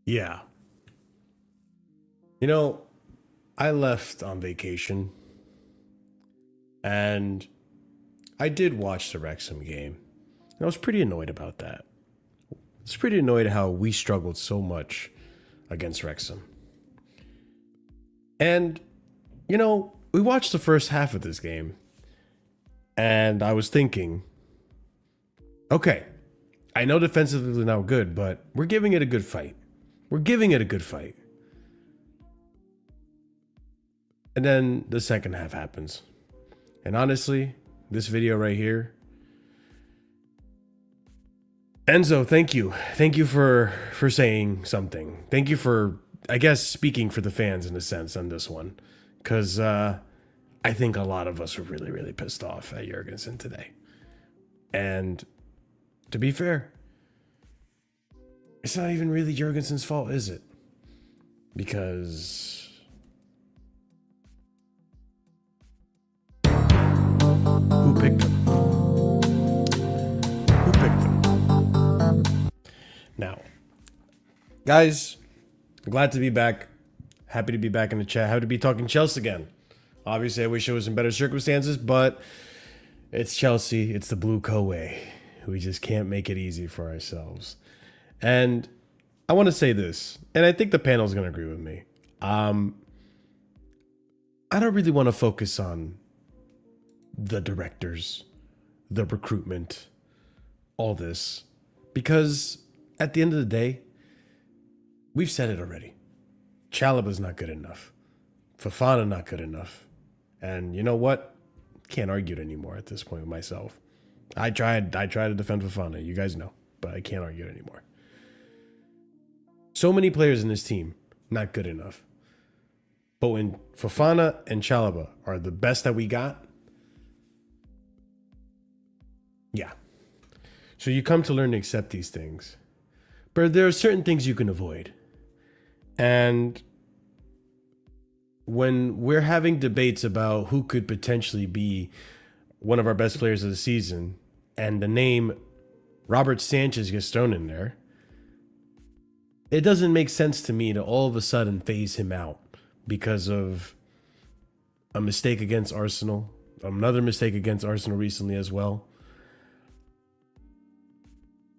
Yeah. You know, I left on vacation and I did watch the Wrexham game. And I was pretty annoyed about that. I was pretty annoyed how we struggled so much against Wrexham. And, you know, we watched the first half of this game and I was thinking, okay, I know defensively we're now good, but we're giving it a good fight. We're giving it a good fight. And then the second half happens. And honestly, this video right here, Enzo, thank you. Thank you for saying something. Thank you for, I guess, speaking for the fans in a sense on this one. Because I think a lot of us were really, really pissed off at Jorgensen today. And to be fair, it's not even really Jorgensen's fault, is it? Because who picked him? Who picked him? Now, guys, I'm glad to be back. Happy to be back in the chat. Happy to be talking Chelsea again. Obviously, I wish it was in better circumstances, but it's Chelsea. It's the Blue Co way. We just can't make it easy for ourselves. And I want to say this, and I think the panel is going to agree with me. I don't really want to focus on the directors, the recruitment, all this, because at the end of the day, we've said it already. Chalobah's not good enough. Fofana not good enough. And you know what? Can't argue it anymore at this point with myself. I tried to defend Fofana, you guys know, but I can't argue it anymore. So many players in this team, not good enough. But when Fofana and Chalobah are the best that we got, yeah. So you come to learn to accept these things. But there are certain things you can avoid. And when we're having debates about who could potentially be one of our best players of the season, and the name Robert Sanchez gets thrown in there, it doesn't make sense to me to all of a sudden phase him out because of a mistake against Arsenal, another mistake against Arsenal recently as well.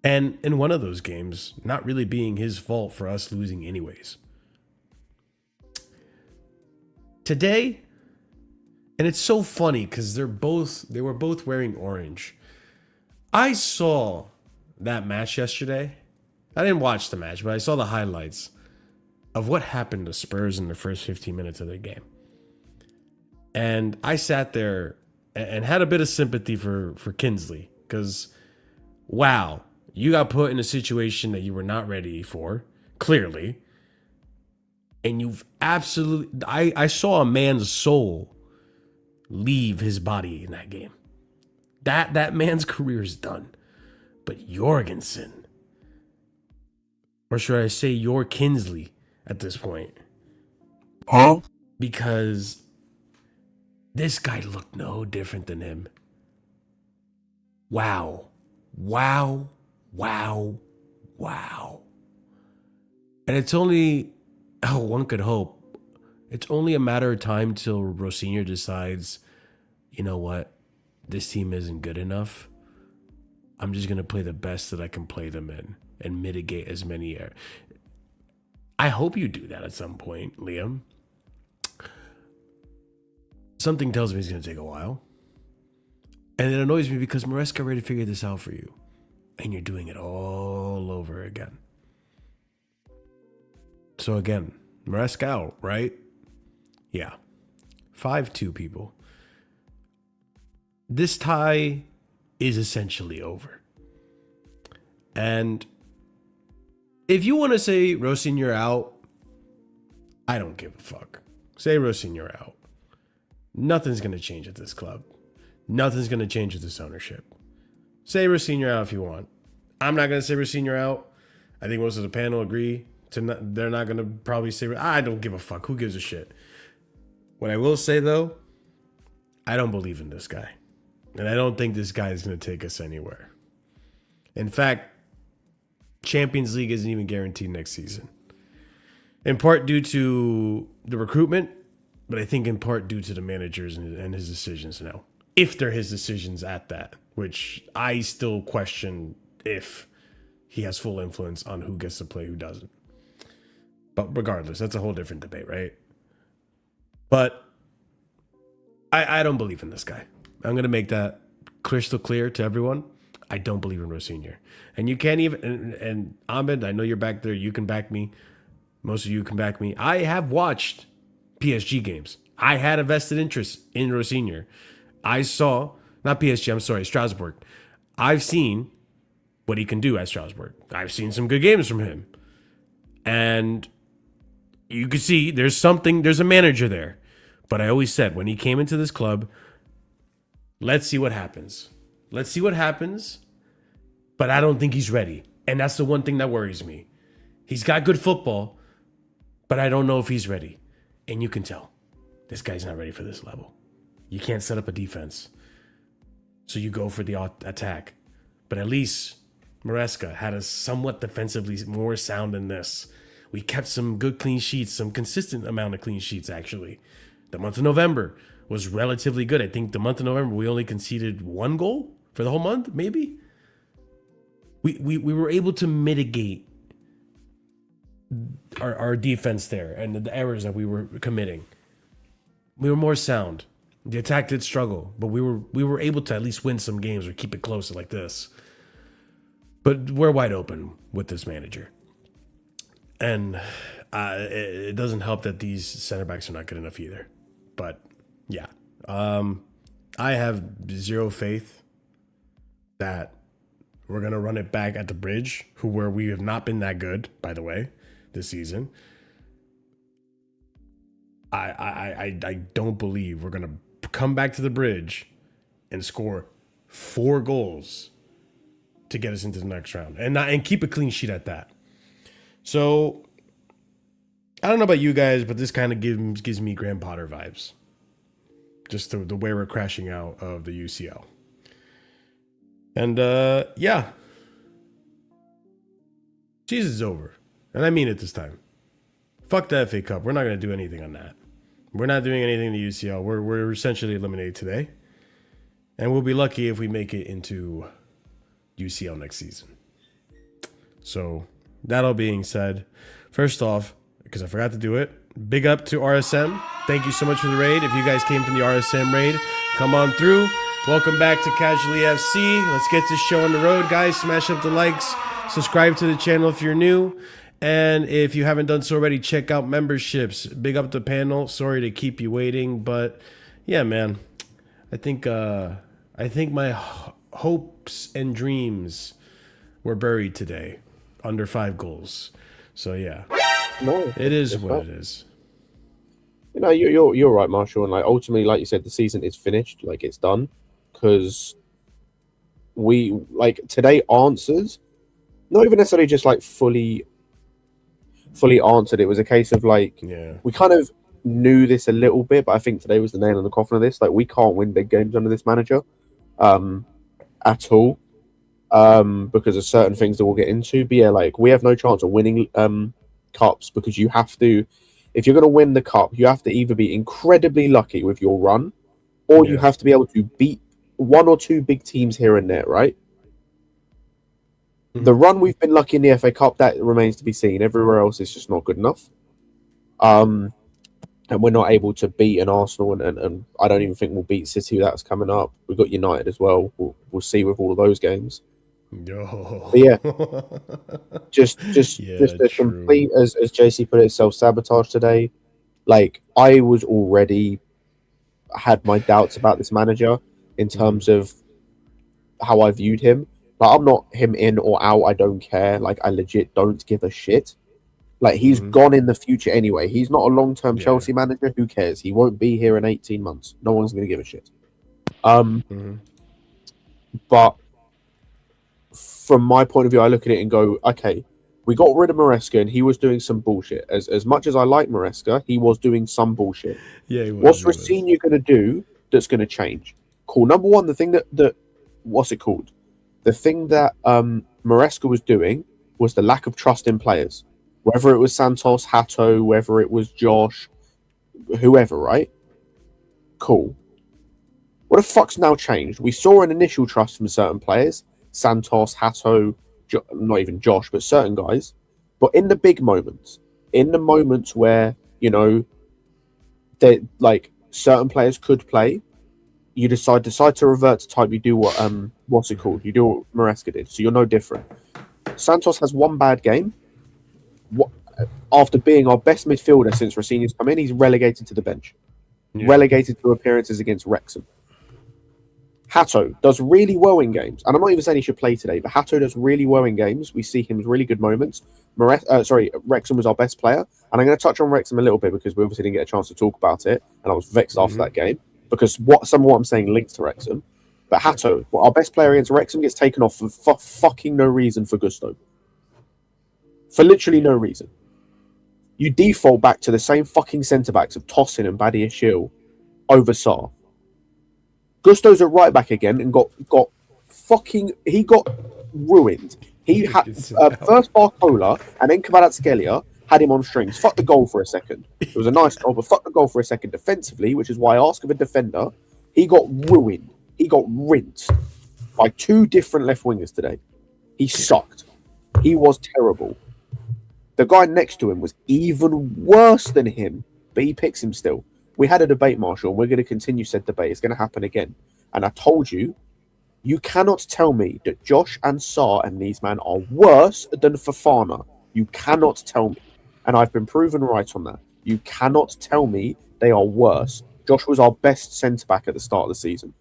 And in one of those games, not really being his fault for us losing anyways. Today, and it's so funny because they were both wearing orange. I saw that match yesterday. I didn't watch the match, but I saw the highlights of what happened to Spurs in the first 15 minutes of their game. And I sat there and had a bit of sympathy for Kingsley because, wow, you got put in a situation that you were not ready for, clearly. And you've absolutely... I saw a man's soul leave his body in that game. That man's career is done. But Jorgensen, or should I say your Kinsley at this point? Huh? Because this guy looked no different than him. Wow. Wow. Wow. Wow. And it's only, one could hope, it's only a matter of time till ROSENIOR decides, you know what, this team isn't good enough. I'm just going to play the best that I can play them in and mitigate as many errors. I hope you do that at some point, Liam. Something tells me it's going to take a while. And it annoys me because Maresca already figured this out for you. And you're doing it all over again. So again, Maresca out, right? Yeah. 5-2, people. This tie is essentially over. And if you want to say ROSENIOR out, I don't give a fuck. Say ROSENIOR out. Nothing's going to change at this club. Nothing's going to change with this ownership. Say ROSENIOR out if you want. I'm not going to say ROSENIOR out. I think most of the panel agree. They're not going to probably say, I don't give a fuck. Who gives a shit? What I will say, though, I don't believe in this guy. And I don't think this guy is going to take us anywhere. In fact, Champions League isn't even guaranteed next season. In part due to the recruitment, but I think in part due to the managers and his decisions now. If they're his decisions at that, which I still question if he has full influence on who gets to play, who doesn't. But regardless, that's a whole different debate, right? But I don't believe in this guy. I'm going to make that crystal clear to everyone. I don't believe in ROSENIOR. And you can't even, and Ahmed, I know you're back there. You can back me. Most of you can back me. I have watched PSG games. I had a vested interest in ROSENIOR. I saw, not PSG, I'm sorry, Strasbourg. I've seen what he can do at Strasbourg. I've seen some good games from him. And you can see there's a manager there. But I always said when he came into this club, let's see what happens. Let's see what happens. But I don't think he's ready. And that's the one thing that worries me. He's got good football, but I don't know if he's ready. And you can tell this guy's not ready for this level. You can't set up a defense. So you go for the attack. But at least Maresca had a somewhat defensively more sound than this. We kept some good clean sheets, some consistent amount of clean sheets, actually. The month of November was relatively good. I think the month of November, we only conceded 1 goal for the whole month, maybe. We were able to mitigate our defense there and the errors that we were committing. We were more sound. The attack did struggle, but we were able to at least win some games or keep it close like this. But we're wide open with this manager. And it doesn't help that these center backs are not good enough either. But yeah, I have zero faith that we're going to run it back at the Bridge, where we have not been that good, by the way, this season. I don't believe we're going to come back to the Bridge and score 4 goals to get us into the next round and keep a clean sheet at that. So I don't know about you guys, but this kind of gives me Graham Potter vibes. Just the way we're crashing out of the UCL. And yeah. Season's is over. And I mean it this time. Fuck the FA Cup. We're not going to do anything on that. We're not doing anything in the UCL. We're essentially eliminated today. And we'll be lucky if we make it into UCL next season. So, that all being said, first off, because I forgot to do it, big up to RSM. Thank you so much for the raid. If you guys came from the RSM raid, come on through. Welcome back to Casually FC. Let's get this show on the road, guys. Smash up the likes. Subscribe to the channel if you're new. And if you haven't done so already, check out memberships. Big up the panel. Sorry to keep you waiting, but yeah, man. I think my hopes and dreams were buried today under 5 goals. So yeah. No, it is what it is. You know, you're right, Marshall, and like ultimately, like you said, the season is finished, like it's done, because we like today answers, not even necessarily just like fully answered. It was a case of like we kind of knew this a little bit, but I think today was the nail in the coffin of this. Like we can't win big games under this manager at all because of certain things that we'll get into. But yeah, like we have no chance of winning cups because you have to, if you're going to win the cup, you have to either be incredibly lucky with your run or you have to be able to beat one or two big teams here and there, right? The run we've been lucky in the FA Cup, that remains to be seen. Everywhere else is just not good enough. And we're not able to beat an Arsenal, and I don't even think we'll beat City. That's coming up. We've got United as well. We'll see with all of those games. But yeah, just a complete, as JC put it, self-sabotage today. Like, I was already had my doubts about this manager in terms of how I viewed him. Like, I'm not him in or out. I don't care. Like, I legit don't give a shit. Like, he's gone in the future anyway. He's not a long-term Chelsea manager. Who cares? He won't be here in 18 months. No one's going to give a shit. But from my point of view, I look at it and go, okay, we got rid of Maresca and he was doing some bullshit. As much as I like Maresca, he was doing some bullshit. Yeah. What's Rossini going to do that's going to change? Cool. Number one, the thing that what's it called? The thing that Maresca was doing was the lack of trust in players. Whether it was Santos, Hato, whether it was Josh, whoever, right? Cool. What the fuck's now changed? We saw an initial trust from certain players. Santos, Hato, not even Josh, but certain guys. But in the big moments, in the moments where, you know, they like certain players could play, you decide to revert to type. You do what's it called? You do what Maresca did. So you're no different. Santos has one bad game. After being our best midfielder since Rossinior's come in, he's relegated to the bench. Relegated to appearances against Wrexham. Hato does really well in games. And I'm not even saying he should play today, but Hato does really well in games. We see him with really good moments. Wrexham was our best player. And I'm going to touch on Wrexham a little bit because we obviously didn't get a chance to talk about it. And I was vexed after that game because some of what I'm saying links to Wrexham. But Hato, our best player against Wrexham, gets taken off for fucking no reason for Gusto. For literally no reason. You default back to the same fucking centre-backs of Tosin and Badiashile over Sarr. Gusto's at right back again and got ruined. He had first Barcola and then Kvaratskhelia had him on strings. Fuck the goal for a second. It was a nice goal, but fuck the goal for a second defensively, which is why I ask of a defender. He got ruined. He got rinsed by two different left wingers today. He sucked. He was terrible. The guy next to him was even worse than him, but he picks him still. We had a debate, Marshall, and we're going to continue said debate. It's going to happen again. And I told you, you cannot tell me that Josh and Sarr and these men are worse than Fofana. You cannot tell me. And I've been proven right on that. You cannot tell me they are worse. Josh was our best centre-back at the start of the season.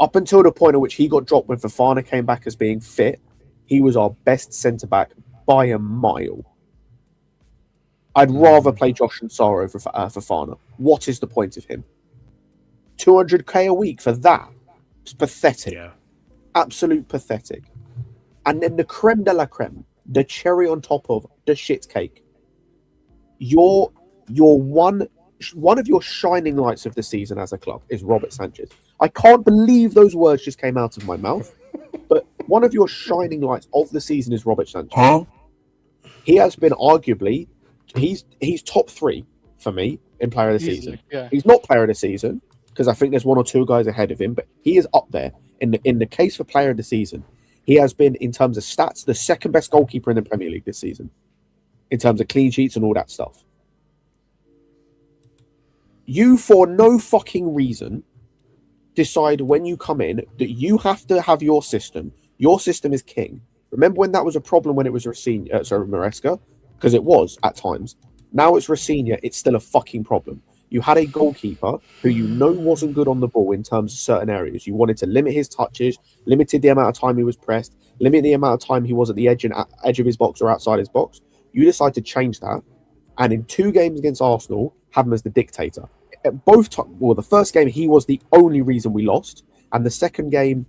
Up until the point at which he got dropped when Fofana came back as being fit, he was our best centre-back by a mile. I'd rather play Josh and Sarr over Fofana. What is the point of him? 200k a week for that? It's pathetic. Yeah. Absolute pathetic. And then the creme de la creme, the cherry on top of the shit cake. Your one of your shining lights of the season as a club is Robert Sanchez. I can't believe those words just came out of my mouth. But one of your shining lights of the season is Robert Sanchez. Huh? He has been arguably, he's top 3 for me in player of the season. Yeah. He's not player of the season because I think there's one or two guys ahead of him, but he is up there in the case for player of the season. He has been, in terms of stats, the second best goalkeeper in the Premier League this season, in terms of clean sheets and all that stuff. You, for no fucking reason, decide when you come in that you have to have your system. Your system is king. Remember when that was a problem when it was Maresca? Because it was at times. Now it's Rossinior. It's still a fucking problem. You had a goalkeeper who you know wasn't good on the ball in terms of certain areas. You wanted to limit his touches, limited the amount of time he was pressed, limit the amount of time he was at the edge of his box or outside his box. You decide to change that, and in 2 games against Arsenal, have him as the dictator. At both times, well, the first game he was the only reason we lost, and the second game,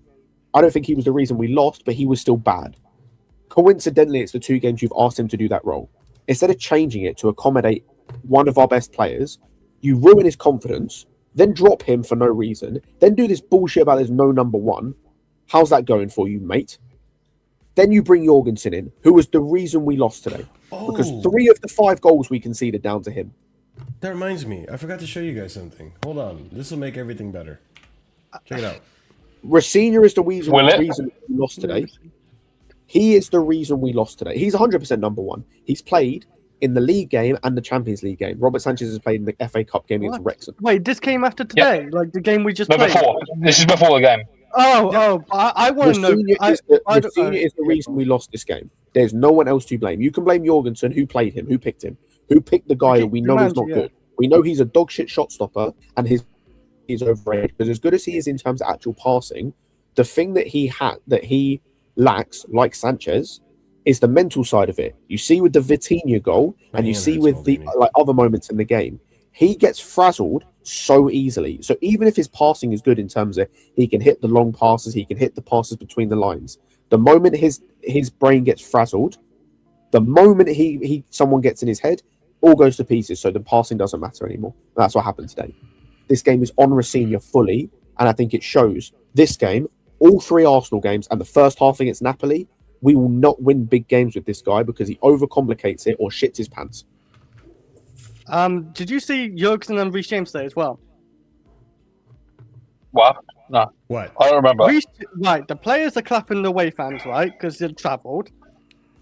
I don't think he was the reason we lost, but he was still bad. Coincidentally, it's the 2 games you've asked him to do that role. Instead of changing it to accommodate one of our best players, you ruin his confidence, then drop him for no reason, then do this bullshit about there's no number 1. How's that going for you, mate? Then you bring Jorgensen in, who was the reason we lost today. Because 3 of the 5 goals we conceded down to him. That reminds me. I forgot to show you guys something. Hold on. This will make everything better. Check it out. Rosenior is the reason we lost today. He is the reason we lost today. He's 100% number 1. He's played in the league game and the Champions League game. Robert Sanchez has played in the FA Cup game against Wrexham. Wait, this came after today? Yep. Like the game we just played? Before. This is before the game. I want to know. Rosenior is the reason we lost this game. There's no one else to blame. You can blame Jorgensen, who played him, who picked him, who picked the guy that we know is not good. We know he's a dog shit shot stopper, and he's overrated. Because as good as he is in terms of actual passing, the thing that he lacks, like Sanchez, is the mental side of it. You see with the Vitinha goal, and you see with the other moments in the game, he gets frazzled so easily. So even if his passing is good in terms of he can hit the long passes, he can hit the passes between the lines. The moment his brain gets frazzled, the moment someone gets in his head, all goes to pieces. So the passing doesn't matter anymore. And that's what happened today. This game is on Rosenior fully, and I think it shows this game, all 3 Arsenal games, and the first half against Napoli, we will not win big games with this guy because he overcomplicates it or shits his pants. Did you see Jorgensen and Reece James today as well? What? No. What? I don't remember. Right, the players are clapping the away fans, right? Because they've travelled.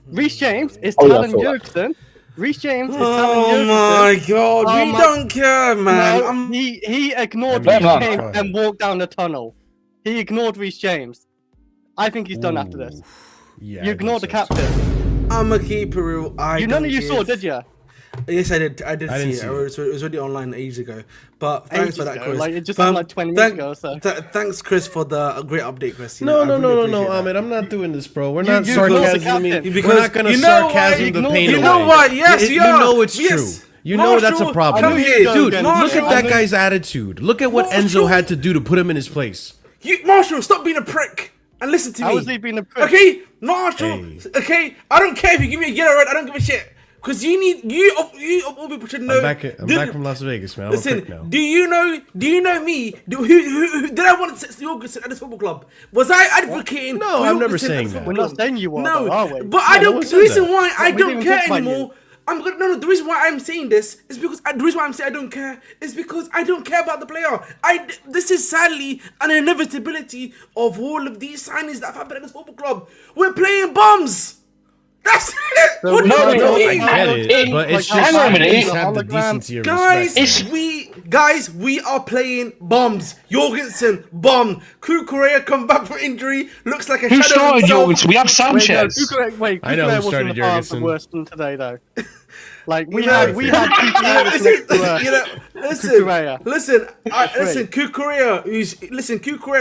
Reece James is telling Jorgensen. Reece James is telling Jorgensen. Oh my god, we don't care, man. No, he ignored Reece James and walked down the tunnel. He ignored Reece James. I think he's done after this. Yeah, you ignored the captain. I'm a keeper. None of you saw, did you? Yes, I did. I did see it. It was already online ages ago. But thanks for that, Chris. Like, it just happened like 20 minutes ago. So. Thanks, Chris, for the great update, Chris. No, Ahmed. I'm not doing this, bro. We're not sarcasming. We're not going to sarcasm the pain away. You know what? Yes, you know it's true. You know that's a problem. Come here, dude. Look at that guy's attitude. Look at what Enzo had to do to put him in his place. Marshall, stop being a prick and listen to me. How was he being a prick? Okay, Marshall. Hey. Okay, I don't care if you give me a yellow red. I don't give a shit. Because you all people should know. I'm back from Las Vegas, man. Listen, do you know me? Who did I want to set Jorgensen at this football club? Was I advocating? No, I'm never saying that. We're not saying you are. No, are we? But I don't. The reason why I don't care anymore. The reason why I'm saying this is because the reason why I'm saying I don't care is because I don't care about the player. This is sadly an inevitability of all of these signings that have happened at this football club. We're playing bums. That's it. I get it, but it's just have the decency of respect. Guys, we are playing bombs. Jorgensen, bomb. Correa come back for injury. Looks like a shadow. Who started Jorgensen? We have Sanchez. I know who started Jorgensen. Worse than today, though. Like we had listen, Cucurella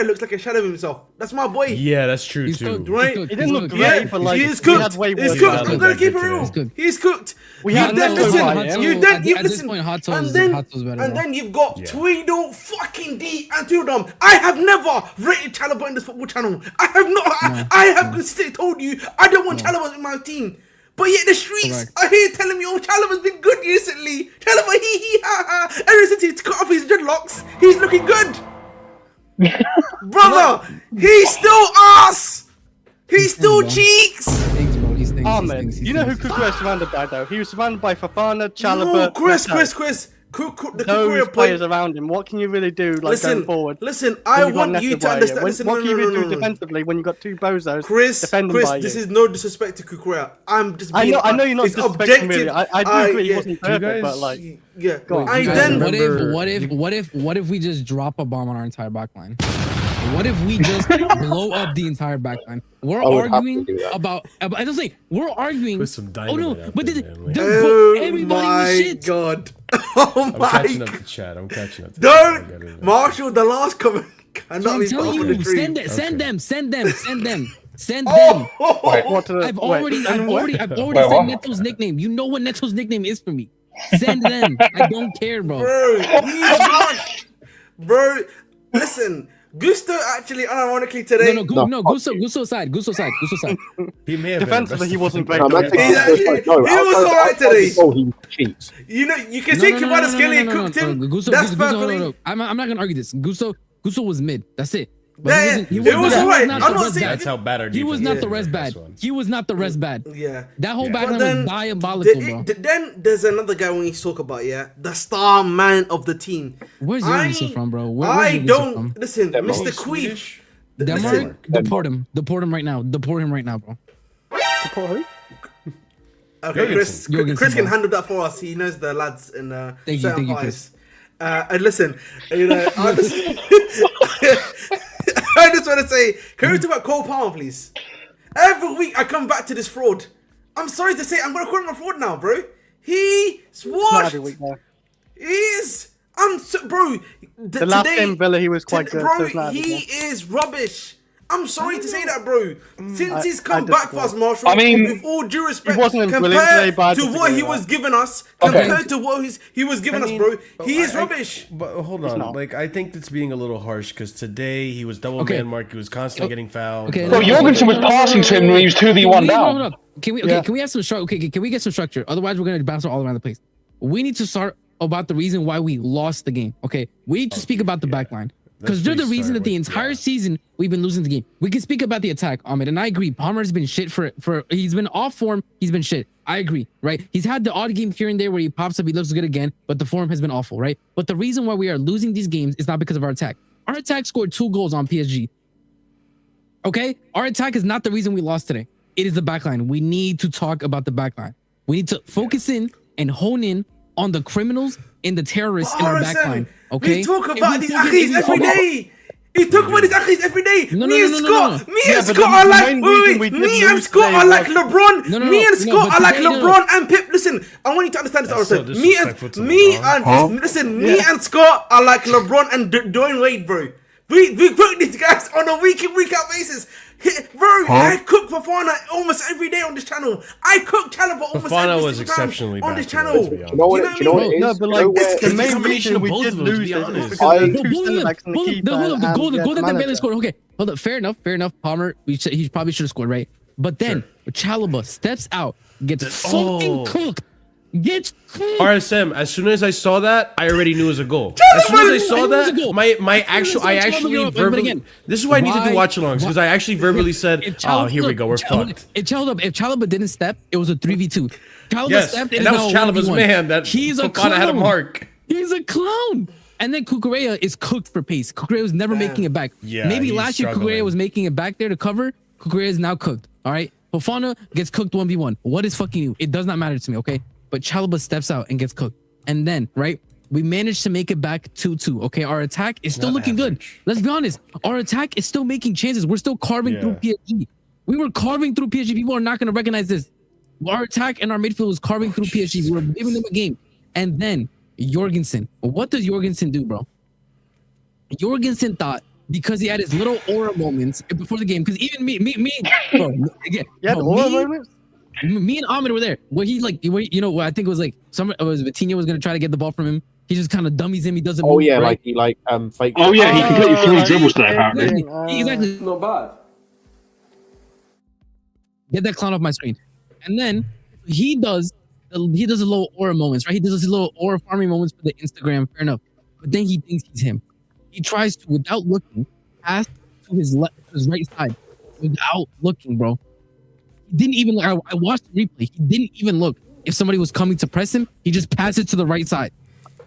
looks like a shadow of himself. That's my boy. Yeah, that's true too. Right? He didn't look great, but like he's cooked. He's cooked. I'm gonna keep it real. He's cooked. And then you've got Tweedle, fucking D, and Tudum. I have never rated Chalobah in this football channel. I have not. I have consistently told you I don't want Chalobah in my team. But yet the streets are here telling me, Chalobah's been good recently. Chalobah, ha. Ever since he cut off his dreadlocks, he's looking good. Brother, he's still ass. He's still cheeks. Ahmed, you know who Cucurella is surrounded by, though? He was surrounded by Fofana, Chalobah. No, Chris. Those players around him. What can you really do, going forward? Listen, I want you to understand. What can you really do defensively when you've got 2 bozos defending by you? This is no disrespect to Cucurella. I'm just being. I know you're not disrespecting really. I do agree he wasn't perfect, but like, yeah. What if we just drop a bomb on our entire backline? What if we just blow up the entire backline? We're arguing about. I don't say we're arguing. Put some dynamite but everybody was shit. God. I'm catching up to chat. Don't, Marshall. The last comment cannot be telling you. Send them. I've already said Neto's nickname. You know what Neto's nickname is for me. Send them. I don't care, bro. Bro, listen. Gusto actually, unironically today. Gusto side. He may have Defensively, he wasn't great. No, man, He was alright today. He cheats. You know, you can say Kvaratskhelia cooked him. That's perfectly. I'm not gonna argue this. Gusto was mid. That's it. Yeah, it was alright. I'm not saying That's how bad our defense he was not is the in rest bad. this one. He was not the rest bad. Yeah. That whole Yeah. back But line then was diabolical, bro. Then there's another guy we need to talk about, yeah, the star man of the team. Where's Jorgensen from, bro? Where's I Jorgensen don't from? listen, Denmark. Mr. He's Queef. Swedish? Denmark? Listen, Deport him right now. Deport him right now, bro. okay, Chris Jorgensen, can bro. handle that for us. He knows the lads in Thank certain you, pies. And listen, you know, I just want to say, can we talk about Cole Palmer, please? Every week I come back to this fraud. I'm sorry to say, I'm gonna call him a fraud now, bro. He's Not washed. every week, though. He is. I'm so, bro. The last game Villa, he was quite good. So Bro, it's not every he week. is rubbish. I'm sorry to say that, bro. Since I- he's come I back for disagree. us, Marshall, I mean, with all due respect, wasn't brilliant today, but I compared to what disagree he with was that. giving us, Okay. compared to what he was giving us, bro, he is rubbish. But hold on, not. like I think that's being a little harsh because today he was double Okay. man mark. He was constantly getting fouled. Okay, Bro, Jorgensen was passing to him when he was 2v1 down. Can we have some structure? Okay, can we get some structure? Otherwise, we're gonna bounce all around the place. We need to start about the reason why we lost the game. Okay, we need to speak about the back line. Because That's they're what the he reason that started the with, entire yeah. season we've been losing the game. We can speak about the attack, Ahmed, and I agree. Palmer's been shit for he's been off form. He's been shit. I agree, right? He's had the odd game here and there where he pops up, he looks good again, but the form has been awful, right? But the reason why we are losing these games is not because of our attack. Our attack scored 2 goals on PSG. Okay, our attack is not the reason we lost today. It is the back line. We need to talk about the back line. We need to focus in and hone in on the criminals and the terrorists in our back line. Okay, We talk If about we these focus- achis if we every focus- day. He talk about these achis every day. No, Me and no, no, Scott, no. me Yeah, and but Scott the are like, main reason we did me and lose Scott today are like was- LeBron. No, no, Me no, and no, Scott but are like today, no. LeBron and Pip. Listen, I want you to understand this. That's so Also, me and disrespectful to me LeBron. and listen, me and Scott are like LeBron and Dwayne Wade, bro. We cook these guys on a week in, week out basis. Bro, I cook Fofana almost every day on this channel. I cook Chalobah almost Fofana every was single time exceptionally on bad this today, channel. let's be honest. You know what? You know it- you know what it is? No, but You know like where- the it's a main combination reason of we both did of them, to lose be is just honest. because I- of the Hold two on, center backs and the keeper hold on, the and goal that the the manager. Bailey scored. Okay, hold up. Fair enough. Palmer, he probably should have scored, right? But then Chalobah steps out, gets fucking cooked. Gets cooked. RSM, as soon as I saw that, I already knew it was a goal. As soon as I saw I knew it was a that, goal. I actually verbally. This is why I need to do watch alongs because I actually verbally said, "Oh, here we go, we're fucked." If Chalobah didn't step, it was a 3v2. Chalobah Yes, stepped, and it that is was now a Chalobah's 1v1. man. That He's a Fofana had a clown. mark. He's a clown. And then Kukurea is cooked for pace. Kukurea was never making it back. Yeah, Maybe he's last year struggling. Kukurea was making it back there to cover. Kukurea is now cooked. All right. Fofana gets cooked 1v1. What is fucking you? It does not matter to me. Okay. But Chalobah steps out and gets cooked. And then, right, we managed to make it back 2-2. Okay. Our attack is still Not looking average. good. Let's be honest. Our attack is still making chances. We're still carving through PSG. We were carving through PSG. People are not going to recognize this. Our attack and our midfield was carving through PSG. We were giving them a game. And then Jorgensen. What does Jorgensen do, bro? Jorgensen thought because he had his little aura moments before the game, because even me, bro, again, Yeah, bro, the aura moments. me and Ahmed were there. Where he like, you know, I think it was like Vitinha was gonna try to get the ball from him. He just kind of dummies him. He doesn't. Oh move, yeah, right? like fake. Oh yeah, he completely threw his dribbles today, apparently. Exactly. Not bad. Get that clown off my screen. And then he does a little aura moments, right? He does his little aura farming moments for the Instagram. Fair enough. But then he thinks he's him. He tries to, without looking, pass to his left, his right side, without looking, bro. He didn't even. I watched the replay. He didn't even look. If somebody was coming to press him, he just passed it to the right side,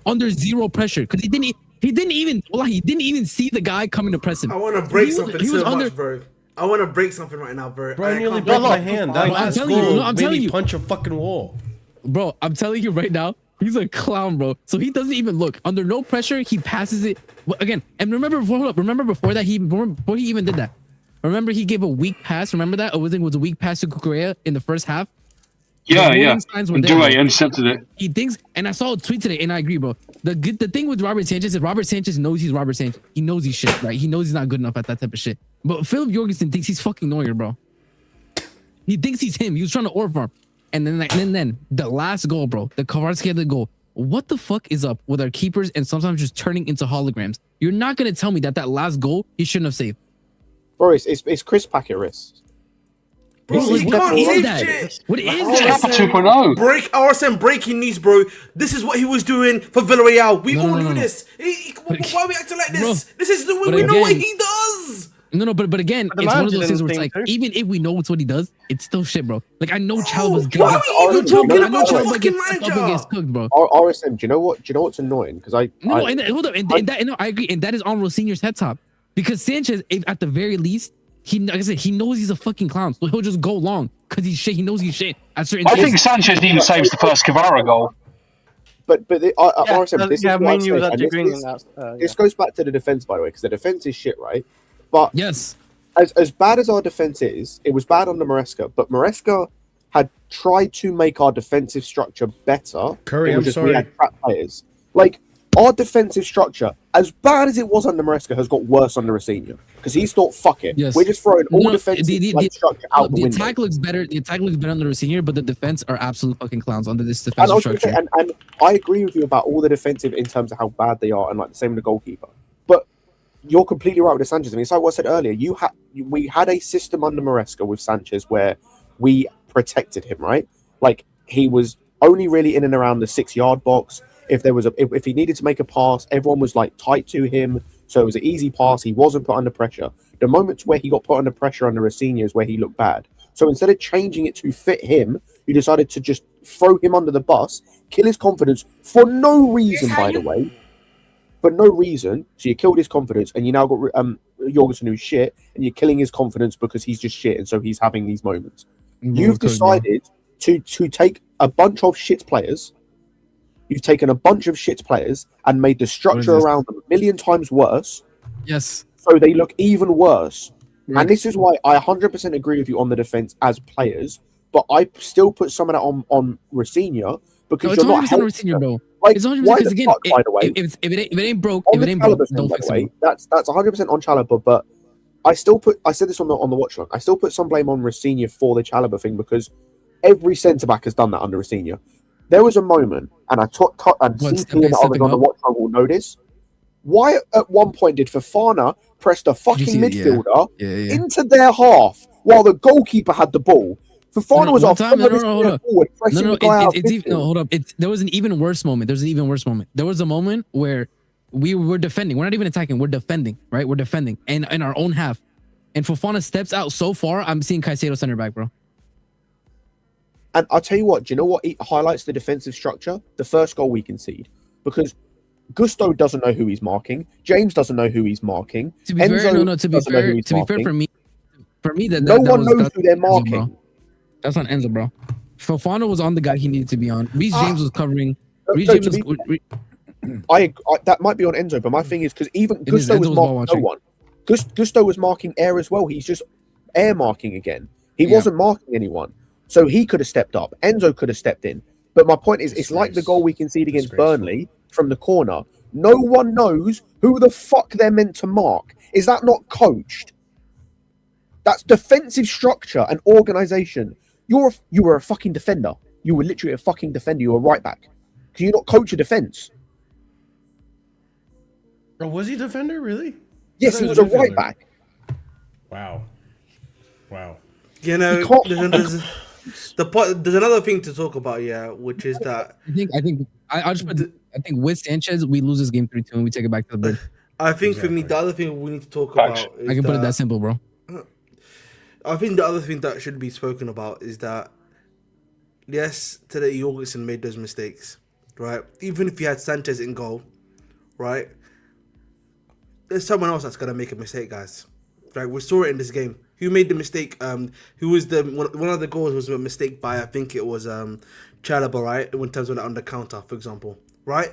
under zero pressure, because he didn't even see the guy coming to press him. I want to break He was- something he was so under- much, bro. I want to break something right now, bro. Bro, I nearly can't- broke my hand. That I'm last telling you, goal no, I'm made telling me you. punch a fucking wall. Bro, I'm telling you right now, he's a clown, bro. So he doesn't even look. Under no pressure, he passes it. Again, and remember before that, before he even did that, remember he gave a weak pass. Remember that? It was a weak pass to Kukurea in the first half. Yeah, The yeah. warning signs were And there, Due bro. intercepted it. He thinks, and I saw a tweet today, and I agree, bro. The thing with Robert Sanchez is Robert Sanchez knows he's Robert Sanchez. He knows he's shit, right? He knows he's not good enough at that type of shit. But Philip Jorgensen thinks he's fucking Neuer, bro. He thinks he's him. He was trying to aura farm. And then the last goal, bro, the Kvaratskhelia goal. what the fuck is up with our keepers and sometimes just turning into holograms? You're not gonna tell me that last goal he shouldn't have saved. Bro, it's Chris Packet wrist. Bro, Like, he what can't is save that? shit. What is It's that? Kappa 2.0. Break RSM breaking news, bro. This is what he was doing for Villarreal. We all knew no. this. Why are we acting like this? Bro, This is the way but we know what again- he does. No, but again, the it's one of manager those things where it's didn't like, think even if we know it's what he does, it's still shit, bro. Like, I know Oh, Chalba's why are we even talking I know about your Chalba fucking Chalba manager? gets cooked, bro. RSM, do you know what's annoying? Because No, and hold up, I agree, and that is on Rosenier's head top, because Sanchez, at the very least, like I said, he knows he's a fucking clown, so he'll just go long because he's shit. He knows he's shit at certain I times. think Sanchez even saves the first Cavara goal. But RSM, this is what I Mourinho say, was and actually agreeing on that. this goes back to the defense, by the way, because the defense is shit, right? But Yes, as bad as our defense is, it was bad under Maresca, but Maresca had tried to make our defensive structure better. Curry, It was I'm just sorry. we had crap players. Like, our defensive structure, as bad as it was under Maresca, has got worse under Rosinio. Because he's thought, fuck it. Yes. We're just throwing all No, defensive the- structure out the the window. attack looks better. The attack looks better under Rosenior, but the defense are absolute fucking clowns under this And, I defensive was gonna say, structure. and I agree with you about all the defensive in terms of how bad they are, and like the same with the goalkeeper. But you're completely right with the Sanchez. I mean, it's like what I said earlier. We had a system under Maresca with Sanchez where we protected him, right? Like, he was only really in and around the 6-yard box. If he needed to make a pass, everyone was like tight to him, so it was an easy pass. He wasn't put under pressure. The moments where he got put under pressure under Rosinio is where he looked bad. So instead of changing it to fit him, you decided to just throw him under the bus, kill his confidence for no reason, by the way. For no reason. So you killed his confidence, and you now got Jorgensen who's shit, and you're killing his confidence because he's just shit, and so he's having these moments. You've decided to take a bunch of shit players. You've taken a bunch of shit players and made the structure around them a million times worse, Yes, so they look even worse. right. And this is why I 100% agree with you on the defense as players, but I still put some of that on Rosinio because No, it's you're not 100% helping Rosenior, them. bro. Like, It's 100% why because the again, fuck, by the way, if it ain't broke, on if the it ain't broke, Chalobah thing, don't by fix the it. way, that's 100% on Chalobah, but I said this on the watch log. I still put some blame on Rosinio for the Chalobah thing because every centre back has done that under Rosinio. There was a moment, and and CP and the others on the watch log will know this. Why at one point did Fofana press the fucking see it? Yeah. midfielder Yeah. into their half while the goalkeeper had the ball? Fofana was One off time- no, hold up. forward, pressing the guy out. It's even, no, hold up. There was an even worse moment. There's an even worse moment. There was a moment where we were defending. We're not even attacking. We're defending, right? We're defending and in our own half. And Fofana steps out so far. I'm seeing Caicedo center back, bro. And I'll tell you what, do you know what highlights the defensive structure? The first goal we concede. Because Gusto doesn't know who he's marking. James doesn't know who he's marking. To be Enzo fair, to be doesn't know who fair, he's for marking. me, that No one was, knows that's who they're Enzo, bro. marking. That's on Enzo, bro. Fofana was on the guy he needed to be on. Reece James was covering. Reece No, James to was. I that might be on Enzo, but my thing is because even It is Gusto was Enzo's ball marking no watching. one. Gusto was marking air as well. He's just air marking again. He Yeah. wasn't marking anyone, so he could have stepped up. Enzo could have stepped in. But my point is, it's like the goal we conceded against Disgraceful. Burnley from the corner. No one knows who the fuck they're meant to mark. Is that not coached? That's defensive structure and organization. You were a fucking defender. You were literally a fucking defender. You were right back. Can you not coach a defense? Oh, was he a defender, really? Yes, I thought he was he a was a right midfielder. back. Wow. You know, You can't- there's another thing to talk about, yeah, which is that I think with Sanchez we lose this game 3-2 and we take it back to the bridge. I think for me Exactly. the other thing we need to talk Facts. about is I can put it that simple, bro. I think the other thing that should be spoken about is that yes, today Jorgensen made those mistakes, right? Even if you had Sanchez in goal, right? There's someone else that's gonna make a mistake, guys. Right? We saw it in this game. Who made the mistake? Who was one of the goals was a mistake by, I think it was Chalobah, right? In terms of the under counter, for example, right?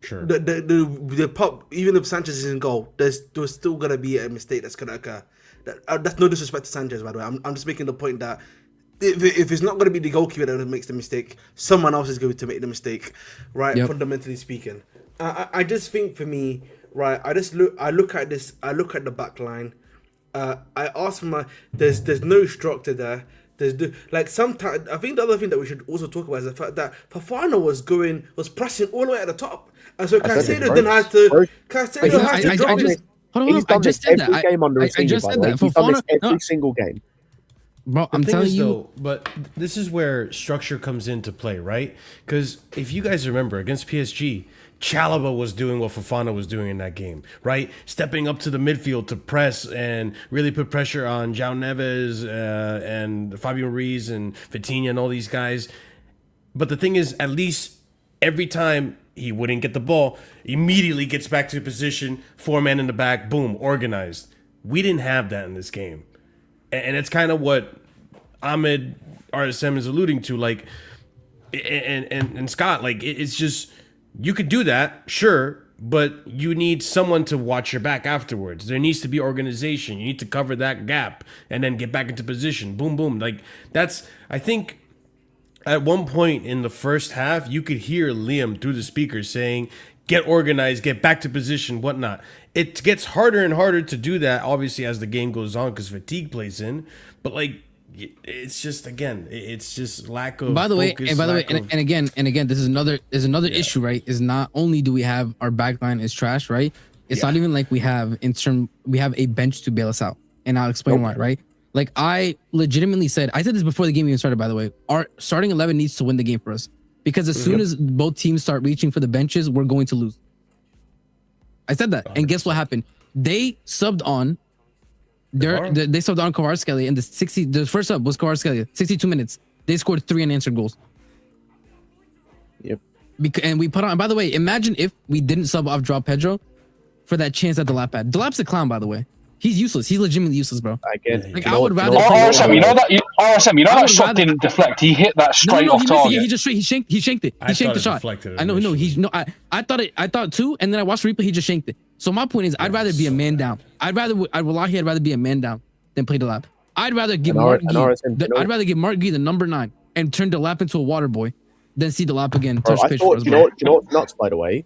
Sure. The pop, even if Sanchez is in goal, there's still gonna be a mistake that's gonna occur. That's no disrespect to Sanchez, by the way. I'm just making the point that if it's not gonna be the goalkeeper that makes the mistake, someone else is going to make the mistake, right? Yep. Fundamentally speaking, I just think for me, right? I look at the back line. I ask there's no structure there. Like sometimes, I think the other thing that we should also talk about is the fact that Fafana was pressing all the way at the top, and so Caicedo then has to. Caicedo has to drop I his. Hold on, He's I done just this said every that. game under I Rossini, just by said the way. that. He's done this Fofana, every single game. bro, I'm The thing telling is, you. though, but this is where structure comes into play, right? Because if you guys remember against PSG, Chalaba was doing what Fofana was doing in that game, right? Stepping up to the midfield to press and really put pressure on João Neves and Fabio Ruiz and Vitinha and all these guys. But the thing is, at least every time he wouldn't get the ball, immediately gets back to position, 4 men in the back, boom, organized. We didn't have that in this game. And it's kind of what Ahmed RSM is alluding to, like, and Scott, like, it's just, you could do that, sure, but you need someone to watch your back afterwards. There needs to be organization. You need to cover that gap and then get back into position. Boom, boom. Like, that's, I think, at one point in the first half, you could hear Liam through the speakers saying, get organized, get back to position, whatnot. It gets harder and harder to do that, obviously, as the game goes on, because fatigue plays in. But, like, it's just, again, it's just lack of By the way, focus, and by the way, lack of- and again, this is another issue, right? Is not only do we have our backline is trash, right? It's not even like we have a bench to bail us out, and I'll explain why, right? Like, I legitimately said this before the game even started, by the way. Our starting 11 needs to win the game for us, because as soon as both teams start reaching for the benches, we're going to lose. I said that, and guess what happened? They subbed on. They subbed on Kvaratskhelia in the first sub was Kvaratskhelia, 62 minutes. They scored 3 unanswered goals. Yep. And we put on, by the way, imagine if we didn't sub off João Pedro for that chance that Delap had. Delap's a clown, by the way. He's useless. He's legitimately useless, bro. Again, Like, I would rather RSM, you know that shot rather- didn't deflect. He hit that straight No, off he missed it. target. He just straight. He shanked it. I He shanked thought the it shot. deflected I know. initially. I thought too, and then I watched the replay. He just shanked it. So my point is, I'd rather be a man down. I'd rather be a man down than play Delap. I'd rather give Mark Gee the number 9 and turn Delap into a water boy than see Delap again touch pitch for us. Do you know what's nuts, by the way?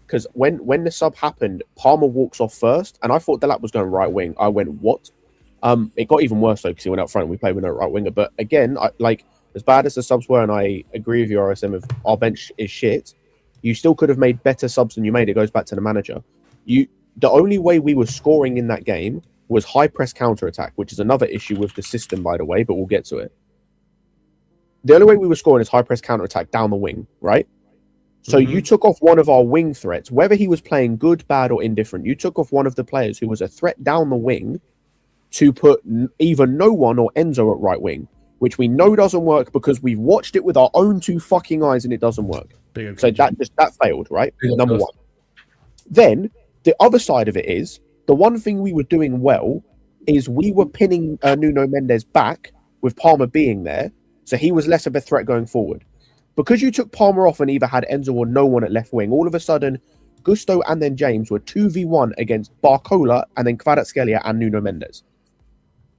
Because when the sub happened, Palmer walks off first, and I thought Delap was going right wing. I went, what? It got even worse though, because he went up front and we played with no right winger. But again, as bad as the subs were, and I agree with you, RSM, if our bench is shit, you still could have made better subs than you made. It goes back to the manager. The only way we were scoring in that game was high press counter attack, which is another issue with the system, by the way, but we'll get to it. The only way we were scoring is high press counter attack down the wing, right? So you took off one of our wing threats, whether he was playing good, bad, or indifferent. You took off one of the players who was a threat down the wing to put either no one or Enzo at right wing, which we know doesn't work because we've watched it with our own 2 fucking eyes and it doesn't work. So that failed, right? Number 1. Then the other side of it is, the one thing we were doing well is we were pinning Nuno Mendes back with Palmer being there, so he was less of a threat going forward. Because you took Palmer off and either had Enzo or no one at left wing, all of a sudden, Gusto and then James were 2v1 against Barcola and then Kvaratskhelia and Nuno Mendes.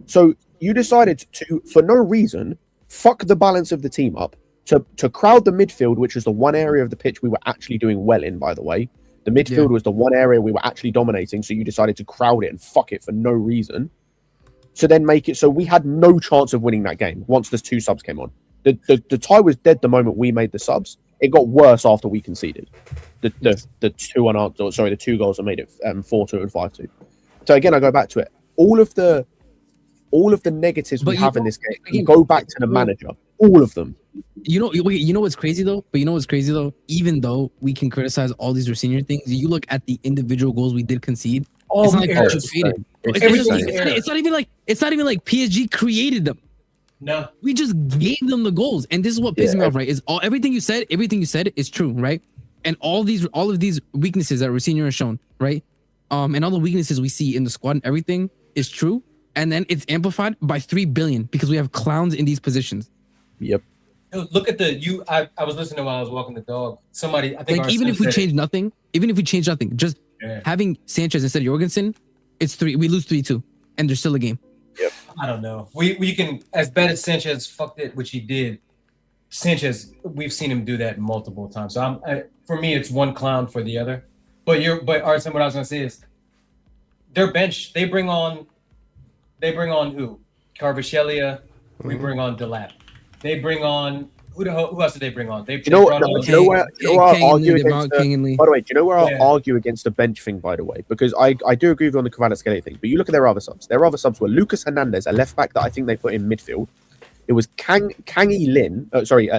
So you decided to, for no reason, fuck the balance of the team up, to crowd the midfield, which was the one area of the pitch we were actually doing well in, by the way. The midfield was the one area we were actually dominating, so you decided to crowd it and fuck it for no reason. To then make it so we had no chance of winning that game once the 2 subs came on. The tie was dead the moment we made the subs. It got worse after we conceded. The 2 goals that made it 4-2 and 5-2. So again, I go back to it. All of the negatives we have in this game go back to the manager. All of them. You know what's crazy though? Even though we can criticize all these ROSENIOR things, you look at the individual goals we did concede. It's not like just faded. It's not even like PSG created them. No, we just gave them the goals, and this is what pisses me off. Right? Is everything you said is true, right? And all of these weaknesses that ROSENIOR has shown, right? And all the weaknesses we see in the squad and everything is true, and then it's amplified by 3 billion because we have clowns in these positions. Yep. Look at I was listening while I was walking the dog. Somebody, I think, like, even if we change nothing, just having Sanchez instead of Jorgensen, it's 3. We lose 3-2, and there's still a game. Yep. I don't know. We can, as bad as Sanchez fucked it, which he did. Sanchez, we've seen him do that multiple times. So for me, it's one clown for the other. But Arsene, what I was gonna say is, their bench, they bring on who? Kvaratskhelia, We bring on Delap. They bring on who else did they bring on? They Do you know brought what? on- Do you know where I argue against? Lee. By the way, do you know where Yeah. I'll argue against the bench thing? By the way, because I do agree with you on the Kvaratskhelia thing, but you look at their other subs. Their other subs were Lucas Hernandez, a left back that I think they put in midfield. It was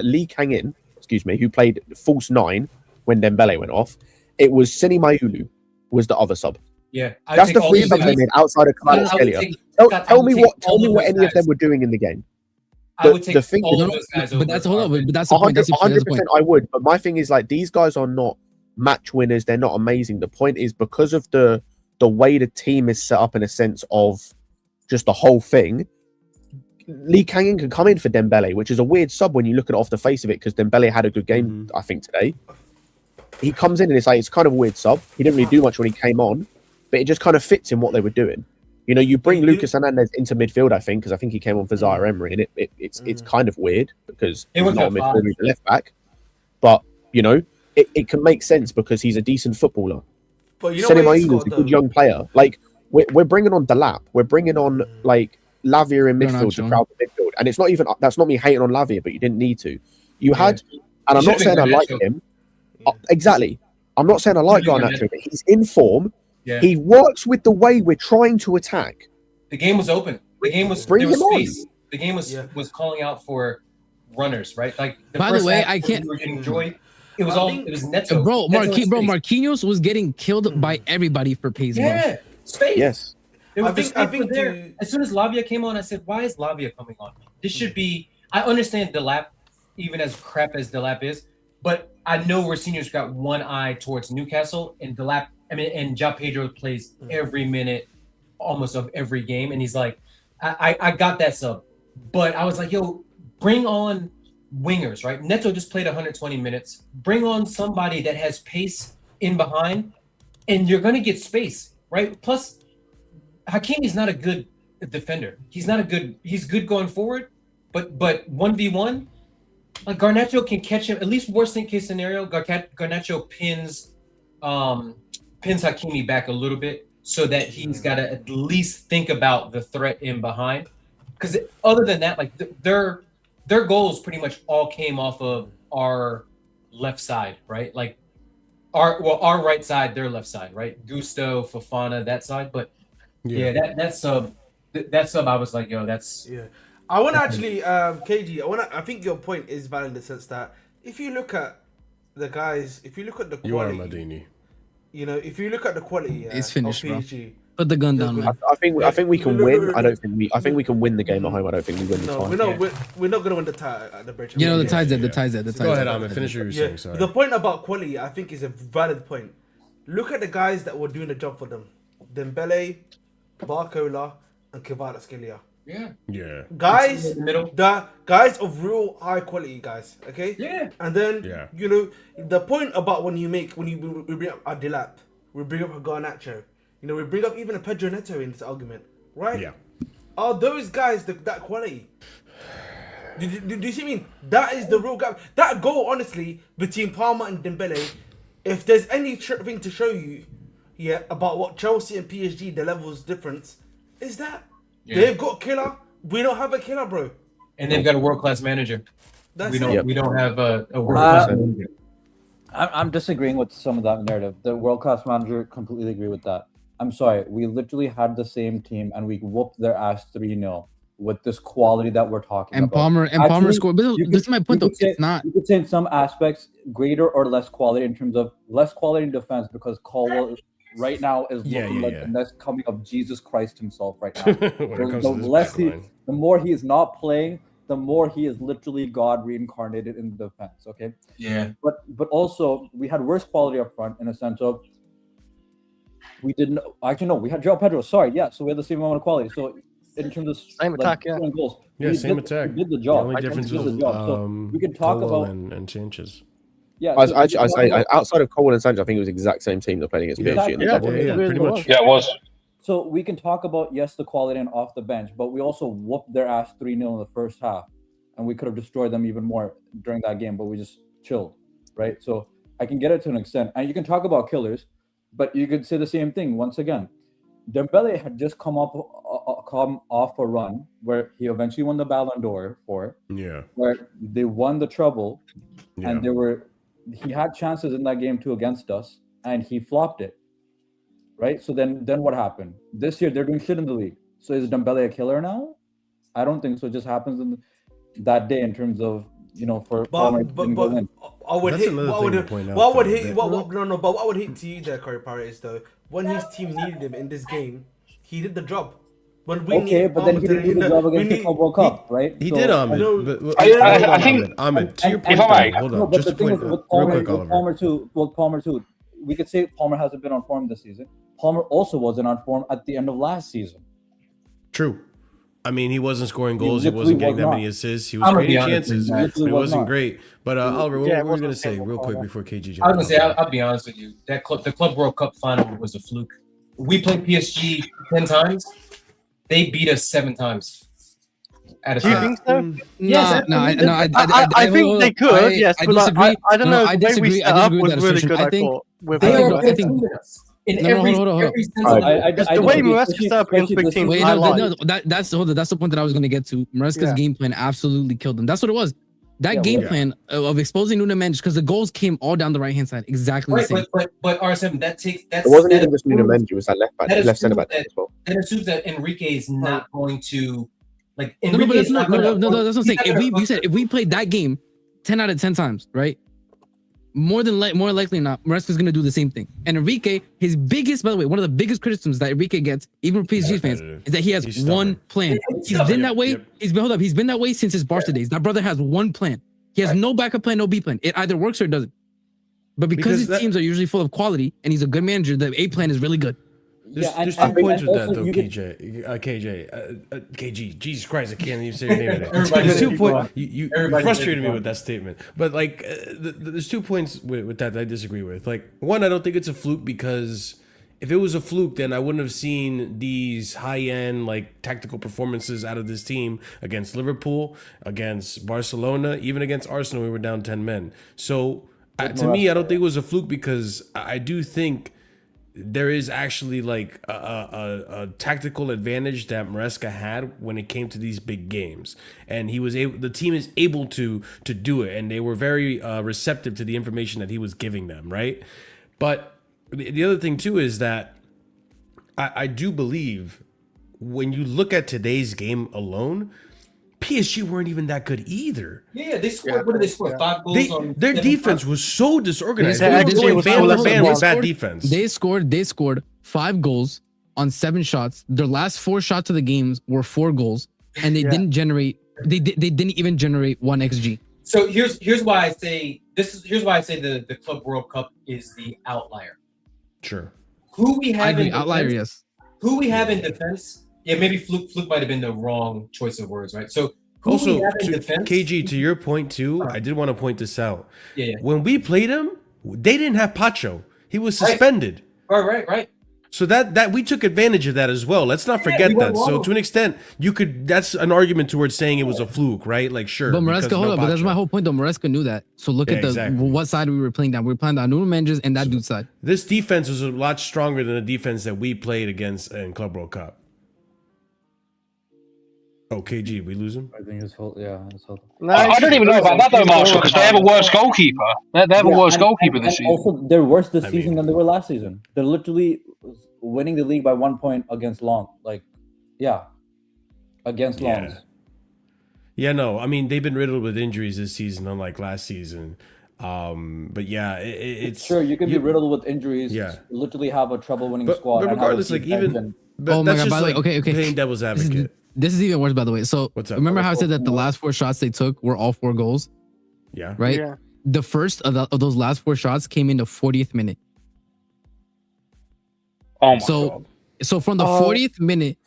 Lee Kang-in, excuse me, who played false 9 when Dembele went off. It was Seni Mayulu was the other sub. Yeah, That's the three subs they made outside of Kvaratskhelia. Tell me what any of them were doing in the game. I would take the thing all is- of those guys But over. that's hold on. But that's the point. That's the point. 100% I would, but my thing is like these guys are not match winners. They're not amazing. The point is because of the way the team is set up in a sense of just the whole thing. Lee Kang-in can come in for Dembele, which is a weird sub when you look at it off the face of it because Dembele had a good game, I think, today. He comes in and it's kind of a weird sub. He didn't really do much when he came on, but it just kind of fits in what they were doing. You know, you bring Lucas Hernandez into midfield, I think, because I think he came on for Zaire Emery, and it's kind of weird because It he's was not a a five. midfielder, he's a left back. But, you know, it can make sense because he's a decent footballer. But you know Seni what he's Mayulu is got, a though? good young player. Like, we're bringing on Delap. We're bringing on, like, Lavia in midfield to Garnacho. crowd the midfield. And it's not even, that's not me hating on Lavia, but you didn't need to. You had, and He I'm not should've saying I been like Garnacho. him. Exactly. I'm not saying I like Should've been Garnacho, but he's in form. Yeah. He works with the way we're trying to attack. The game was open. The game was Bring there was him on. space. The game was calling out for runners, right? Like By the first way, half, I can't- we were getting joy. It was I all think- it was Neto. Bro, Neto in space. Marquinhos was getting killed by everybody for pace. Bro. Yeah, space. Yes. There was I think- the space I think there. to- As soon as Lavia came on, I said, "Why is Lavia coming on? This should be." I understand Delap, even as crap as Delap is, but I know Rosinio's got one eye towards Newcastle, and Delap. I mean, and João Pedro plays every minute, almost of every game, and he's like, I got that sub, but I was like, yo, bring on wingers, right? Neto just played 120 minutes. Bring on somebody that has pace in behind, and you're gonna get space, right? Plus, Hakimi's not a good defender. He's not a good. He's good going forward, but 1v1, like Garnacho can catch him. At least worst case scenario, Garnacho pins Hakimi back a little bit so that he's got to at least think about the threat in behind. Because other than that, like their goals pretty much all came off of our left side, right? Like our right side, their left side, right? Gusto, Fofana, that side. But yeah, that sub, I was like, yo, that's Yeah, I want to actually, KG. I think your point is valid in the sense that if you look at the guys, if you look at the You are quality, Madini. you know, if you look at the quality It's finished, of bro. PSG, Put the gun down, man. I think we can win. I think we can win the game at home. I don't think we win the no, tie. we're not gonna win the tie at the bridge. You know the Yeah. ties there, the ties there, the ties Go ahead, there. Ahmed. Finish what you were Yeah, saying. Sorry. the point about quality, I think, is a valid point. Look at the guys that were doing the job for them: Dembele, Barcola, and Kvaratskhelia. yeah. Yeah. Guys, In the middle. the guys of real high quality guys. Okay. Yeah. And then Yeah. you know the point about when you bring up a Delap, we bring up a Garnacho. You know, we bring up even a Pedro Neto in this argument, right? Yeah. Are those guys that quality? Do you see what I mean? That is the real gap. That goal, honestly, between Palmer and Dembele, if there's any thing to show you, yeah, about what Chelsea and PSG, the levels difference, is that they've got killer. We don't have a killer, bro. And they've got a world class manager. That's We don't. it. We don't have a world class manager. I'm disagreeing with some of that narrative. The world-class manager, completely agree with that. I'm sorry, we literally had the same team and we whooped their ass 3-0 with this quality that we're talking And about. Palmer Actually, scored. But you this is my point, you though. could say- It's not. You could say in some aspects greater or less quality in terms of less quality in defense because Caldwell right now is looking like the next coming of Jesus Christ himself right now. When it comes the to this less back he, line. the more he is not playing, the more he is literally God reincarnated in the defense. Okay. Yeah. But also we had worse quality up front in a sense of we didn't actually no we had João Pedro. Sorry, yeah. So we had the same amount of quality. So in terms of Same attack, yeah. scoring goals, Yeah, we same did, attack. We did the The job. only I difference think we was did the job. So we can talk Colwell about and Sanchez. yeah. I so we can talk about- outside of Cole and Sanchez, I think it was the exact same team that played against PSG. in the Yeah, double. Yeah, pretty much. Yeah, it was. So we can talk about yes the quality and off the bench, but we also whooped their ass 3-0 in the first half, and we could have destroyed them even more during that game, but we just chilled, right? So I can get it to an extent, and you can talk about killers, but you could say the same thing once again. Dembele had just come off come off a run where he eventually won the Ballon d'Or Yeah. where they won the treble, Yeah. and he had chances in that game too against us, and he flopped it. Right. So then what happened? This year they're doing shit in the league. So is Dembele a killer now? I don't think so. It just happens in that day in terms of for Palmer didn't go in. I would That's hate. another What thing to would point out, what would though, hate? that- But what would hate to you there, Corey Parrott, is though when his team needed him in this game, he did the job. When we Okay, needed but then he didn't do the job against the Club World Cup, right? He So- did, Ahmed. know- But, I think- Ahmed, to your And- point, if I may- though, hold No, on, but just the a thing point, is with real Palmer, quick, with Oliver. Palmer too. We could say Palmer hasn't been on form this season. Palmer also wasn't on form at the end of last season. True. I mean, he wasn't scoring He goals. He literally wasn't getting was that not. many assists. He was I'm gonna be creating honest with chances, you, but literally it was wasn't not. great. But Oliver, what Yeah, it were you going to wasn't say stable, real quick Palmer. before KG? I was gonna say, I'll be honest with you. The Club World Cup final was a fluke. We played PSG 10 times. They beat us 7 times. At a Do you time. think so? I think they could. Yes, I but disagree. I don't know. I The way we disagree. set I up disagree with was that really assertion. good. I I think thought with They I are think- better I think- than us. In No, every, hold on. every sense I of agree. that. Just the way Maresca set up against big teams, Wait, I no, like. that's the point that I was gonna get to. Maresca's Yeah. game plan absolutely killed them. That's what it was. That Yeah, game well- plan of exposing Nuno Mendes, because the goals came all down the right hand side, exactly the Right, same. but RSM, that's It wasn't that even just Nuno assumes- Mendes, it was that left back, that left centre back assumes as well. That assumes that Enrique is not going to like. No, but Enrique that's is not. gonna- No, that's what I'm saying. he's not gonna We said if we played that game 10 out of 10 times, right? More likely not, Maresca's gonna do the same thing. And Enrique, his biggest, by the way, one of the biggest criticisms that Enrique gets, even from PSG fans, is that he has He's one stubborn. plan. He's He's stubborn. been that way. Yep. He's been that way since his Barca days. That brother has one plan. He has no backup plan, no B plan. It either works or it doesn't. But because his teams are usually full of quality and he's a good manager, the A plan is really good. There's and two points and with that, also though, you could- KG. Jesus Christ, I can't even say your name today. Everybody There's say 2 it, points. Ron. You Everybody say frustrated it, me Ron. with that statement. But, like, there's 2 points with that I disagree with. Like, one, I don't think it's a fluke because if it was a fluke, then I wouldn't have seen these high-end, like, tactical performances out of this team against Liverpool, against Barcelona, even against Arsenal. We were down 10 men. So, to me, I don't think it was a fluke because I do think there is actually like a tactical advantage that Maresca had when it came to these big games, and the team is able to do it, and they were very receptive to the information that he was giving them, right? But the other thing too is that I do believe when you look at today's game alone, PSG weren't even that good either. Yeah, they scored. What did they score? 5 goals on Their 7 defense was so disorganized. Their They were XG going was band so for less band than with one. bad defense. They scored 5 goals on 7 shots. Their last 4 shots of the games were 4 goals, and they didn't generate. They didn't even generate 1 XG. So here's why I say the Club World Cup is the outlier. Sure. Who we I have agree. in Outlier, defense, yes. who we have in defense. Yeah, maybe fluke might have been the wrong choice of words, right? So who Also, we have in to, defense, KG, to your point too, I did want to point this out. Yeah. When we played him, they didn't have Pacho. He was Right. suspended. Right. So that we took advantage of that as well. Let's not forget we went that. So wrong. to an extent, that's an argument towards saying it was a fluke, right? Like sure. But because Maresca, no hold up. But that's Pacho. my whole point, though. Maresca knew that. So look Yeah, at exactly. what side we were playing down. We were playing down Nuno Mendes and that dude's side. This defense was a lot stronger than the defense that we played against in Club World Cup. Oh, KG, we lose him? I think it's whole. I don't even know about that though, Marshall, because they have a worse goalkeeper. They have a worse goalkeeper this season. Also, they're worse this I season mean- than they were last season. They're literally winning the league by 1 point against Lens. Against Lens. Yeah, no. I mean, they've been riddled with injuries this season, unlike last season. But yeah, it's Sure, you can be riddled with injuries. Yeah. Literally have a trouble-winning But squad. and have a regardless, like defense even and- but Oh my that's God, just by the way, like okay. playing devil's advocate. This is even worse, by the way. So What's up? remember how I said that the last 4 shots they took were all 4 goals, Yeah. right? Yeah. The first of those last 4 shots came in the 40th minute. Oh my So god. So from the 40th minute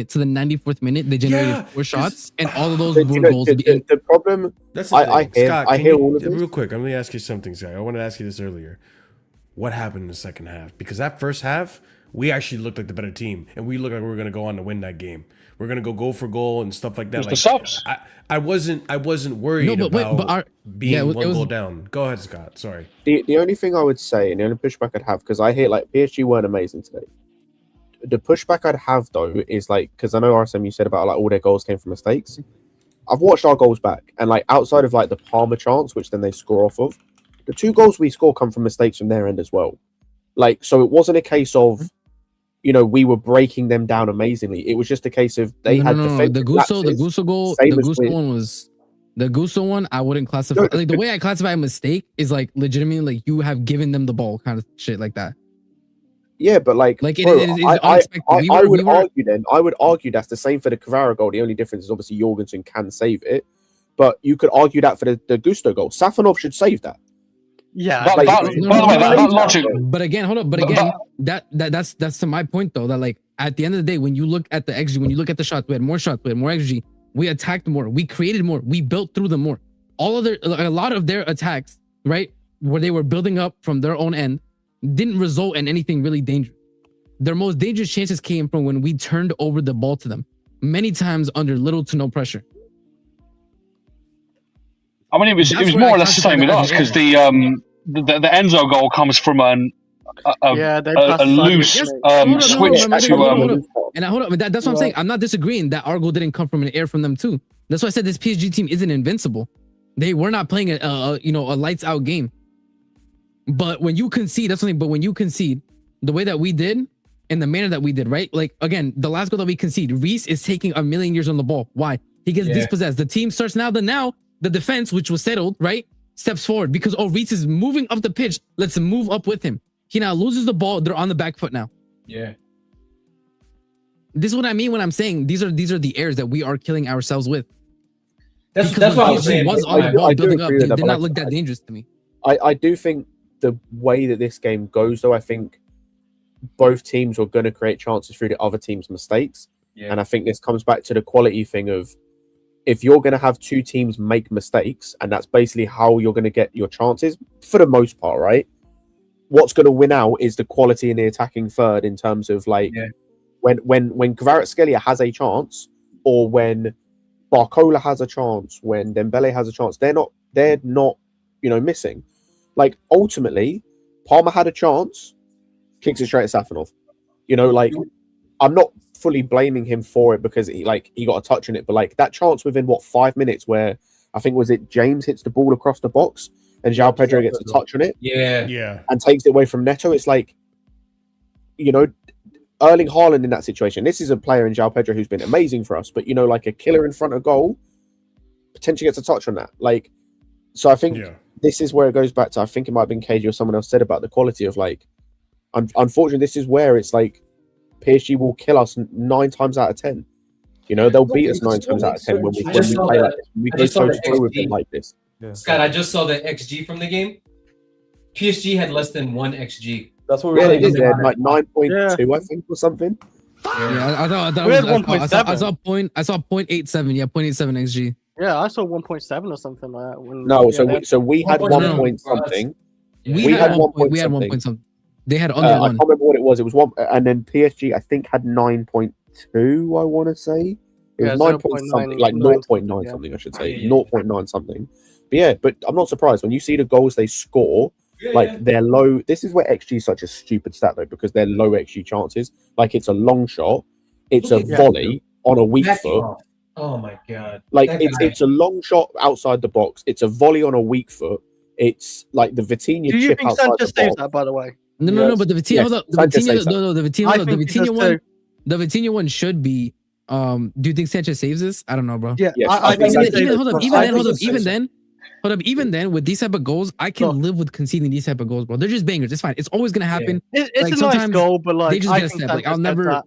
to the 94th minute, they generated Yeah, 4 shots, and all of those The, were goals. the problem, That's the I thing. hear- Scott, I can hear you- all of this. real quick. I'm gonna ask you something, Scott. I wanted to ask you this earlier. What happened in the second half? Because that first half, we actually looked like the better team, and we looked like we were gonna go on to win that game. We're gonna go goal for goal and stuff like that. It was Like the subs. I wasn't worried No, but wait, about but being yeah, it one was- goal down. Go ahead, Scott. Sorry. the only thing I would say, and the only pushback I'd have, because I hear like PSG weren't amazing today. the pushback I'd have though is like, because I know RSM, you said about like all their goals came from mistakes. I've watched our goals back, and like outside of like the Palmer chance, which then they score off of, the 2 goals we score come from mistakes from their end as well. Like, so it wasn't a case of, you know, we were breaking them down amazingly. It was just a case of they had the Gusto goal. The Gusto one was the Gusto one. I wouldn't classify like the way I classify a mistake is like legitimately like you have given them the ball, kind of shit like that. Yeah, but like bro, I would argue that's the same for the Kvara goal. The only difference is obviously Jorgensen can save it, but you could argue that for the Gusto goal. Safanov should save that. Yeah, by the way, that logic. But again, hold up. But again, that's to my point though. That like at the end of the day, when you look at the XG, when you look at the shots, we had more shots, we had more XG, we attacked more, we created more, we built through them more. A lot of their attacks, right, where they were building up from their own end, didn't result in anything really dangerous. Their most dangerous chances came from when we turned over the ball to them, many times under little to no pressure. I mean, it was more or less the same with us because the Enzo goal comes from a loose switch to. And hold up, that's what I'm saying. I'm not disagreeing that our goal didn't come from an air from them too. That's why I said this PSG team isn't invincible. They were not playing a lights out game. But when you concede, that's something. But when you concede, the way that we did, in the manner that we did, right? Like again, the last goal that we concede, Reece is taking a million years on the ball. Why? He gets dispossessed. The team starts now. The defense, which was settled, right, steps forward because Reece is moving up the pitch. Let's move up with him. He now loses the ball. They're on the back foot now. Yeah. This is what I mean when I'm saying these are the errors that we are killing ourselves with. That's what I was saying. Was on the ball building up. It did not look that dangerous to me. I do think the way that this game goes, though, I think both teams were going to create chances through the other team's mistakes. Yeah. And I think this comes back to the quality thing of if you're going to have 2 teams make mistakes, and that's basically how you're going to get your chances for the most part, right? What's going to win out is the quality in the attacking third in terms of like when Kvaratskhelia has a chance, or when Barcola has a chance, when Dembele has a chance, they're not missing. Like ultimately, Palmer had a chance, kicks it straight at Safanov. I'm not fully blaming him for it because he got a touch on it, but like that chance within 5 minutes where I think James hits the ball across the box and João Pedro gets a touch on it, and takes it away from Neto. It's like, Erling Haaland in that situation. This is a player in João Pedro who's been amazing for us, but like a killer in front of goal potentially gets a touch on that. Like, so I think this is where it goes back to, I think it might have been KG or someone else said about the quality of like, unfortunately, this is where it's like PSG will kill us 9 times out of 10. They'll beat us 9 times out of 10 when we play like this. We go toe-to-toe with them like this. Yeah. Scott, I just saw the XG from the game. PSG had less than 1 XG. That's what we're saying. Yeah, like 9.2, I think, or something. Yeah, I saw 0.87. Yeah, 0.87 XG. Yeah, I saw 1.7 or something like that. So we had 1 point something. We had 1 point something. They had under 1. I can't remember what it was. It was 1, and then PSG I think had 9.2. I want to say it was 9 point something, like 0.9 something. I should say 0.9 something. But I'm not surprised when you see the goals they score. They're low. This is where XG is such a stupid stat though, because they're low XG chances. Like it's a long shot, it's a volley on a weak foot. Oh my god! Like it's a long shot outside the box. It's a volley on a weak foot. It's like the Vitinha chip outside the box. Do you think Sanchez saves that, by the way? No, but the Vitinha, hold up. The Vitinha one should be. Do you think Sanchez saves this? I don't know, bro. Yeah, I think even then, with these type of goals, I can live with conceding these type of goals, bro. They're just bangers. It's fine. It's always gonna happen. It's a nice goal, but like they just get a step. Like I'll never.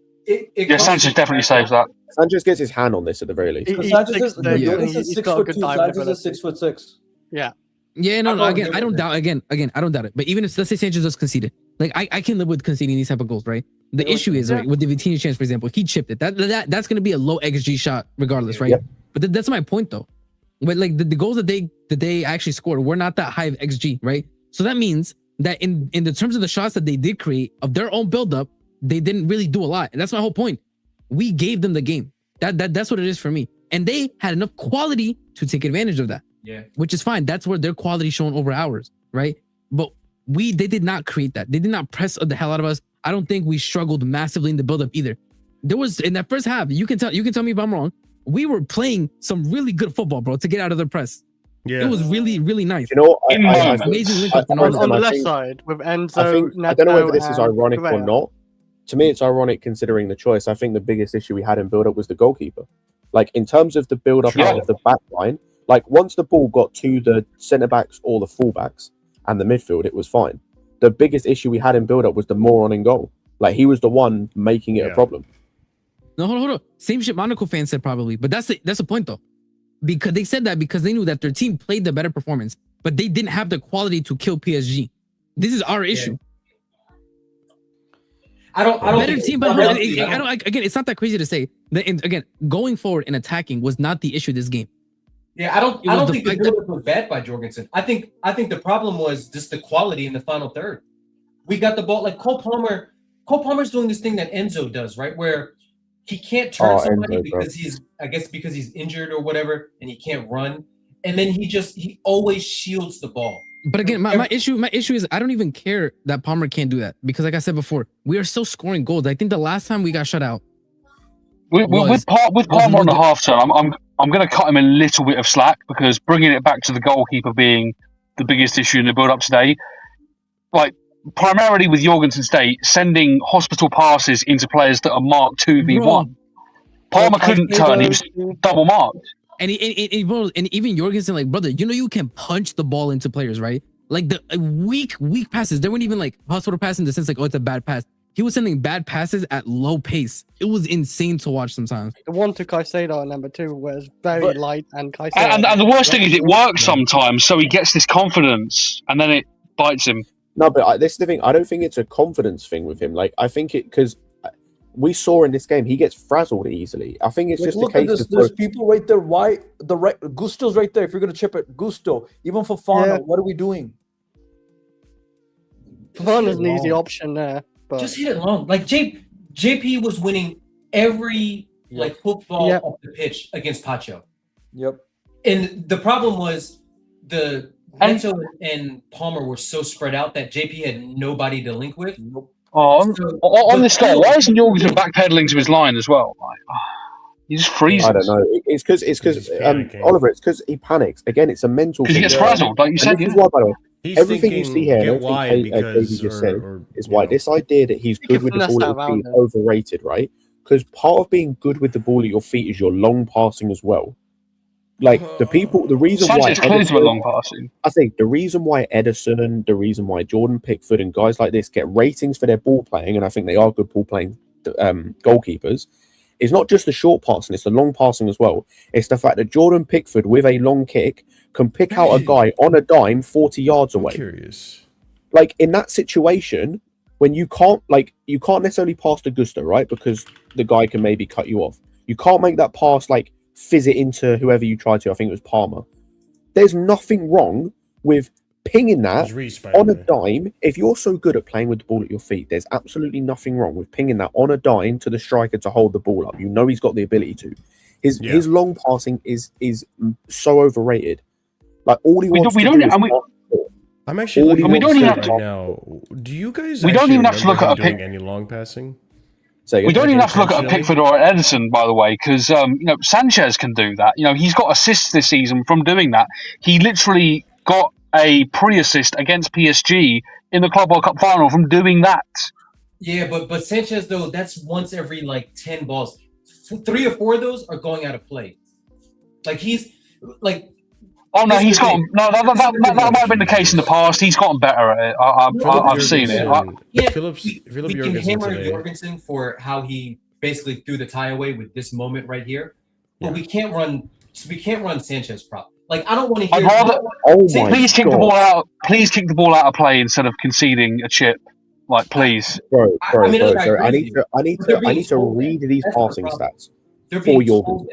Sanchez definitely saves that. Sanchez gets his hand on this at the very least. Sanchez is 6'2". Sanchez is 6'6". Yeah. Yeah, no. Again, I don't doubt. Again, I don't doubt it. But even if let's say Sanchez does concede it, like I can live with conceding these type of goals, right? The issue is right with the Vitinha chance, for example, he chipped it. That's gonna be a low XG shot regardless, right? Yep. But that's my point though. But like the goals that they actually scored were not that high of XG, right? So that means that in the terms of the shots that they did create of their own buildup, they didn't really do a lot. And that's my whole point. We gave them the game. That's what it is for me. And they had enough quality to take advantage of that. Yeah. Which is fine. That's where their quality shown over ours, right? But they did not create that. They did not press the hell out of us. I don't think we struggled massively in the build-up either. There was in that first half, you can tell me if I'm wrong. We were playing some really good football, bro, to get out of the press. Yeah. It was really, really nice. You know, Amazing link up and all On the that. left side with Enzo. I don't know whether this is Neto, ironic or Correa. not. To me, it's ironic considering the choice. I think the biggest issue we had in build-up was the goalkeeper. Like, in terms of the build-up out of the back line, like, once the ball got to the centre-backs or the full-backs and the midfield, it was fine. The biggest issue we had in build-up was the moron in goal. Like, he was the one making it a problem. No, hold on. Same shit Monaco fans said probably, but that's the point though. Because they said that because they knew that their team played the better performance, but they didn't have the quality to kill PSG. This is our issue. I don't better think team, but again, it's not that crazy to say. Again, going forward and attacking was not the issue this game. Yeah, I don't think the build-up was bad by Jorgensen. I think the problem was just the quality in the final third. We got the ball like Cole Palmer's doing this thing that Enzo does, right? Where he can't turn somebody because he's injured or whatever, and he can't run. And then he always shields the ball. But again, my issue is I don't even care that Palmer can't do that because, like I said before, we are still scoring goals. I think the last time we got shut out. With Palmer on the half turn, I'm going to cut him a little bit of slack because bringing it back to the goalkeeper being the biggest issue in the build-up today, like primarily with Jorgensen State sending hospital passes into players that are marked 2v1. Palmer couldn't turn; he was double marked. And even Jorgensen, like, brother, you can punch the ball into players, right? Like the weak passes. They weren't even like hospital pass in the sense like, oh, it's a bad pass. He was sending bad passes at low pace. It was insane to watch sometimes. The one to Caicedo at number 2 was very light, and Caicedo. And the worst thing is it works sometimes, so he gets this confidence, and then it bites him. No, but this is the thing. I don't think it's a confidence thing with him. Like, I think because we saw in this game, he gets frazzled easily. I think it's just a case of there's people right there. Why Gusto's right there? If you're gonna chip it, Gusto. Even Fofana, what are we doing? Fofana's an easy option there. But just hit it long. Like JP was winning every football off the pitch against Pacho. Yep. And the problem was the Enzo and Palmer were so spread out that JP had nobody to link with. Nope. On this guy, why isn't Jorgensen backpedaling to his line as well? Like, he just freezes. I don't know. It's because Oliver. It's because he panics. Again, it's a mental. Because he gets frazzled, like you said. This is why, by the way, everything you see here, and everything KD just said, is why this idea that he's good with the ball at your feet is overrated, right? Because part of being good with the ball at your feet is your long passing as well. Like the reason why long passing. I think the reason why Ederson, the reason why Jordan Pickford and guys like this get ratings for their ball playing, and I think they are good ball playing goalkeepers, is not just the short passing, it's the long passing as well. It's the fact that Jordan Pickford with a long kick can pick out a guy on a dime 40 yards away. Curious. Like in that situation, when you can't necessarily pass to Gusto, right? Because the guy can maybe cut you off. You can't make that pass like fizz it into whoever you try to. I think it was Palmer. There's nothing wrong with pinging that on a dime. If you're so good at playing with the ball at your feet, there's absolutely nothing wrong with pinging that on a dime to the striker to hold the ball up. You know he's got the ability to. His long passing is so overrated. Like all he wants to do is I'm actually looking at it right now. Do you guys? We don't even have to look at any long passing. We don't even have to look at a Pickford or an Ederson, by the way, because Sanchez can do that. He's got assists this season from doing that. He literally got a pre-assist against PSG in the Club World Cup final from doing that. Yeah, but Sanchez though, that's once every 10 balls. 3 or 4 of those are going out of play. Like he's like. Oh no, he's gotten that might have been the case in the past. He's gotten better at it. I've seen it. We can hammer Jorgensen for how he basically threw the tie away with this moment right here, but we can't run Sanchez prop. Like I don't want to hear. Please kick the ball out. Please kick the ball out of play instead of conceding a chip. Like please, bro. I need to read these passing stats for Jorgensen.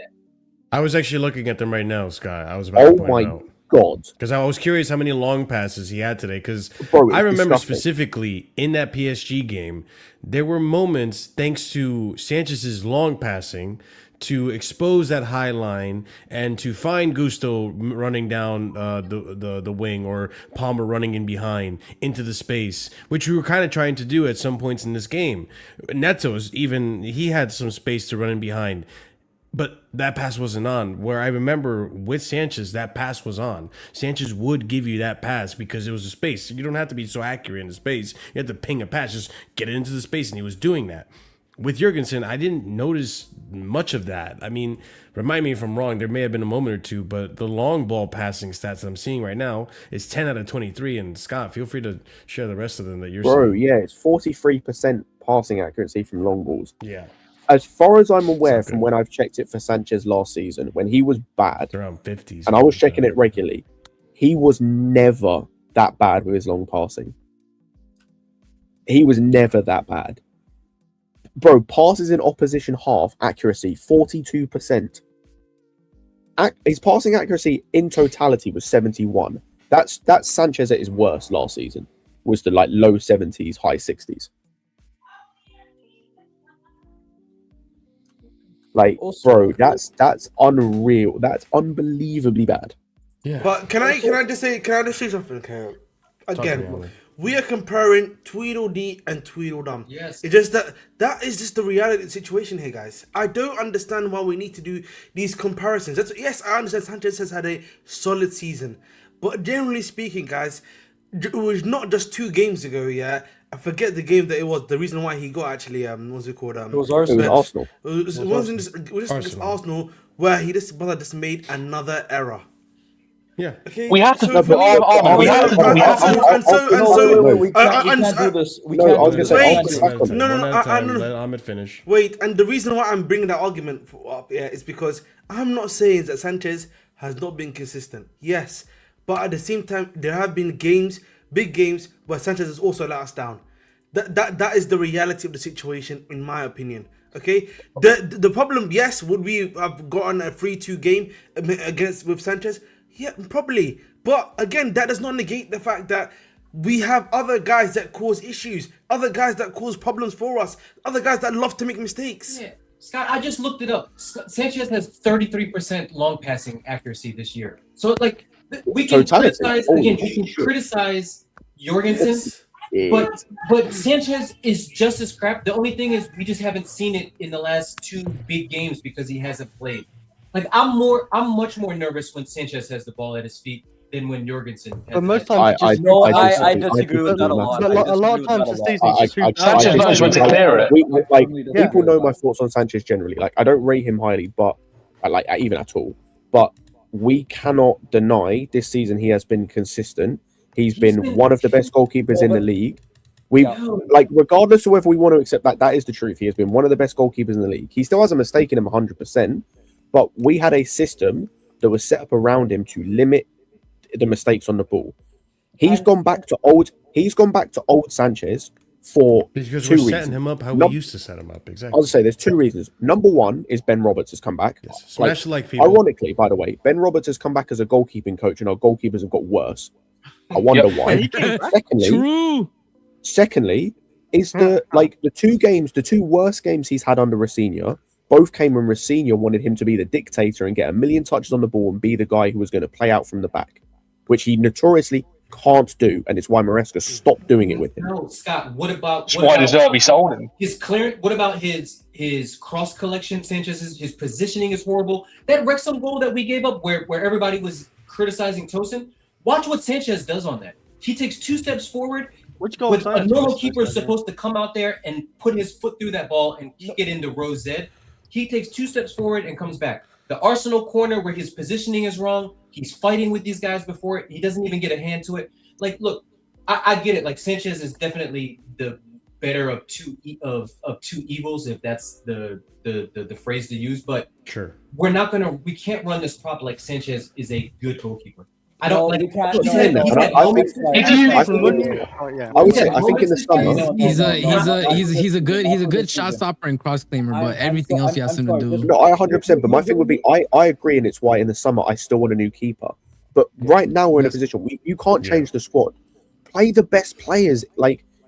I was actually looking at them right now, Sky. I was about to point out. God. Because I was curious how many long passes he had today. Because I remember specifically in that PSG game, there were moments, thanks to Sanchez's long passing, to expose that high line and to find Gusto running down the wing or Palmer running in behind into the space, which we were kind of trying to do at some points in this game. Neto's he had some space to run in behind. But that pass wasn't on. Where I remember with Sanchez, that pass was on. Sanchez would give you that pass because it was a space. You don't have to be so accurate in the space. You have to ping a pass, just get it into the space, and he was doing that. With Jorgensen, I didn't notice much of that. I mean, remind me if I'm wrong, there may have been a moment or two, but the long ball passing stats that I'm seeing right now is 10 out of 23. And Scott, feel free to share the rest of them that you're seeing. Bro, yeah, it's 43% passing accuracy from long balls. Yeah. As far as I'm aware, from when I've checked it for Sanchez last season, when he was bad, around 50s, and I was checking it regularly, he was never that bad with his long passing. He was never that bad. Bro, passes in opposition half accuracy, 42%. His passing accuracy in totality was 71. That's Sanchez at his worst last season. Was the low 70s, high 60s. Bro, that's unreal. That's unbelievably bad. Yeah. But can I just say something? Okay. Again, we are comparing Tweedledee and Tweedledum. Yes. It's just that is just the reality of the situation here, guys. I don't understand why we need to do these comparisons. Yes, I understand Sanchez has had a solid season, but generally speaking, guys, it was not just 2 games ago. Yeah. I forget the game that it was. The reason why he got actually what's it called? It was Arsenal. Arsenal. It wasn't just Arsenal where brother just made another error. Yeah. Okay. We have to. So We can't do this. We No, can't I was do gonna this. say, Let Ahmed finish. Wait, and the reason why I'm bringing that argument up is because I'm not saying that Sanchez has not been consistent. Yes, but at the same time, there have been big games, where Sanchez has also let us down. That is the reality of the situation, in my opinion. Okay, the problem, yes, would we have gotten a 3-2 game with Sanchez? Yeah, probably. But again, that does not negate the fact that we have other guys that cause issues, other guys that cause problems for us, other guys that love to make mistakes. Yeah. Scott, I just looked it up. Sanchez has 33% long passing accuracy this year. So we can criticize Jorgensen, but Sanchez is just as crap. The only thing is we just haven't seen it in the last 2 big games because he hasn't played. I'm much more nervous when Sanchez has the ball at his feet than when Jorgensen has. But most it. times, I disagree with that a lot. A lot of times, the season Sanchez knows when to clear it. People know my thoughts on Sanchez generally. I don't rate him highly, but even at all. But we cannot deny this season he has been consistent. He's been one of the best goalkeepers in the league. Regardless of whether we want to accept that is the truth. He has been one of the best goalkeepers in the league. He still has a mistake in him 100%, but we had a system that was set up around him to limit the mistakes on the ball. He's gone back to old Sanchez for because 2 we're reasons. setting him up how we used to set him up. Exactly. I'll say there's 2 reasons. Number 1 is Ben Roberts has come back. Yes. Smash people. Ironically, by the way, Ben Roberts has come back as a goalkeeping coach, and our goalkeepers have got worse. I wonder why. Secondly, is the 2 worst games he's had under Rosenior. Both came when Rosenior wanted him to be the dictator and get a million touches on the ball and be the guy who was going to play out from the back, which he notoriously can't do, and it's why Maresca stopped doing it with him. No, Scott. What about Deserby sold him? His clearance? What about his cross collection? Sanchez's his positioning is horrible. That Wrexham goal that we gave up, where everybody was criticizing Tosin. Watch what Sanchez does on that. He takes 2 steps forward. Which goal? But a normal keeper is supposed to come out there and put his foot through that ball and kick it into Rose. He takes 2 steps forward and comes back. The Arsenal corner where his positioning is wrong. He's fighting with these guys before it. He doesn't even get a hand to it. Look, I get it. Sanchez is definitely the better of two evils, if that's the phrase to use. But sure, we can't run this prop like Sanchez is a good goalkeeper. I don't I think in the summer he's a good shot stopper and cross claimer, but everything else he has to do. No, I 100%. But my thing would be, I agree, and it's why in the summer I still want a new keeper. But right now we're in a position you can't change the squad. Play the best players.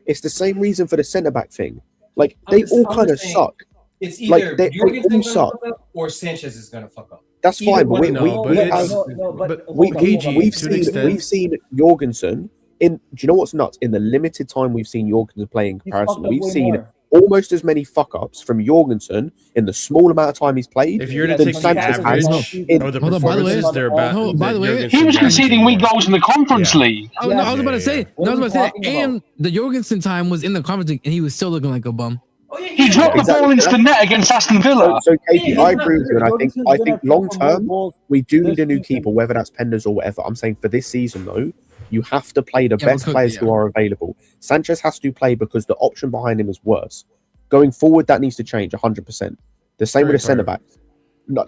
It's the same reason for the centre back thing. They all kind of suck. It's Like, either they Jorgensen all gonna suck. fuck up or Sanchez is gonna fuck up. That's Either fine, but one. we've KG, to an extent. we've seen Jorgensen in. Do you know what's nuts? In the limited time we've seen Jorgensen play in He's comparison, fucked up we've way seen more. almost as many fuck ups from Jorgensen in the small amount of time he's played. If you're to than take the Sanchez average has in- or the Hold on, by the way- performances, they're about. Oh, by the way, Jorgensen He was averages conceding more. weak goals in the Conference Yeah. League. I was about to say. What I was are we about to say, talking about? and the Jorgensen time was in the conference league, and he was still looking like a bum. Oh, yeah, He dropped the Exactly. ball into the net against Aston Villa. So KG, Yeah, I agree with you, and I think Jorgensen's long gonna term more goals we do this need a new season. keeper, whether that's Penders or whatever. I'm saying for this season though, you have to play the Yeah, best because- players who are available. Sanchez has to play because the option behind him is worse. Going forward, that needs to change 100%. The same Very with the centre fair. backs.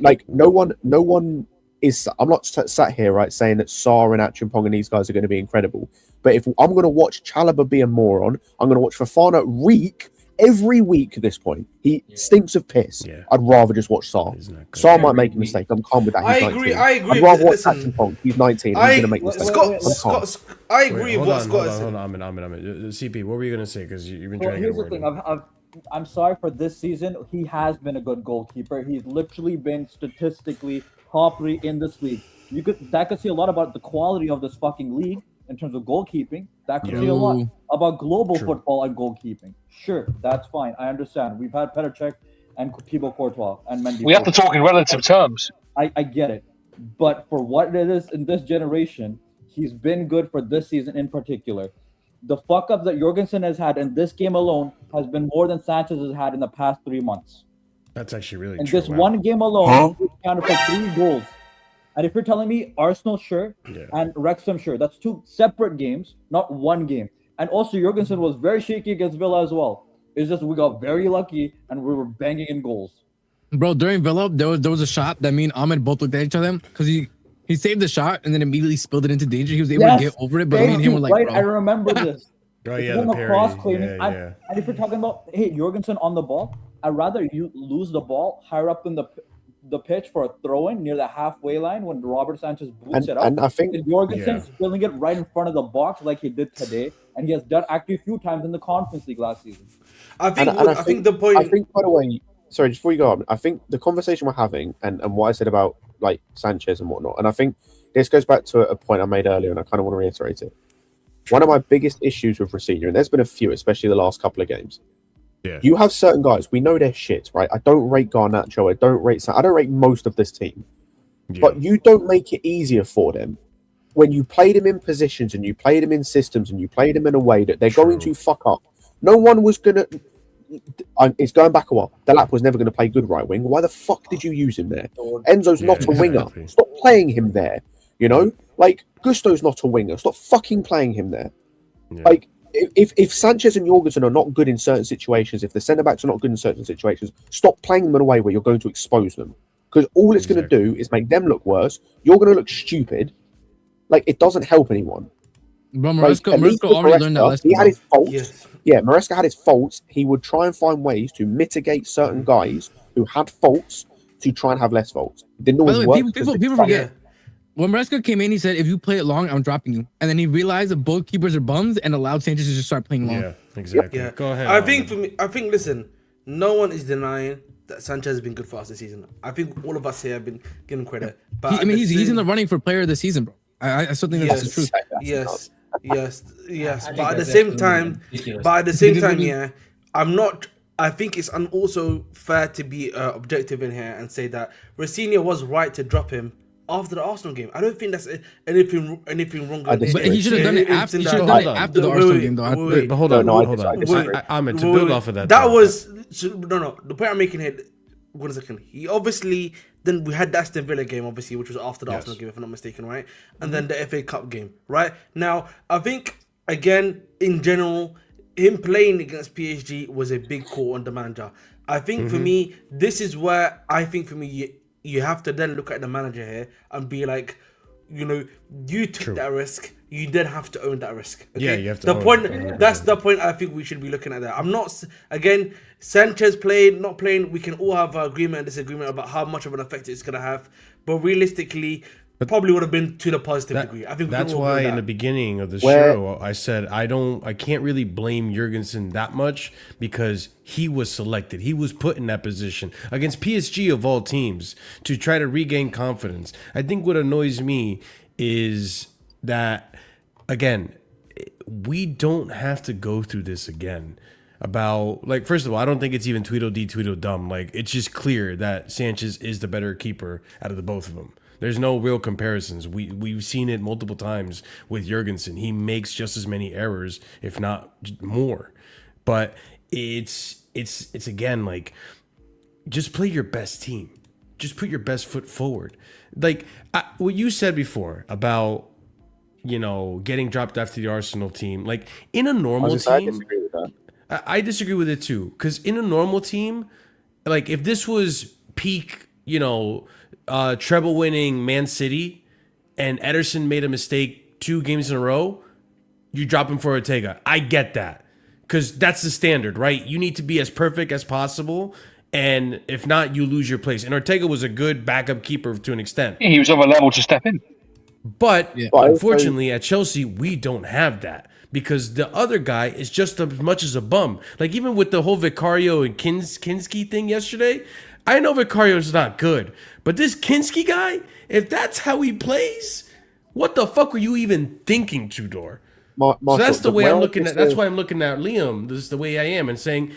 Like no one is. I'm not sat here right saying that Sarr and Achimpong and these guys are going to be incredible. But if I'm going to watch Chalobah be a moron, I'm going to watch Fofana reek every week at this point. He stinks of piss. Yeah. I'd rather just watch Sarr. He's not good. Sarr might make a mistake. I'm calm with that. He's I agree. 19. I agree. I'd rather watch Listen, Achimpong. He's 19. He's going to make mistakes. I agree Wait, with hold what on, Scott hold said. on, hold on. I'm CP, what were you gonna say? Because you've been Well, trying to get here's a the word thing. in. I'm sorry for this season. He has been a good goalkeeper. He's literally been statistically top 3 in this league. That could say a lot about the quality of this fucking league in terms of goalkeeping. That could say a lot True. about global True. football and goalkeeping. Sure, that's fine. I understand. We've had Petr Cech and Thibaut Courtois and Mendy. We have to talk in relative terms. I get it. But for what it is in this generation, he's been good for this season in particular. The fuck up that Jorgensen has had in this game alone has been more than Sanchez has had in the past 3 months. That's actually really In true. this Wow. one game alone, he accounted for 3 goals. And if you're telling me Arsenal, sure, Yeah. and Wrexham, sure, that's 2 separate games, not one game. And also, Jorgensen was very shaky against Villa as well. It's just we got very lucky and we were banging in goals. Bro, during Villa, there was a shot that me and Ahmed both looked at each other because he saved the shot and then immediately spilled it into danger. He was able to get over it, but me and him were like, right? bro. I remember this. Oh It's yeah, when the the parry. cross claiming. Yeah. And if you're talking about, hey, Jorgensen on the ball, I'd rather you lose the ball higher up in the pitch for a throw-in near the halfway line when Robert Sanchez boots it up. And I think And Jorgensen spilling it right in front of the box like he did today, and he has done actually a few times in the Conference League last season. I think. And I think the point. I think, by the way, sorry, just before you go on, I think the conversation we're having and what I said about like Sanchez and whatnot, and I think this goes back to a point I made earlier, and I kind of want to reiterate it. One of my biggest issues with Rosinio, and there's been a few, especially the last couple of games. Yeah. You have certain guys, we know they're shit, right? I don't rate Garnacho, I don't rate most of this team. Yeah. But you don't make it easier for them when you play them in positions and you play them in systems and you play them in a way that they're going to fuck up. No one was going to... It's going back a while. Delap was never going to play good right wing. Why the fuck did you use him there? Enzo's not a winger. exactly. Stop playing him there. You know? Like, Gusto's not a winger. Stop fucking playing him there. Yeah. Like, if Sanchez and Jorgensen are not good in certain situations, if the centre-backs are not good in certain situations, stop playing them in a way where you're going to expose them. Because all it's going to do is make them look worse. You're going to look stupid. Like, it doesn't help anyone. Bro, Like, at least Maresca with already learned that Maresca, lesson. he had bro. his faults. Yes. Yeah, Maresca had his faults. He would try and find ways to mitigate certain guys who had faults to try and have less faults. It didn't By always the way, work. people, because people, they people tried. forget. When Maresca came in, he said, if you play it long, I'm dropping you. And then he realized that both keepers are bums and allowed Sanchez to just start playing long. Yeah, exactly. Yeah. Go ahead. I think Ahmed. for me, listen, no one is denying that Sanchez has been good for us this season. I think all of us here have been giving credit. But I mean, he's in the running for player of the season, bro. I still think that's the truth. Yes. I think But at the that's same absolutely time, ridiculous. I'm not. I think it's also fair to be objective in here and say that Rosinio was right to drop him after the Arsenal game. I don't think that's anything wrong. I with disagree. But he should have done it after. He should have Hold done it on. after the Wait, Arsenal wait, game, though. Wait, but hold on, No, I hold on. disagree. Ahmed, to Wait, build wait. off of that. That though, was no. The point I'm making here. 1 second. He obviously then we had the Aston Villa game, obviously, which was after the Arsenal game, if I'm not mistaken, right? And then the FA Cup game, right? Now, I think again, in general, him playing against PSG was a big call on the manager. I think for me, this is where I think for me you have to then look at the manager here and be like, you know, you took that risk. You then have to own that risk. Okay? Yeah, you have to The own point. it. That's the point. I think we should be looking at that. I'm not again. Sanchez playing, not playing. We can all have agreement and disagreement about how much of an effect it's gonna have. But realistically, probably would have been to the positive degree. I think that's why in the beginning of the Where- show I said I can't really blame Jorgensen that much because he was selected. He was put in that position against PSG of all teams to try to regain confidence. I think what annoys me is that, again, we don't have to go through this again. About, like, first of all, I don't think it's even Tweedledum. Like, it's just clear that Sanchez is the better keeper out of the both of them. There's no real comparisons. We've seen it multiple times with Jorgensen. He makes just as many errors, if not more. But it's again, like, just play your best team. Just put your best foot forward. Like what you said before about, you know, getting dropped after the Arsenal team. Like, in a normal I team, disagree with that. I disagree with it too. Because in a normal team, like, if this was peak, you know, treble winning Man City and Ederson made a mistake 2 games in a row, you drop him for Ortega. I get that. Because that's the standard, right? You need to be as perfect as possible. And if not, you lose your place. And Ortega was a good backup keeper to an extent. He was of a level to step in. But Yeah. unfortunately, at Chelsea, we don't have that. Because the other guy is just as much as a bum. Like, even with the whole Vicario and Kinski thing yesterday, I know Vicario's not good. But this Kinski guy, if that's how he plays, what the fuck were you even thinking, Tudor? So that's the way I'm looking at. That's why I'm looking at Liam. This is the way I am, and saying,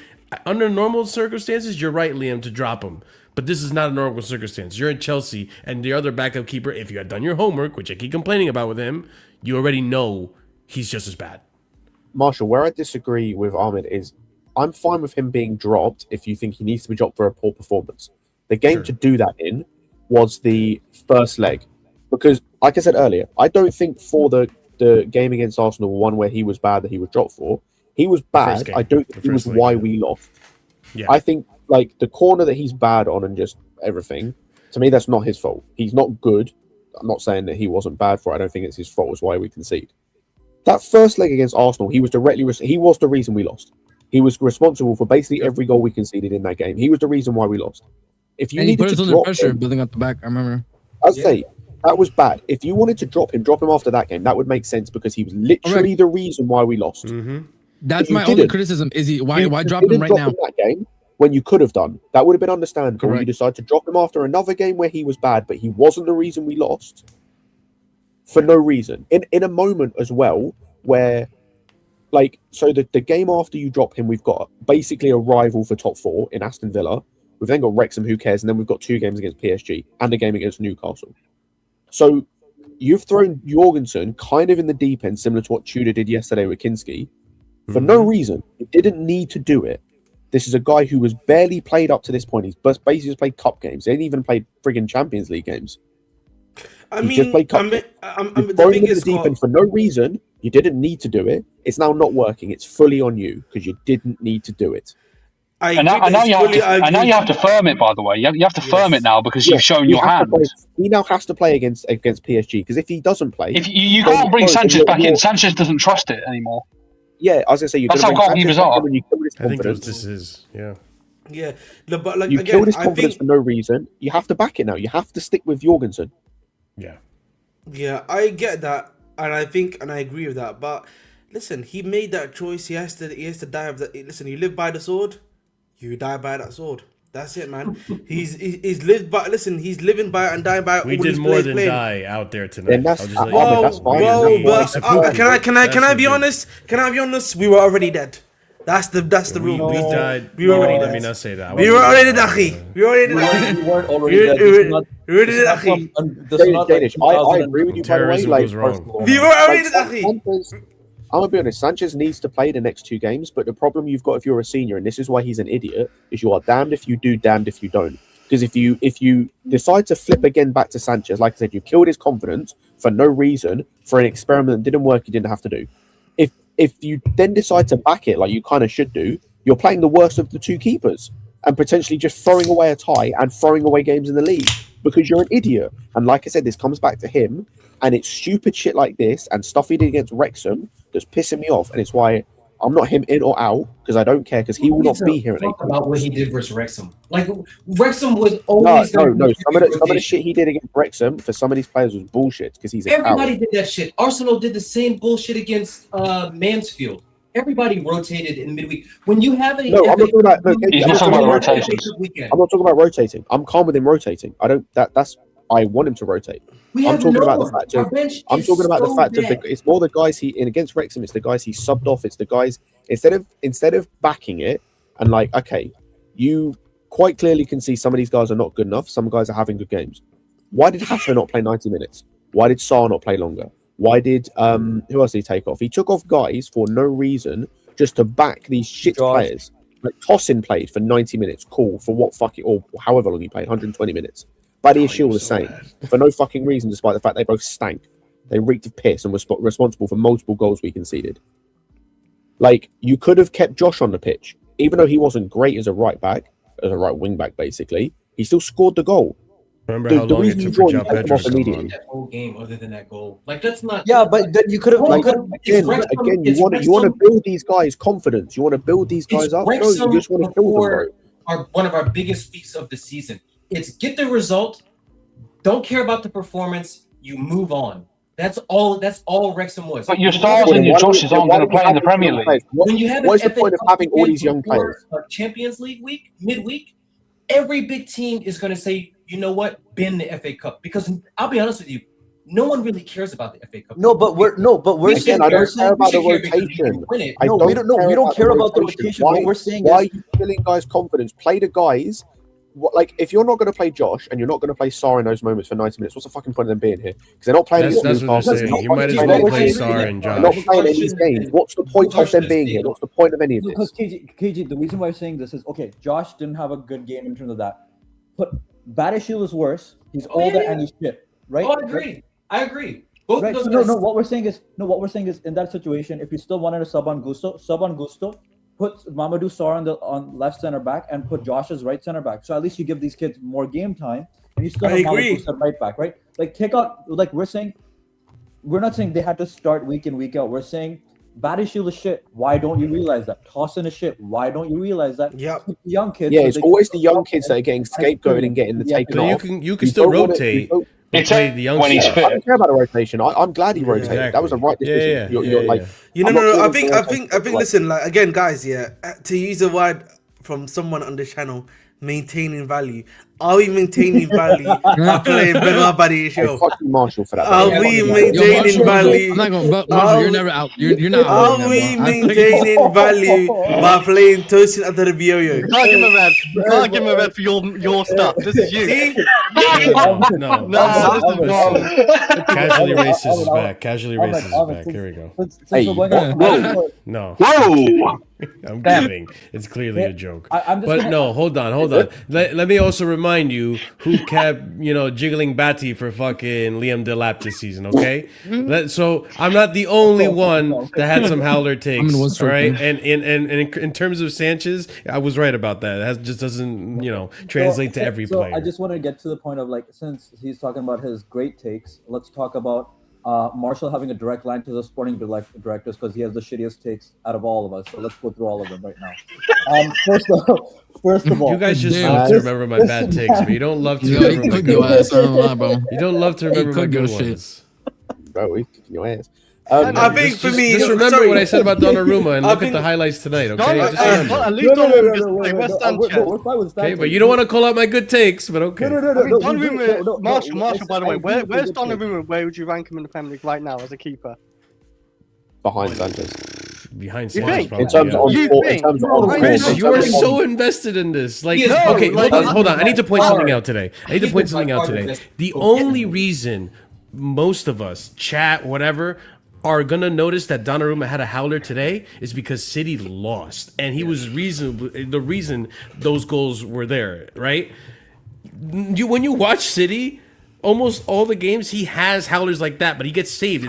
under normal circumstances, you're right, Liam, to drop him. But this is not a normal circumstance. You're in Chelsea, and the other backup keeper, if you had done your homework, which I keep complaining about with him, you already know he's just as bad. Marshall, where I disagree with Ahmed is I'm fine with him being dropped if you think he needs to be dropped for a poor performance. The game to do that in was the first leg. Because, like I said earlier, I don't think for the game against Arsenal, one where he was bad that he was dropped for, he was bad. I don't think it was why we lost. Yeah. I think, like, the corner that he's bad on and just everything, to me, that's not his fault. He's not good. I'm not saying that he wasn't bad for it. I don't think it's his fault. It's why we concede. That first leg against Arsenal, he was the reason we lost. He was responsible for basically every goal we conceded in that game. He was the reason why we lost. If you And he needed put us to under drop pressure, him, building up the back. I remember. I'd say that was bad. If you wanted to drop him after that game. That would make sense because he was literally the reason why we lost. Mm-hmm. That's You my only didn't. criticism. Is he why You drop didn't him right now? that game when you could have done. That would have been understandable. Correct. You decided to drop him after another game where he was bad, but he wasn't the reason we lost for no reason. In a moment as well where, like, so the game after you drop him, we've got basically a rival for top 4 in Aston Villa. We've then got Wrexham, who cares, and then we've got 2 games against PSG and a game against Newcastle. So you've thrown Jorgensen kind of in the deep end, similar to what Tudor did yesterday with Kinski, for no reason. He didn't need to do it. This is a guy who was barely played up to this point. He's basically just played cup games. He ain't even played friggin' Champions League games. I He mean, just played cup games. You've thrown him in the deep end for no reason. You didn't need to do it. It's now not working. It's fully on you because you didn't need to do it. And now you have to firm it, by the way. You have to firm it now because you've shown your hand. He now has to play against PSG because if he doesn't play... If you can't bring Sanchez back in. Sanchez doesn't trust it anymore. Yeah, I was going to say, that's how goalkeepers are. When you kill his I think confidence. this is, yeah. Yeah, but like, you again, killed his I confidence think, for no reason. You have to back it now. You have to stick with Jorgensen. Yeah. Yeah, I get that, and I think, and I agree with that. But listen, he made that choice. He has to die of that. Listen, you live by the sword, you die by that sword. That's it, man. He's lived by. Listen, he's living by it and dying by it. We did more than die out there tonight. Then that's, I'll just let you Ahmed, know. that's fine. But can I be honest? Can I be honest? We were already dead. That's the real. We died. We were already Let dead. me not say that. We were already dead. We were already dead. We weren't already dead. We were already dead. Danish, I agree with you, by the way. Terrorism Like, goes wrong. We were already dead. I'm going to be honest, Sanchez needs to play the next 2 games, but the problem you've got if you're a senior, and this is why he's an idiot, is you are damned if you do, damned if you don't. Because if you decide to flip again back to Sanchez, like I said, you killed his confidence for no reason, for an experiment that didn't work, you didn't have to do. If you then decide to back it, like you kind of should do, you're playing the worst of the 2 keepers and potentially just throwing away a tie and throwing away games in the league because you're an idiot. And like I said, this comes back to him, and it's stupid shit like this and stuff he did against Wrexham that's pissing me off. And it's why I'm not him in or out because I don't care because he will not be here. Talk about what he did versus Wrexham. Like Wrexham was No. always Some of the shit he did against Wrexham for some of these players was bullshit because he's everybody did that shit. Arsenal did the same bullshit against Mansfield. Everybody rotated in midweek. When you have a I'm not talking about. He's not talking about rotations. I'm not talking about rotating. I'm calm with him rotating. I don't. That's. I want him to rotate. I'm talking about the fact of. I'm talking about the fact of. It's more the guys he in against Wrexham. It's the guys he subbed off. It's the guys instead of backing it and like, okay, you quite clearly can see some of these guys are not good enough. Some guys are having good games. Why did Hatter not play 90 minutes? Why did Sarr not play longer? Why did who else did he take off? He took off guys for no reason just to back these shit players. Like Tossin played for 90 minutes, cool, for what fucking or however long he played, 120 minutes. Buddy Shield the same for no fucking reason, despite the fact they both stank. They reeked of piss and were responsible for multiple goals we conceded. Like you could have kept Josh on the pitch, even though he wasn't great as a right back, as a right wing back, basically. He still scored the goal. Remember how long it took for João Pedro to come on? That whole game, other than that goal, like that's not. Yeah, but then you could have. Like, again, you want to build these guys' confidence. You want to build these guys up. No, you just want to build them, bro. Are one of our biggest weeks of the season. It's get the result. Don't care about the performance. You move on. That's all Wrexham was. But your stars and your Joshes aren't going to play in the Premier League. When you have what's the point of having all these young players? Champions League week, midweek, every big team is going to say, you know what, bin the FA Cup. Because I'll be honest with you, no one really cares about the FA Cup. No, but we're saying I don't care about the rotation. We don't care about the rotation. What we're saying why are you killing guys' confidence? Play the guys. Like, if you're not going to play Josh and you're not going to play Sarr in those moments for 90 minutes, what's the fucking point of them being here? Because they're not playing. That's what you're saying. You might as well play Sarr and Josh. They're not playing any of these games. What's the point of them being here? What's the point of any of this? Because KG, the reason why I'm saying this is okay. Josh didn't have a good game in terms of that. But Badishil is worse. He's older and he's shit. Right? Oh, I agree. Both right. of those guys. What we're saying is in that situation, if you still wanted to sub on Gusto. Put Mamadou Sarr on left center back and put Josh as right center back. So at least you give these kids more game time, and you still have Mamadou at right back, right? Like take out, like we're not saying they had to start week in week out. We're saying Badishil is shit. Why don't you realize that? Tossin is shit. Why don't you realize that? Yeah, young kids. Yeah, it's always the young kids that are getting scapegoated and getting the taken off. You can still rotate. It's when he's fit. I don't care about the rotation. I'm glad he rotated. Exactly. That was the right decision. You're like, I think. Listen, like again, guys. Yeah, to use a word from someone on this channel, maintaining value. Are we maintaining value by playing Benoit Badiashile? Fuck you, Marshall, for that. Are we maintaining value? I'm not going to. You're never out. You're not out. Are we maintaining value by playing Tosin Adarabioyo? You can't give him a red. You can't give him a red for your stuff. This is you. See? No. Casually racist is back. Casually racist is back. Here we go. No. Whoa! I'm kidding. It's clearly a joke. No, hold on. Let me also remind you who kept, jiggling Batty for fucking Liam Delap this season, okay? So I'm not the only one that had some howler takes, all right? And in terms of Sanchez, I was right about that. It just doesn't, translate to every player. I just want to get to the point of, like, since he's talking about his great takes, let's talk about Marshall having a direct line to the sporting directors because he has the shittiest takes out of all of us. So let's go through all of them right now. First of all, you guys just love to remember my bad takes, but you don't love to remember my good ones. You don't love to remember my good ones. Bro, he's kicking your ass. I think for me, just remember what I said about Donnarumma and look at the highlights tonight, okay? Okay, but you don't want to call out my good takes, but okay. Marshall, by the way, where's Donnarumma? Where would you rank him in the Premier League right now as a keeper? Behind Sanchez. Behind Sanchez, probably. In terms of Chris, you are so invested in this. Like, okay, hold on. I need to point something out today. The only reason most of us, chat, whatever, are gonna notice that Donnarumma had a howler today is because City lost, and he was the reason those goals were there, right? When you watch City, almost all the games he has howlers like that, but he gets saved. They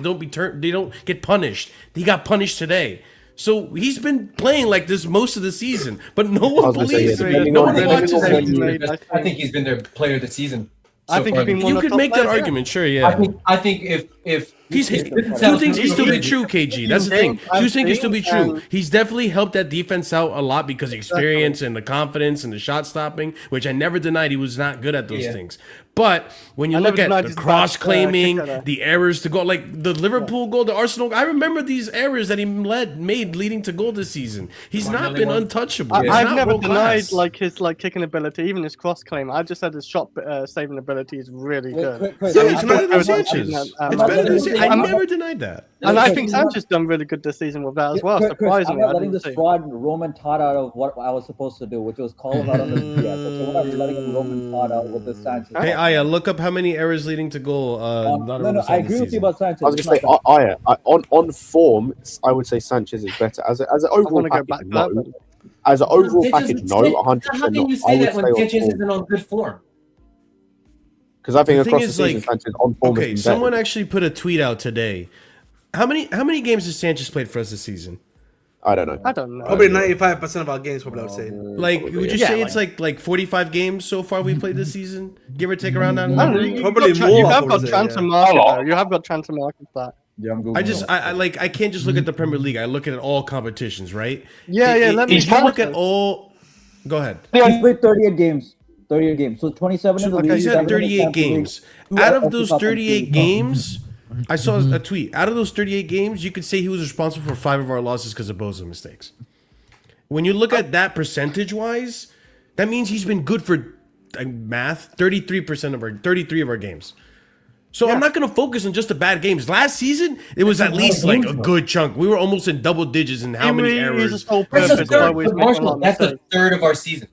don't get punished. He got punished today. So he's been playing like this most of the season, but no one believes him. No one watches him. I think he's been their player of the season. I think you could make that argument, sure, yeah. I think if Two things can still be true, KG. That's the thing. Two things can still be true. He's definitely helped that defense out a lot because of experience and the confidence and the shot stopping, which I never denied he was not good at those things. But when you look at the cross claiming, the errors to go, like the Liverpool goal, the Arsenal, I remember these errors that he made leading to goal this season. He's not been untouchable. I've never denied like his kicking ability, even his cross claim. I just said his shot saving ability is really good. It's better than Sanchez. It's better than Sanchez. I never denied that. And I think Sanchez done really good this season with that as well. Surprisingly, I'm not letting the squad Roman Todd out of what I was supposed to do, which was call him out on the PS. So we're not letting him Roman Todd out with the Sanchez. Hey, Aya, look up how many errors leading to goal. No, I agree with you about Sanchez. I was going to say, Aya, on form, I would say Sanchez is better. As an overall package, no. As an overall package, no. 100%. How can you say that when Sanchez isn't on good form? Because I think across the season, Sanchez on form. Okay, someone actually put a tweet out today. How many games has Sanchez played for us this season? I don't know. Probably 95% of our games, probably I would say. Like, would you say it's like 45 games so far we played this season? Give or take around that. Probably more. You have got transfer market though. You have got transfer market for that. Yeah, I'm I can't just look at the Premier League. I look at all competitions, right? Let me look at all. Go ahead. He's played 38 games. 38 games. So 27 in the league. He's had 38 games. Out of those 38 games, I saw a tweet. Out of those 38 games, you could say he was responsible for 5 of our losses because of Boza's mistakes. When you look at that percentage-wise, that means he's been good for math 33 of our games. So I'm not going to focus on just the bad games. Last season, it was at least like a good chunk. We were almost in double digits in how many errors. That's a third of our season.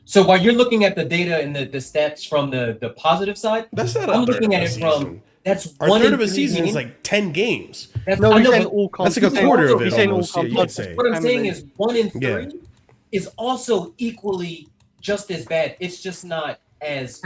So while you're looking at the data and the stats from the positive side, that's not. I'm looking at it from our third of a season is like 10 games. That's like a quarter of it. Almost, you could say. What I'm saying is 1 in 3 is also equally just as bad. It's just not as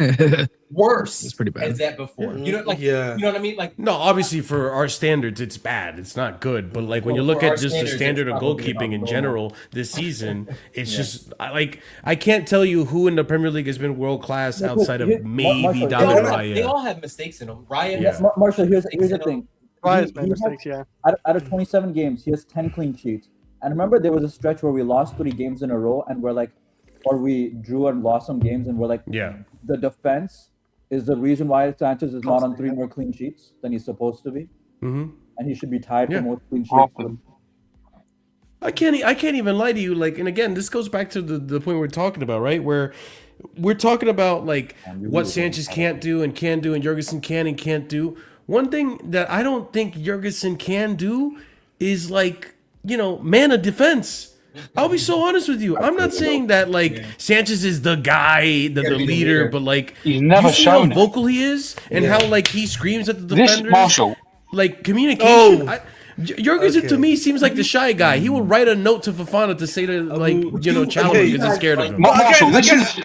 worse. It's pretty bad. As that before. You know, you know what I mean? Like, no, obviously for our standards, it's bad. It's not good. But like when you look at just the standard of goalkeeping in general this season, it's just like I can't tell you who in the Premier League has been world class outside of maybe David Raya. They all have mistakes in them. Raya. Marshall, here's the thing. Raya's made mistakes. Out of 27 games, he has 10 clean sheets. And remember, there was a stretch where we lost 3 games in a row, and we're like, or we drew and lost some games, and we're like, the defense is the reason why Sanchez is not on 3 more clean sheets than he's supposed to be, and he should be tied for most clean sheets. I can't even lie to you. Like, and again, this goes back to the point we're talking about, right? Where we're talking about like what Sanchez can't do, and Jorgensen can and can't do. One thing that I don't think Jorgensen can do is like, man of defense. I'll be so honest with you. I'm not saying that like Sanchez is the guy, the leader, but like he's never shown how vocal he is and how like he screams at the defenders. Like communication. Jorgensen to me seems like the shy guy. He will write a note to Fofana to say to challenge because he's scared of him. Marshall, this is.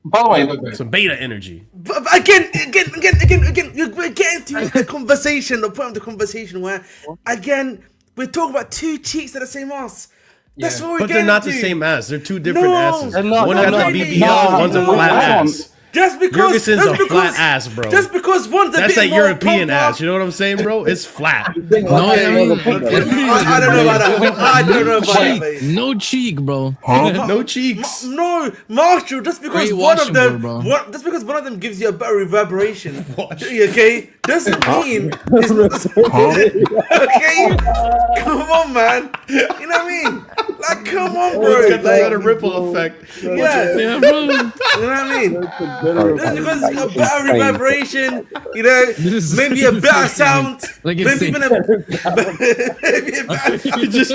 By the way, some beta energy. But again, we're getting to the conversation, the point of the conversation where again we're talking about 2 cheeks that are the same ass. That's what we're but they're not the same ass. They're 2 different asses. One got the BBL, one's a flat ass. Just because Jorgensen's a flat ass, bro. Just because one's that's a European ass. You know what I'm saying, bro? It's flat. I don't know about that. I don't know about that. No cheek, bro. No cheeks. No, Marshall. Just because one of them gives you a better reverberation. Okay, doesn't mean it's not okay. Come on, man. You know what I mean? Like, come on, bro. It's got that ripple effect. Yeah, yeah, bro. You know what I mean? Just because it's a better reverberation, maybe a better sound, maybe even a better just,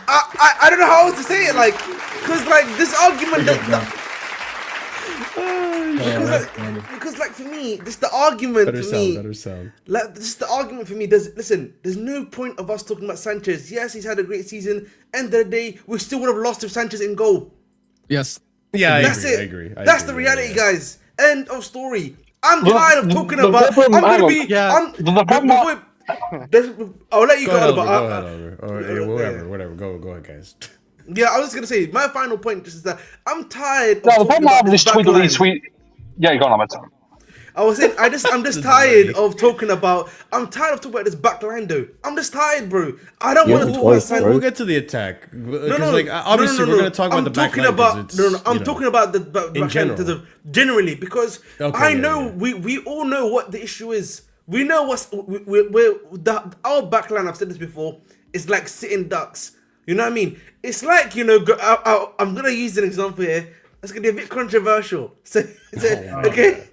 I don't know how else to say it, like, because like this argument because like for me, this the argument better for sound, me. Better sound. Like this is the argument for me. There's no point of us talking about Sanchez. Yes, he's had a great season. End of the day, we still would have lost if Sanchez in goal. Yes. Yeah, that's it. I agree. That's the reality, guys. End of story. I'm tired of talking about. I'm gonna be. I'll let you go. Whatever. Go ahead, guys. Yeah, I was just gonna say my final point just is that I'm tired. No, the problem I have with this tweet. Yeah, you got on my time. I was saying, I'm just tired of talking about. I'm tired of talking about this back line, though. I'm just tired, bro. I don't want to talk about. We'll get to the attack. Obviously, we're going to talk about the back line. I'm talking about the back line generally because I know we all know what the issue is. We know our back line. I've said this before. It's like sitting ducks. You know what I mean? It's like, you know, I'm going to use an example here. It's going to be a bit controversial. Okay? Okay.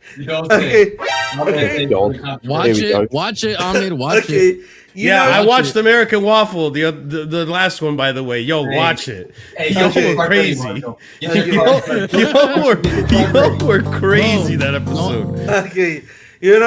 Watch it, Ahmed. Watch it. I watched American Waffle, the last one, by the way. Yo, watch it. Y'all were crazy. Y'all were crazy that episode. Okay. You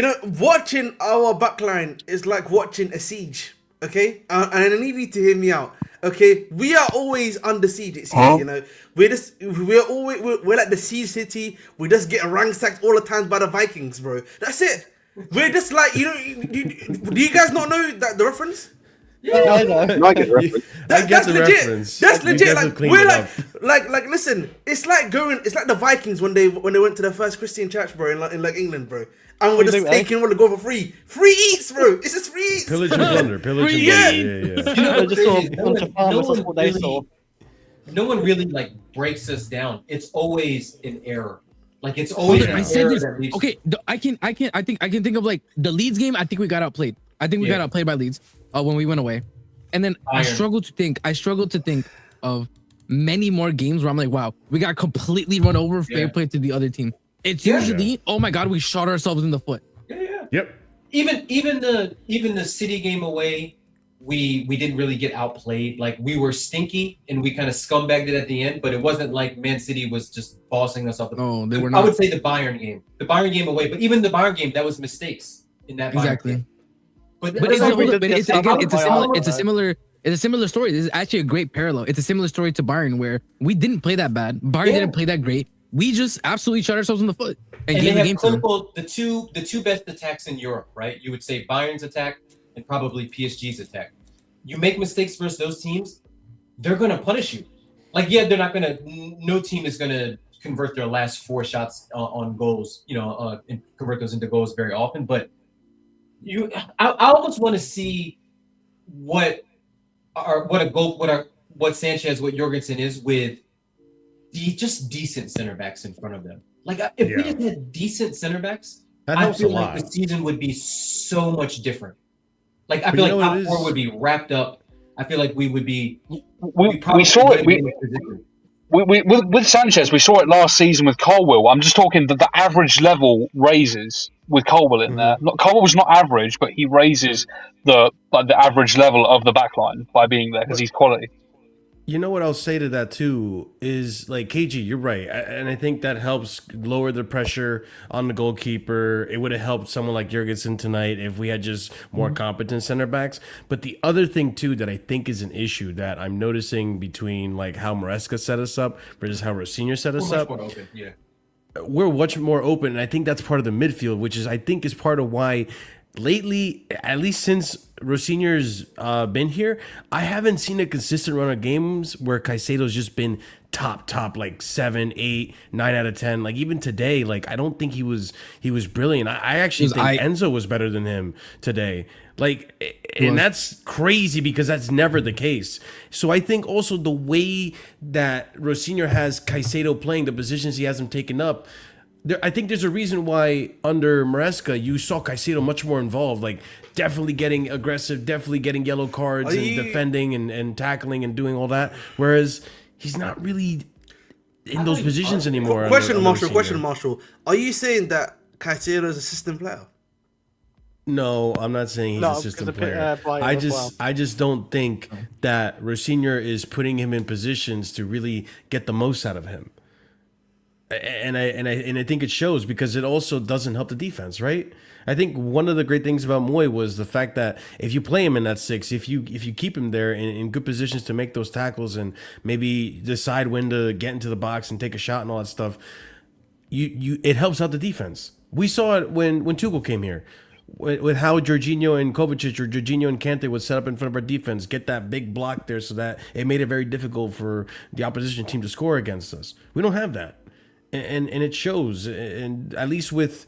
know, watching our backline is like watching a siege. Okay, and I need you to hear me out. Okay, we are always under siege. It seems, you know, we're like the siege city. We just get ransacked all the time by the Vikings, bro. That's it. We're just like, you know, do you guys not know that the reference? Yeah, I know. I get the reference. That's legit. Reference. That's legit. Like we're like listen. It's like the Vikings when they went to their first Christian church, bro, in like England, bro. And we're just taking all the gold for free. Free eats, bro. It's just free eats. Pillage and plunder. Pillage and plunder. Yeah. They just saw a bunch of farmers. That's what they saw. No one really like breaks us down. It's always an error. Like it's always. I said this. Okay, I think I can think of like the Leeds game. I think we got outplayed. I think we got outplayed by Leeds when we went away. And then I struggled to think of many more games where I'm like, wow, we got completely run over. Fair play to the other team. It's usually, oh my god, we shot ourselves in the foot. Yeah. Yep. Even the City game away, we didn't really get outplayed. Like we were stinky and we kind of scumbagged it at the end, but it wasn't like Man City was just bossing us up. Oh, they were not. I would say the Bayern game away, but even the Bayern game, that was mistakes in that. Exactly. Game. But it's a similar story. This is actually a great parallel. It's a similar story to Bayern where we didn't play that bad. Bayern didn't play that great. We just absolutely shot ourselves in the foot and gave the game to them. The two best attacks in Europe, right? You would say Bayern's attack and probably PSG's attack. You make mistakes versus those teams, they're gonna punish you. Like, they're not gonna. No team is gonna convert their last 4 shots on goals, and convert those into goals very often. But I almost want to see what Sanchez, what Jorgensen is with just decent center backs in front of them. Like if we just had decent center backs, I feel like the season would be so much different. Like I feel like top 4 would be wrapped up. I feel like we would be. We saw it. With Sanchez, we saw it last season with Colwill. I'm just talking that the average level raises with Colwill in there. Colwill was not average, but he raises the average level of the backline by being there because he's quality. You know what I'll say to that too is like KG, you're right, and I think that helps lower the pressure on the goalkeeper. It would have helped someone like Jorgensen tonight if we had just more competent center backs. But the other thing too that I think is an issue that I'm noticing between like how Maresca set us up versus how Rosenior set us up. We're much more open, and I think that's part of the midfield, which is I think is part of why lately, at least since Rosenior's been here, I haven't seen a consistent run of games where Caicedo's just been top like 7, 8, 9 out of 10. Like even today, like I don't think he was brilliant. I actually think Enzo was better than him today. Like, and that's crazy because that's never the case. So I think also the way that Rosenior has Caicedo playing, the positions he has him taken up, I think there's a reason why under Maresca you saw Caicedo much more involved, like definitely getting aggressive, definitely getting yellow cards and defending and tackling and doing all that. Whereas he's not really in those positions anymore. Question, Marshall. Are you saying that Caicedo is a system player? No, I'm not saying he's a system player. I just don't think that Rosenior is putting him in positions to really get the most out of him. And I think it shows because it also doesn't help the defense, right? I think one of the great things about Moy was the fact that if you play him in that 6, if you keep him there in good positions to make those tackles and maybe decide when to get into the box and take a shot and all that stuff, it helps out the defense. We saw it when Tuchel came here. With how Jorginho and Kovacic or Jorginho and Kante would set up in front of our defense, get that big block there so that it made it very difficult for the opposition team to score against us. We don't have that. and it shows. And at least with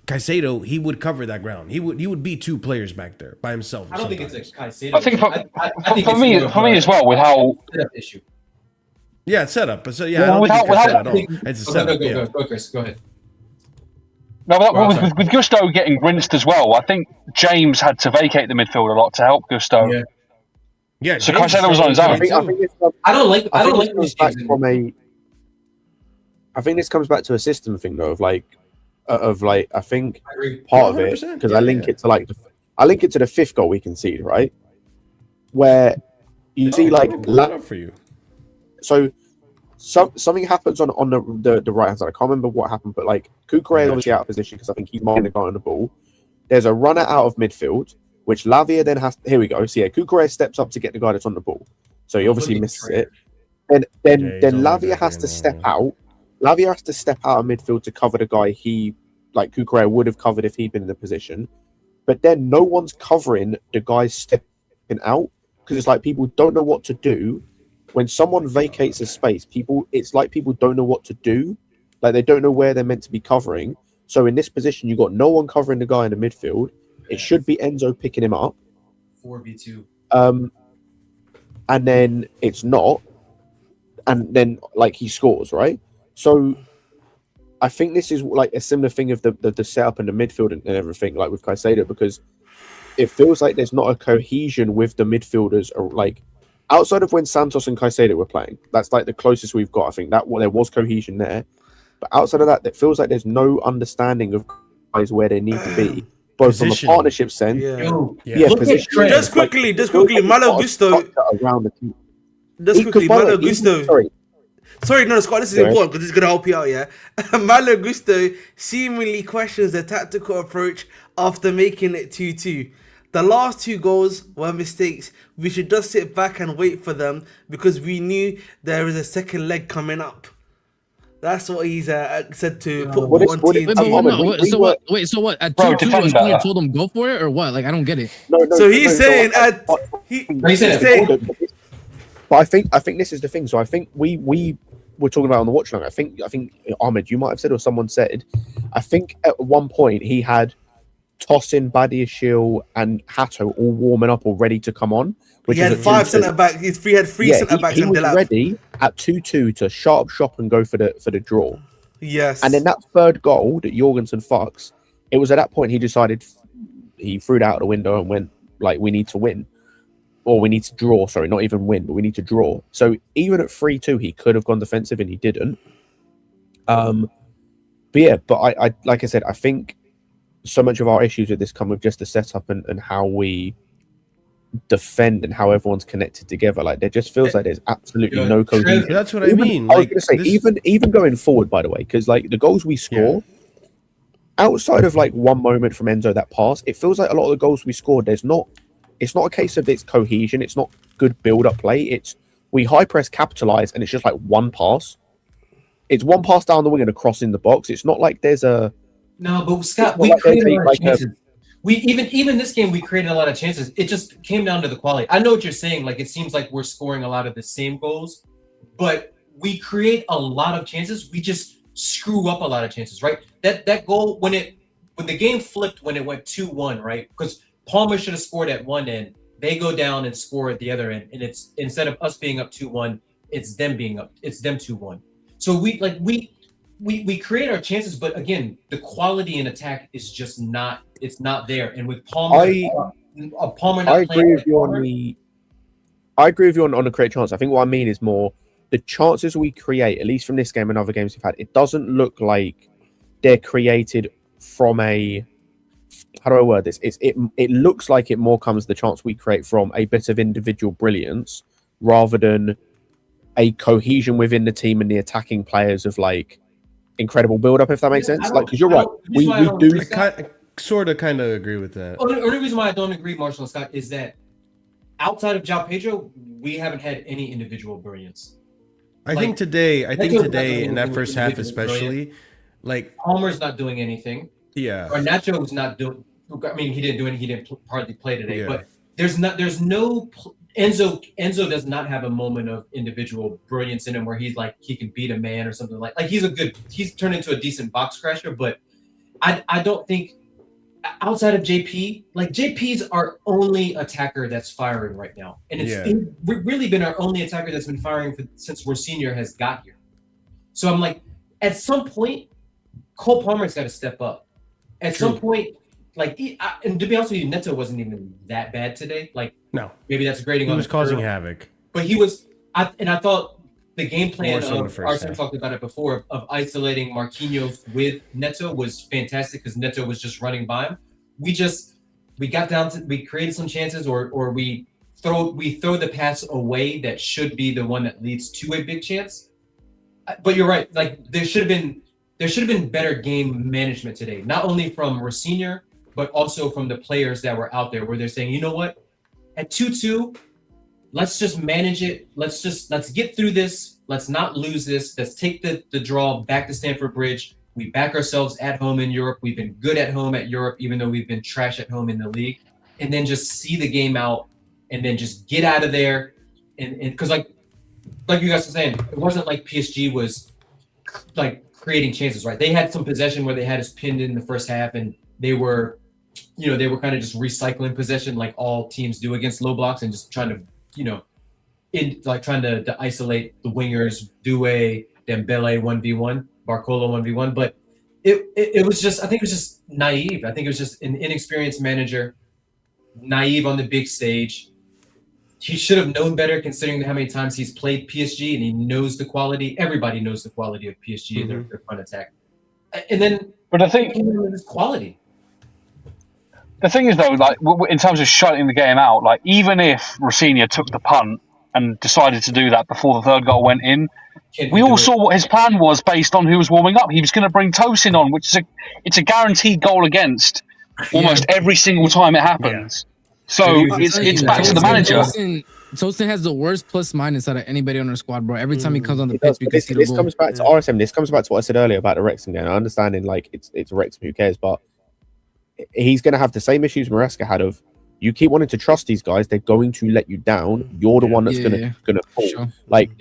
Caicedo, he would cover that ground. He would be 2 players back there by himself. I don't think it's a Caicedo. I think I think for me as well, with how issue. Yeah, it's set up. But so yeah, Well, I don't think it's without- Caicedo at all. It's a setup. Go, Chris. Go ahead. No, but Oh, with Gusto getting rinsed as well, I think James had to vacate the midfield a lot to help Gusto. Yeah. So James Caicedo was on his own. I think this comes- I don't like this comes back from a. I think this comes back to a system thing though, of like I think part of it 100%, because I link it to I link it to the 5th goal we concede, right? Where you see like up for you. so something happens on the right hand side. I can't remember what happened, but like Kukure is obviously out of position because I think he's minding the guy on the ball. There's a runner out of midfield, which Lavia then has. Here we go. So yeah, Kukure steps up to get the guy that's on the ball. So he obviously misses it. Then Lavia has to step out. Lavia has to step out of midfield to cover the guy like Kukure would have covered if he'd been in the position. But then no one's covering the guy stepping out because it's like people don't know what to do. When someone vacates a space, it's like people don't know what to do. Like they don't know where they're meant to be covering. So in this position, you've got no one covering the guy in the midfield. It should be Enzo picking him up. 4v2. And then it's not. And then like he scores, right? So I think this is like a similar thing of the setup in the midfield and everything, like with Caicedo, because it feels like there's not a cohesion with the midfielders, or like outside of when Santos and Caicedo were playing. That's like the closest we've got. I think that there was cohesion there, but outside of that, it feels like there's no understanding of guys where they need to be, both from a partnership sense. Position. Just quickly, Malo Gusto. Around the team. Just quickly, Malo Gusto. Sorry, no, Scott, this is important because it's going to help you out, yeah? Malo Gusto seemingly questions the tactical approach after making it 2-2. The last 2 goals were mistakes. We should just sit back and wait for them because we knew there is a second leg coming up. That's what he's said to put on team. So what? At 2-2, Osuna told him go for it or what? Like, I don't get it. So he's saying But I think this is the thing. So I think we were talking about on the watch long. I think Ahmed, you might have said, or someone said, I think at one point he had Tosin, Badiashile, and Hato all warming up or ready to come on. Which he had 5 centre back. He had 3 centre backs. He was ready at 2-2 to sharp shop and go for the draw. Yes. And then that 3rd goal that Jorgensen fucks, it was at that point he decided he threw it out the window and went like, we need to win. Or we need to draw, sorry, not even win, but we need to draw. So even at 3-2, he could have gone defensive and he didn't. But I like I said, I think so much of our issues with this come with just the setup and how we defend and how everyone's connected together. Like there just feels like there's absolutely no cohesion. That's what I mean. I was going to say, even going forward, by the way, because like the goals we score, outside of like one moment from Enzo that pass, it feels like a lot of the goals we scored, it's not a case of it's cohesion. It's not good build-up play. It's we high press, capitalize, and it's just like one pass. It's one pass down the wing and a cross in the box. It's not like there's a but Scott, we created a lot of chances. We even this game we created a lot of chances. It just came down to the quality. I know what you're saying. Like it seems like we're scoring a lot of the same goals, but we create a lot of chances. We just screw up a lot of chances, right? That goal when the game flipped when it went 2-1, right? Because Palmer should have scored at one end. They go down and score at the other end, and it's instead of us being up 2-1, it's them being up. It's them 2-1. So we create our chances, but again, the quality in attack is just not. It's not there. And with Palmer, Palmer not I agree with you Palmer, I agree with you on the create chance. I think what I mean is more the chances we create, at least from this game and other games we've had. It doesn't look like they're created from a. How do I word this? It looks like it more comes the chance we create from a bit of individual brilliance rather than a cohesion within the team and the attacking players of like incredible build up, if that makes sense. Like, because you're right, we do. I sort of kind of agree with that. The only reason why I don't agree, Marshall and Scott, is that outside of João Pedro, we haven't had any individual brilliance. I think today in that first half especially, like Palmer's not doing anything. Yeah. Or Nacho's not doing. I mean, he didn't do anything. He didn't hardly play today. Yeah. But there's no Enzo does not have a moment of individual brilliance in him where he's like he can beat a man or something like he's turned into a decent box crasher, but I don't think outside of JP, like JP's our only attacker that's firing right now, and it's really been our only attacker that's been firing since ROSENIOR has got here. So I'm like, at some point, Cole Palmer's got to step up. At some point, like, and to be honest with you, Neto wasn't even that bad today. Like, no, maybe that's grading. He was causing havoc, but he was. I thought the game plan of Arsene talked about it before of isolating Marquinhos with Neto was fantastic because Neto was just running by him. We got down to we created some chances or we throw the pass away that should be the one that leads to a big chance. But you're right. Like there should have been better game management today, not only from ROSENIOR but also from the players that were out there where they're saying, you know what, at 2-2. Let's just manage it. Let's get through this. Let's not lose this. Let's take the draw back to Stamford Bridge. We back ourselves at home in Europe. We've been good at home at Europe, even though we've been trash at home in the league. And then just see the game out and then just get out of there. And because like you guys were saying, it wasn't like PSG was like creating chances, right? They had some possession where they had us pinned in the first half and they were kind of just recycling possession like all teams do against low blocks and just trying to trying to isolate the wingers, Doué, Dembele 1v1, Barcola 1v1. But it was just, I think it was just naive. I think it was just an inexperienced manager, naive on the big stage. He should have known better considering how many times he's played PSG and he knows the quality. Everybody knows the quality of PSG and their front attack. And then, but I think his quality. The thing is, though, like in terms of shutting the game out, like even if ROSENIOR took the punt and decided to do that before the third goal went in, we all saw what his plan was based on who was warming up. He was going to bring Tosin on, which is it's a guaranteed goal against almost every single time it happens. So it's back to the manager. Tosin has the worst plus minus out of anybody on our squad, bro. Every time he comes on the pitch, this comes back to RSM. This comes back to what I said earlier about the Wrexham game. I understand, like it's Wrexham, who cares, but he's going to have the same issues Maresca had of you keep wanting to trust these guys, they're going to let you down. You're the one that's going to fall. Sure. Like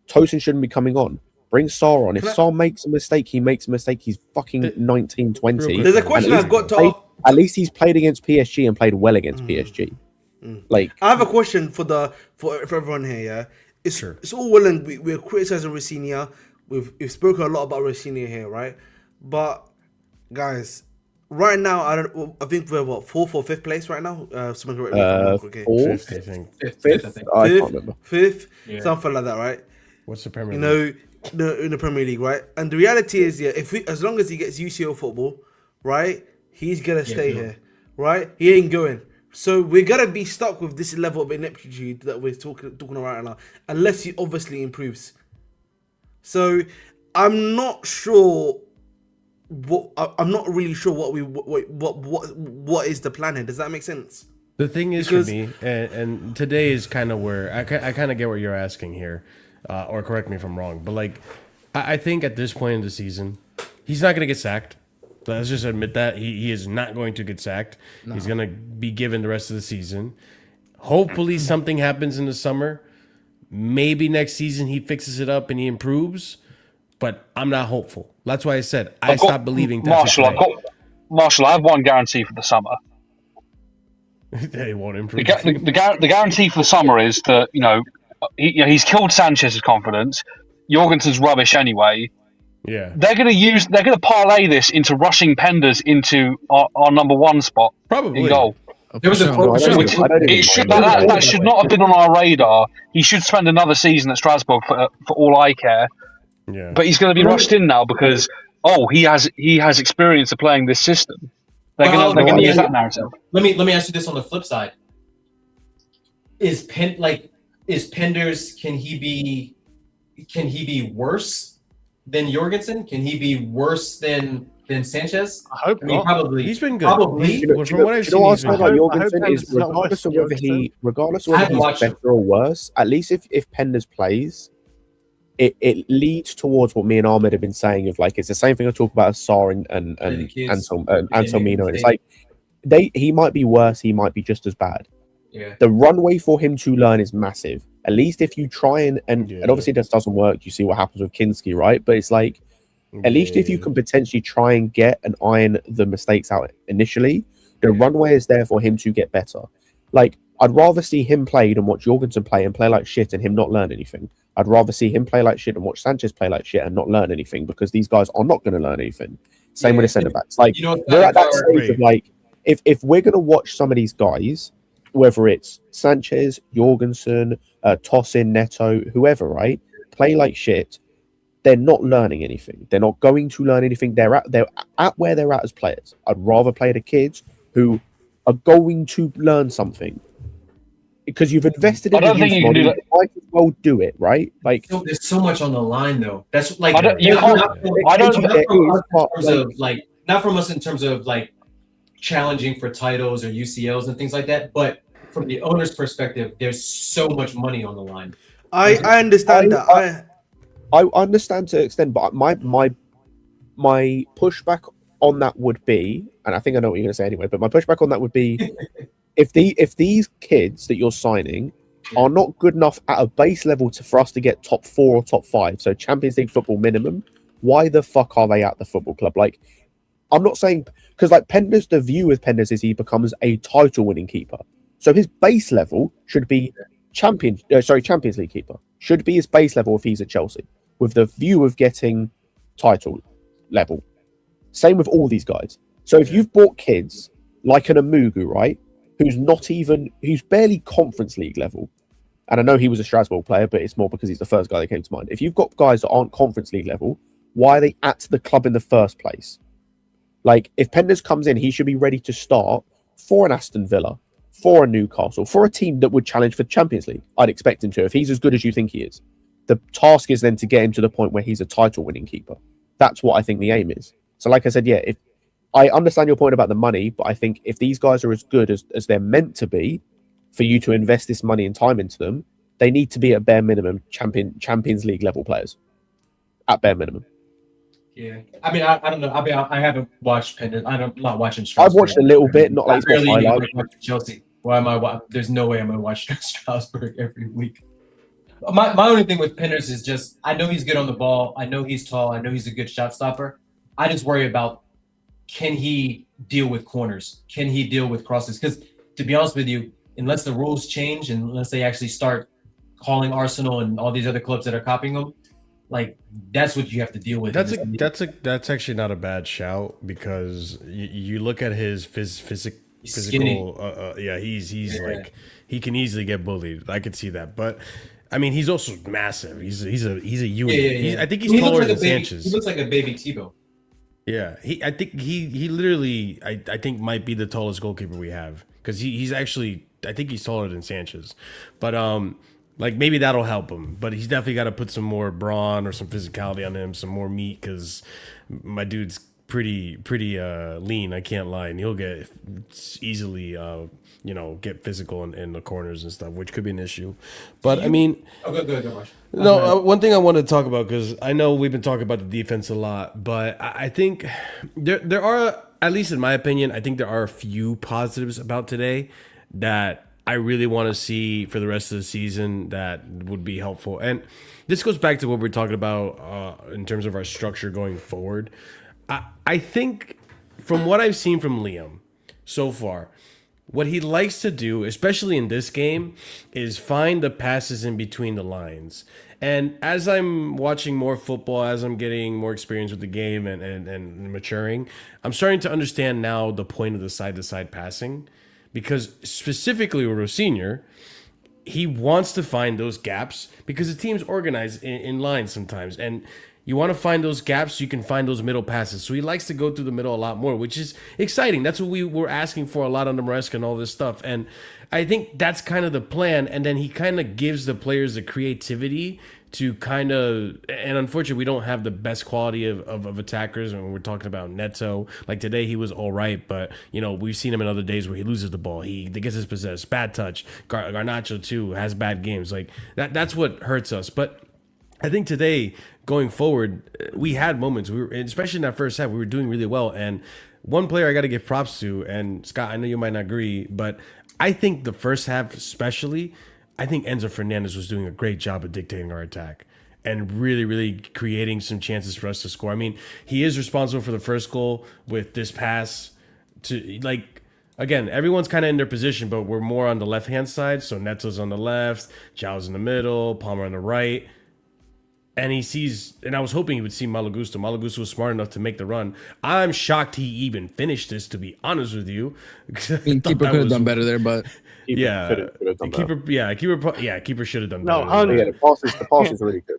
Tosin shouldn't be coming on. Bring Sarr on. If Sarr makes a mistake, he makes a mistake. He's fucking 19, 20. There's a question I've got to at least he's played against PSG and played well against PSG. Like I have a question for everyone here. Yeah, it's all well and we're criticizing ROSENIOR. We've spoken a lot about ROSENIOR here, right? But guys, right now I think we're fourth or fifth place right now. Someone correct me if I'm wrong. Okay. Fourth, I think. Fifth. I can't remember. Fifth, something like that, right? What's the Premier League? In the Premier League, right? And the reality is, as long as he gets UCL football, right, he's gonna stay here, right? He ain't going. So we're gonna be stuck with this level of ineptitude that we're talking about right now, unless he obviously improves. So I'm not sure. I'm not really sure what is the plan here. Does that make sense? The thing is, for me, and today is kind of where I kind of get what you're asking here, or correct me if I'm wrong, but like I think at this point in the season, he's not going to get sacked. Let's just admit that he is not going to get sacked. No. He's going to be given the rest of the season. Hopefully something happens in the summer. Maybe next season he fixes it up and he improves, but I'm not hopeful. That's why I said I stopped believing. Marshall, I have one guarantee for the summer. They won't improve. The guarantee for the summer is that he's killed Sanchez's confidence. Jorgensen's rubbish anyway. Yeah, they're going to parlay this into rushing Penders into our number one spot. Probably in goal. There was that should not have been on our radar. He should spend another season at Strasbourg for all I care. Yeah, but he's going to be rushed in now because he has experience of playing this system. They're going to use that narrative. Let me ask you this on the flip side: Is Penders can he be worse than Jorgensen? Can he be worse than Sanchez? I hope not. Probably. He's been good. Probably. From what I've seen, he's been about good. Jorgensen is regardless of whether he's better or worse. At least if Penders plays, it leads towards what me and Ahmed have been saying of like it's the same thing I talk about Sarr and Anselmino. And it's like he might be worse, he might be just as bad. The runway for him to learn is massive. At least if you try and obviously this doesn't work, you see what happens with Kinski, right? But it's like, at least if you can potentially try and get and iron the mistakes out initially, the runway is there for him to get better. Like, I'd rather see him play than watch Jorgensen play and play like shit and him not learn anything. I'd rather see him play like shit and watch Sanchez play like shit and not learn anything, because these guys are not going to learn anything. Same with the centre backs. Like, we're at that stage of like, if we're going to watch some of these guys, whether it's Sanchez, Jorgensen, Tosin, Neto, whoever, right, play like shit, they're not learning anything. They're not going to learn anything. They're at where they're at as players. I'd rather play the kids who are going to learn something. Because you've invested in the youth model, you might as well do it, right? Like, there's so much on the line, though. That's like, not from us in terms of like challenging for titles or UCLs and things like that, but from the owner's perspective, there's so much money on the line. I understand that. I understand to an extent, but my pushback on that would be, and I think I know what you're going to say anyway, but my pushback on that would be, if these kids that you're signing are not good enough at a base level for us to get top 4 or top 5, so Champions League football minimum, why the fuck are they at the football club? Like, I'm not saying, because like Penders, the view with Penders is he becomes a title-winning keeper, so his base level should be Champions League keeper should be his base level if he's at Chelsea, with the view of getting title level. Same with all these guys. So if you've bought kids like an Amugu, right, who's barely Conference League level, and I know he was a Strasbourg player, but it's more because he's the first guy that came to mind. If you've got guys that aren't Conference League level, why are they at the club in the first place? Like, if Penders comes in, he should be ready to start for an Aston Villa, for a Newcastle, for a team that would challenge for Champions League. I'd expect him to, if he's as good as you think he is. The task is then to get him to the point where he's a title-winning keeper. That's what I think the aim is. So like I said, yeah, if I understand your point about the money, but I think if these guys are as good as they're meant to be, for you to invest this money and time into them, they need to be at bare minimum Champions League level players. At bare minimum. Yeah, I mean, I don't know. I mean, I haven't watched Penders. I'm not watching. I've watched a little bit, not like really Chelsea. Why am I? There's no way I'm gonna watch Strasbourg every week. My only thing with Penders is just, I know he's good on the ball. I know he's tall. I know he's a good shot stopper. I just worry about, can he deal with corners? Can he deal with crosses? Because to be honest with you, unless the rules change and unless they actually start calling Arsenal and all these other clubs that are copying them, like, that's what you have to deal with. That's actually not a bad shout, because you look at his physical. He's like, he can easily get bullied. I could see that, but I mean, he's also massive. He's a unit. I think he's taller than Sanchez. He looks like a baby Tebow. Yeah, I think he literally I think might be the tallest goalkeeper we have, because he's actually, I think he's taller than Sanchez, but like, maybe that'll help him. But he's definitely got to put some more brawn or some physicality on him, some more meat, because my dude's pretty lean. I can't lie, and he'll get easily get physical in the corners and stuff, which could be an issue. But I mean, one thing I want to talk about, because I know we've been talking about the defense a lot, but I think there are, at least in my opinion, I think there are a few positives about today that I really want to see for the rest of the season that would be helpful. And this goes back to what we're talking about in terms of our structure going forward. I think from what I've seen from Liam so far, what he likes to do, especially in this game, is find the passes in between the lines. And as I'm watching more football, as I'm getting more experience with the game and maturing, I'm starting to understand now the point of the side-to-side passing. Because specifically with ROSENIOR, he wants to find those gaps, because the team's organized in lines sometimes. And you want to find those gaps so you can find those middle passes. So he likes to go through the middle a lot more, which is exciting. That's what we were asking for a lot on the Maresca and all this stuff. And I think that's kind of the plan. And then he kind of gives the players the creativity to kind of, and unfortunately we don't have the best quality of attackers, and we're talking about Neto. Like today he was all right, but we've seen him in other days where he loses the ball, he gets dispossessed, bad touch. Garnacho too has bad games. Like that's what hurts us. But I think today, going forward, we had moments, especially in that first half, we were doing really well. And one player I got to give props to, and Scott, I know you might not agree, but I think the first half, especially, I think Enzo Fernandez was doing a great job of dictating our attack and really, really creating some chances for us to score. I mean, he is responsible for the first goal with this pass to, like, again, everyone's kind of in their position, but we're more on the left-hand side. So Neto's on the left, Zhao's in the middle, Palmer on the right. And he sees, and I was hoping he would see Malagusto. Malagusto was smart enough to make the run. I'm shocked he even finished this, to be honest with you. I mean, keeper could have done better there, but keeper should have done better. No, yeah, the pass is really good.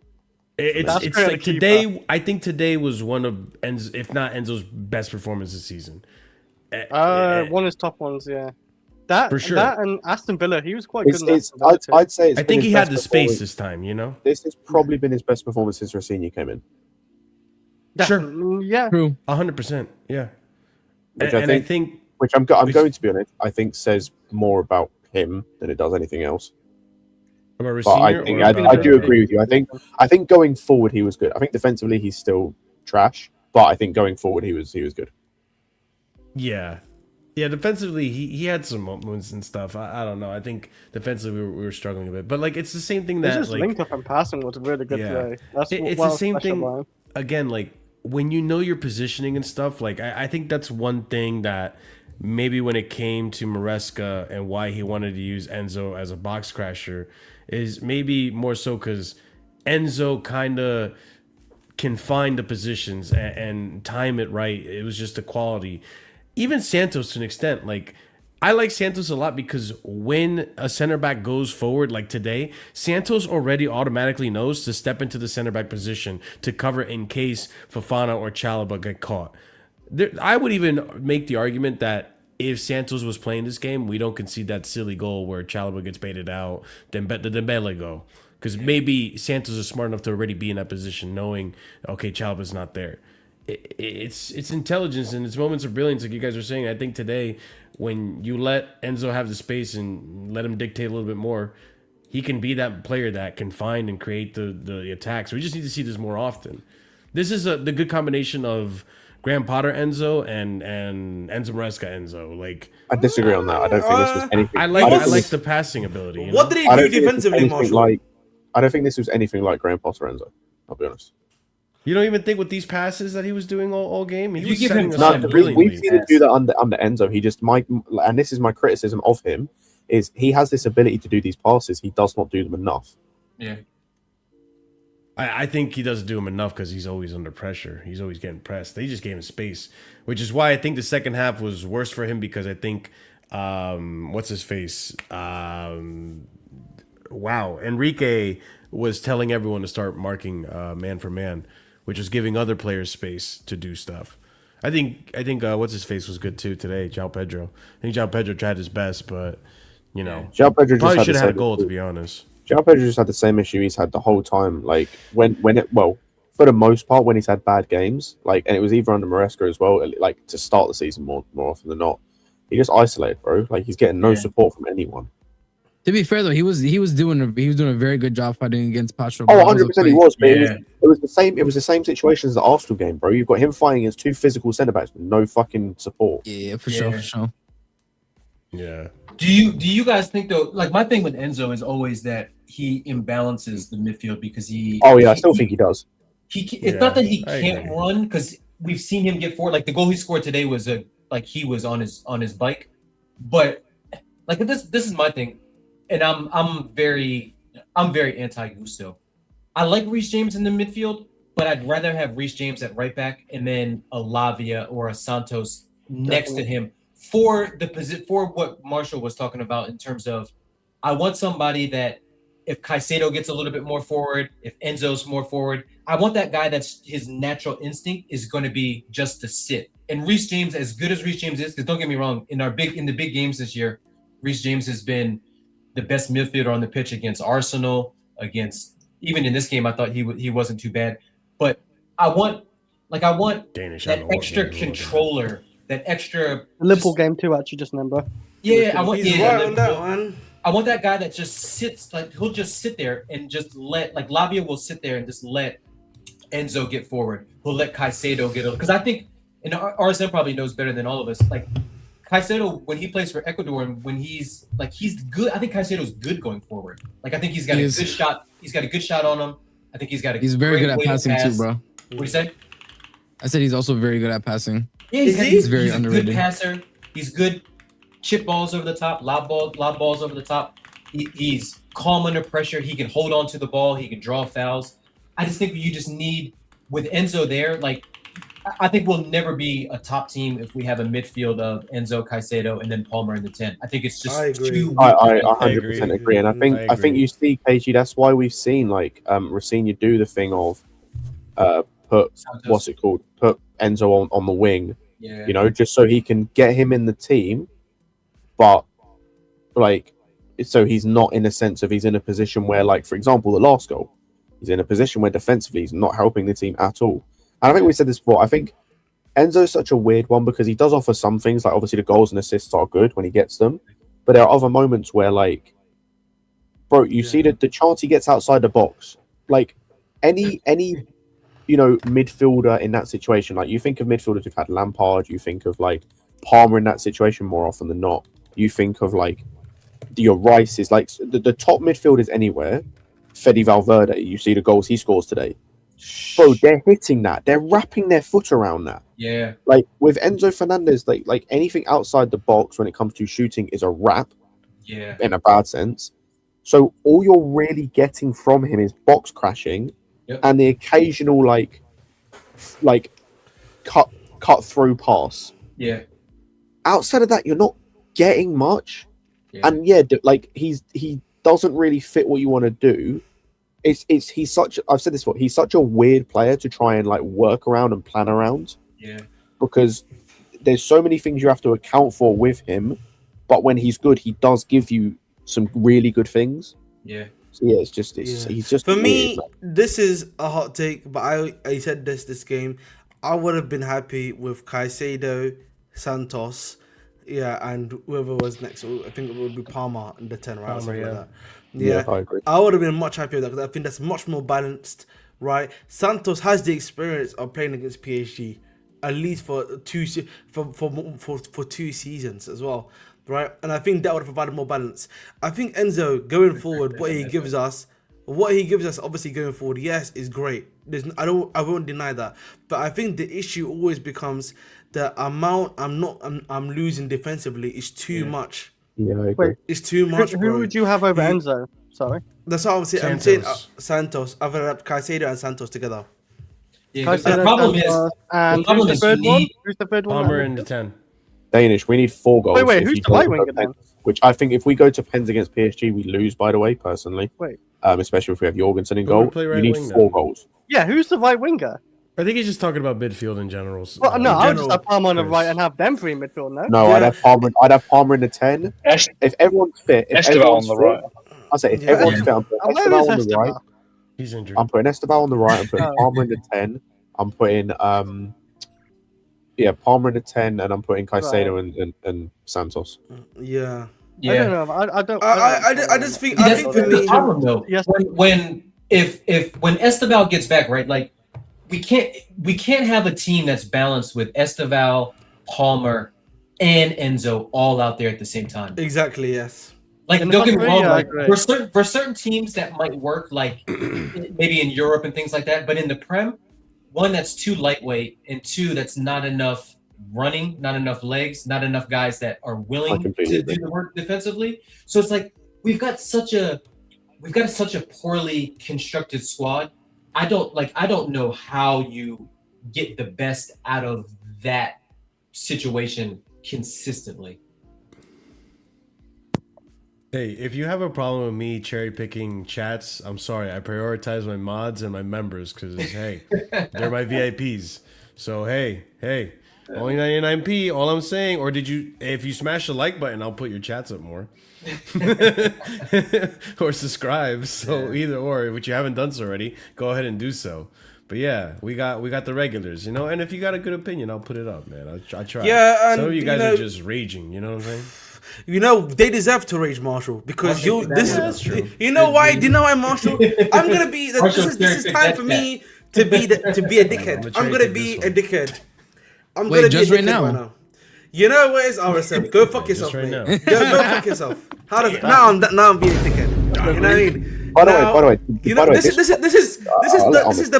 It's like today. I think today was one of Enzo, if not Enzo's best performance this season. One of his top ones, yeah. That for sure. That and Aston Villa, he was quite good. I'd say. I think he had the space this time. You know, this has probably been his best performance since Rossini came in. Sure, yeah, 100%, yeah. Which I think, I'm going to be honest, I think says more about him than it does anything else. About but I do agree with you. I think going forward he was good. I think defensively he's still trash, but I think going forward he was good. Yeah. Yeah, defensively, he had some moments and stuff. I don't know. I think defensively we were struggling a bit. But, like, it's the same thing that, just like... link up and passing was really good today. It's the same thing, again, like, when you know your positioning and stuff, like, I think that's one thing that maybe when it came to Maresca and why he wanted to use Enzo as a box crasher is maybe more so because Enzo kind of can find the positions and time it right. It was just the quality. Even Santos to an extent, like I like Santos a lot because when a center back goes forward like today, Santos already automatically knows to step into the center back position to cover in case Fofana or Chalobah get caught. I would even make the argument that if Santos was playing this game, we don't concede that silly goal where Chalobah gets baited out, then the Dembele go. Because maybe Santos is smart enough to already be in that position knowing, okay, Chalobah's not there. It's intelligence and it's moments of brilliance, like you guys were saying. I think today, when you let Enzo have the space and let him dictate a little bit more, he can be that player that can find and create the attacks. We just need to see this more often. This is the good combination of Graham Potter Enzo and Enzo Maresca Enzo. Like I disagree on that. I don't think this was anything. I like the passing ability. You know? What did he do defensively, Marshall? I don't think this was anything like Graham Potter Enzo. I'll be honest. You don't even think with these passes that he was doing all game? He was give setting him us up brilliantly. We've seen him do that under Enzo. He just and this is my criticism of him, is he has this ability to do these passes. He does not do them enough. Yeah. I think he doesn't do them enough because he's always under pressure. He's always getting pressed. They just gave him space, which is why I think the second half was worse for him because I think, what's his face? Enrique was telling everyone to start marking man for man, which was giving other players space to do stuff. I think what's his face was good too today, João Pedro. I think João Pedro tried his best, but João Pedro probably should have had a goal, to be honest. João Pedro just had the same issue he's had the whole time. Like for the most part, when he's had bad games, and it was either under Maresca as well, like to start the season more often than not, he just isolated, bro. Like he's getting no support from anyone. To be fair though, he was doing a very good job fighting against Pacho. Oh, 100% he was. But it was the same. It was the same situation as the Arsenal game, bro. You've got him fighting against two physical centre backs with no fucking support. Yeah, for sure. Yeah. Do you guys think though? Like my thing with Enzo is always that he imbalances the midfield because he. Oh yeah, I still think he does. It's not that he can't run because we've seen him get forward. Like the goal he scored today was he was on his bike, but like this is my thing. And I'm very anti-Gusto. I like Reece James in the midfield, but I'd rather have Reece James at right back and then a Lavia or a Santos next to him for what Marshall was talking about in terms of I want somebody that if Caicedo gets a little bit more forward, if Enzo's more forward, I want that guy that's his natural instinct is going to be just to sit. And Reece James, as good as Reece James is, because don't get me wrong, in the big games this year, Reece James has been the best midfielder on the pitch against Arsenal, even in this game, I thought he wasn't too bad. But I want that extra controller, that extra Liverpool game too, actually, just remember. Yeah, I want that one. I want that guy that just sits, like he'll just sit there and just Lavia will sit there and just let Enzo get forward. He'll let Caicedo get over. Because I think, and RSM probably knows better than all of us, like Caicedo, when he plays for Ecuador and when he's good, I think Caicedo's good going forward. Like I think he's got a good shot. He's got a good shot on him. I think he's got a. He's very good at passing too, bro. What do you say? I said he's also very good at passing. Yeah, he's very he's underrated. a good passer. He's good. Chip balls over the top, lob balls over the top. He's calm under pressure. He can hold on to the ball. He can draw fouls. I just think you just need with Enzo there. Like I think we'll never be a top team if we have a midfield of Enzo, Caicedo, and then Palmer in the 10. I think it's just too. I 100% agree, and I think you see KG. That's why we've seen like Rosinha do the thing of put Santos. what's it called? Put Enzo on the wing. Yeah. You know, just so he can get him in the team, but like so he's not in a sense of he's in a position where, like, for example, the last goal, he's in a position where defensively he's not helping the team at all. And I think we said this before. I think Enzo's such a weird one because he does offer some things, like obviously the goals and assists are good when he gets them, but there are other moments where, like, bro, you see the chance he gets outside the box, like any you know midfielder in that situation. Like you think of midfielders who've had Lampard, you think of like Palmer in that situation more often than not. You think of like your Rice is like the top midfielders anywhere. Fede Valverde, you see the goals he scores today. Bro, they're hitting that. They're wrapping their foot around that. Yeah. Like with Enzo Fernandez, like anything outside the box when it comes to shooting is a wrap. Yeah. In a bad sense. So all you're really getting from him is box crashing, and the occasional like cut through pass. Yeah. Outside of that, you're not getting much. Yeah. And like he doesn't really fit what you want to do. He's such. I've said this before. He's such a weird player to try and like work around and plan around. Yeah. Because there's so many things you have to account for with him, but when he's good, he does give you some really good things. Yeah. So yeah, it's just he's just for weird, me. man. This is a hot take, but I said this game. I would have been happy with Caicedo, Santos, and whoever was next. I think it would be Palmer in the 10, right? Palmer, Like that. Yeah, I agree. I would have been much happier with that because I think that's much more balanced, right? Santos has the experience of playing against PSG, at least for 2 seasons as well, right? And I think that would have provided more balance. I think Enzo going forward, what he gives us, obviously going forward, yes, is great. I won't deny that, but I think the issue always becomes the amount I'm losing defensively is too much. Yeah, I agree. It's too much, bro. Who would you have over Enzo? Sorry. That's what I'm saying. I'm saying Santos. I've had Caicedo and Santos together. Yeah, the problem is, who's the third one? Who's the third one? Palmer in the 10. Danish, we need 4 goals. Wait, if who's you the go right to winger pens, then? Which I think if we go to pens against PSG, we lose, by the way, personally. Wait. Especially if we have Jorgensen in Who would goal. play You right need wing 4 then? goals. Yeah, who's the right winger? I think he's just talking about midfield in general. Well, no, I would just general, have Palmer on the Chris. right and have them 3 in midfield, no? No, I'd have Palmer in the 10. If everyone's fit, Esteval on the right. I say if everyone's fit, I'm putting Where Esteval is on the right. Esteval? He's injured. I'm putting Esteval on the right. I'm putting Oh. Palmer in the 10. I'm putting Palmer in the 10, and I'm putting Caicedo and Santos. Yeah. yeah. I don't know. I don't. I just think. I That's think for the me. problem though. Yes. When Esteval gets back, right? Like we can't have a team that's balanced with Esteval, Palmer, and Enzo all out there at the same time. Exactly. Yes. Like In the don't get me country, wrong, yeah, I like agree. for certain teams that might work, like maybe in Europe and things like that. But in the Prem, 1, that's too lightweight, and 2, that's not enough running, not enough legs, not enough guys that are willing to do the work defensively. So it's like we've got such a poorly constructed squad. I don't know how you get the best out of that situation consistently. Hey, if you have a problem with me cherry picking chats, I'm sorry. I prioritize my mods and my members because, hey, they're my VIPs. So, hey, only 99p, all I'm saying. Or if you smash the like button, I'll put your chats up more. Or subscribe. So either or, which you haven't done so already, go ahead and do so. But yeah, we got the regulars, and if you got a good opinion, I'll put it up, man. I try. Yeah, and some of you guys are just raging, you know what I'm saying? They deserve to rage, Marshall, because that's true. You know why? Do you know why, Marshall? I'm gonna be. This is time for me to be a dickhead. I'm gonna be a dickhead. I'm Wait, gonna just be a right dickhead now? You know what is RSM? Go fuck yourself, right mate. now. Go fuck yourself. How does now I'm being a dickhead. You know what I mean? By the way, you know this is the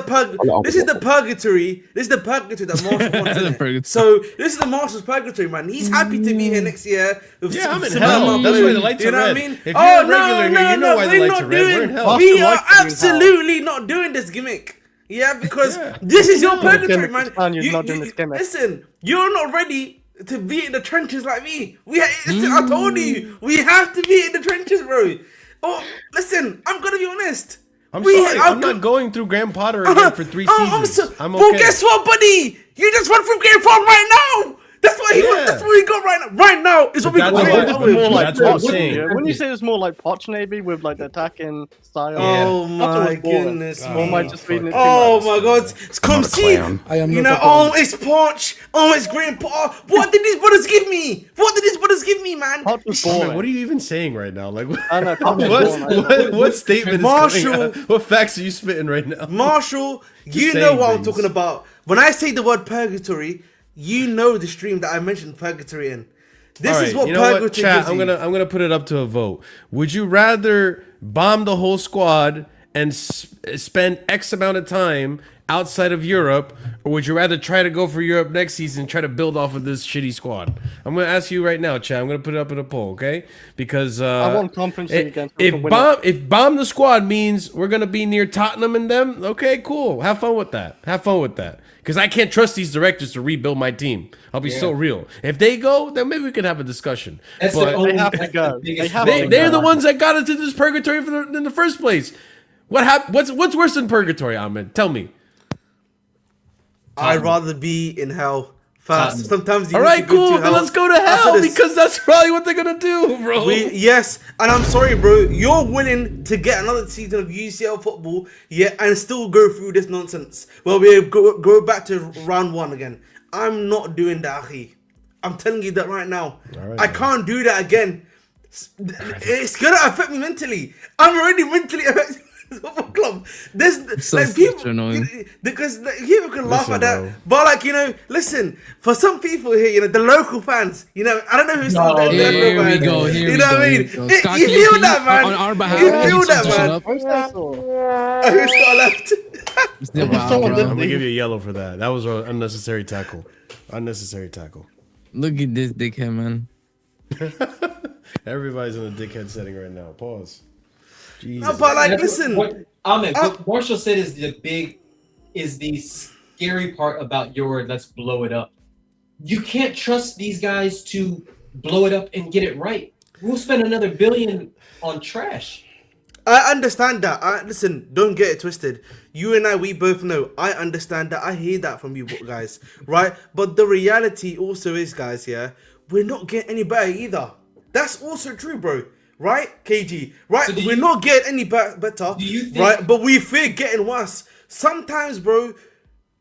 purgatory. This is the purgatory that Marshall wants. Innit? So this is the Marshall's purgatory, man. He's happy to be here next year. With Yeah, I'm in similar hell. amount of That's why the money. lights You are know what I red. mean? If you're a regular here, you know why the we're lights not are red. We're in doing. hell. We Marshall are likes to be in hell. absolutely not doing this gimmick. Yeah, because this is your purgatory, man. You're not doing this gimmick. Listen, you're not ready to be in the trenches like me. Listen, I told you, we have to be in the trenches, bro. Oh, listen, I'm gonna be honest. I'm sorry, I'm not going through Graham Potter again for 3 seasons. I'm okay. Well, guess what, buddy? You just went from Graham Potter right now. That's what he That's what he got right now. Right now is what we got. That's what I'm saying. Wouldn't you say it's more like Poch maybe with like the attacking style? Oh my goodness! Or am I just reading it too Oh much? my God! Come see. You know, oh, it's Poch. Oh, it's Graham Potter. What did these brothers give me? What did these brothers give me, man? Poch was boring. What are you even saying right now? Like, I know, Poch was boring. what statement Marshall, is coming out? What facts are you spitting right now? Marshall, you saying know what I'm things. talking about. When I say the word purgatory, you know the stream that I mentioned purgatory in. This is what purgatory Chat, gives you. I'm gonna put it up to a vote. Would you rather bomb the whole squad and spend X amount of time outside of Europe, or would you rather try to go for Europe next season and try to build off of this shitty squad? I'm gonna ask you right now, Chat. I'm gonna put it up in a poll, okay? Because I want confidence against if bomb the squad means we're gonna be near Tottenham and them, okay, cool. Have fun with that. Have fun with that. Because I can't trust these directors to rebuild my team. I'll be so real. If they go, then maybe we can have a discussion. That's But the only, They have to that's go. the biggest They have problem. they're the ones that got into this purgatory in the first place. What's worse than purgatory, Ahmed? Tell me. I'd rather be in hell fast. Sometimes you All need right, to go cool. to Then hell. let's go to After hell this. because that's probably what they're gonna do, bro. Yes, and I'm sorry, bro. You're willing to get another season of UCL football, and still go through this nonsense. Well, we go back to round 1 again. I'm not doing that, Akhi. I'm telling you that right now. right, I can't do that again. It's gonna affect me mentally. I'm already mentally affected. Football club. There's So like people annoying. because like, people can laugh Listen, at that, bro. but like listen, for some people here, the local fans, I don't know who's the local Here we fans. go. Here You we know go. what I here mean? we go. You Scotty, feel please, that, man? on our behalf, You I need feel to that, shut man? up. Who's got left? Wow, bro. I'm gonna give you a yellow for that. That was an unnecessary tackle. Unnecessary tackle. Look at this dickhead, man. Everybody's in a dickhead setting right now. Pause. Jesus. No, but like, That's listen. what Marshall said is the scary part about your let's blow it up. You can't trust these guys to blow it up and get it right. We'll spend another $1 billion on trash. I understand that. Listen, don't get it twisted. You and I, we both know. I understand that. I hear that from you guys, right? But the reality also is, guys, we're not getting any better either. That's also true, bro. Right, KG? Right? So we're not getting any better, do you think, right? But we fear getting worse. Sometimes, bro,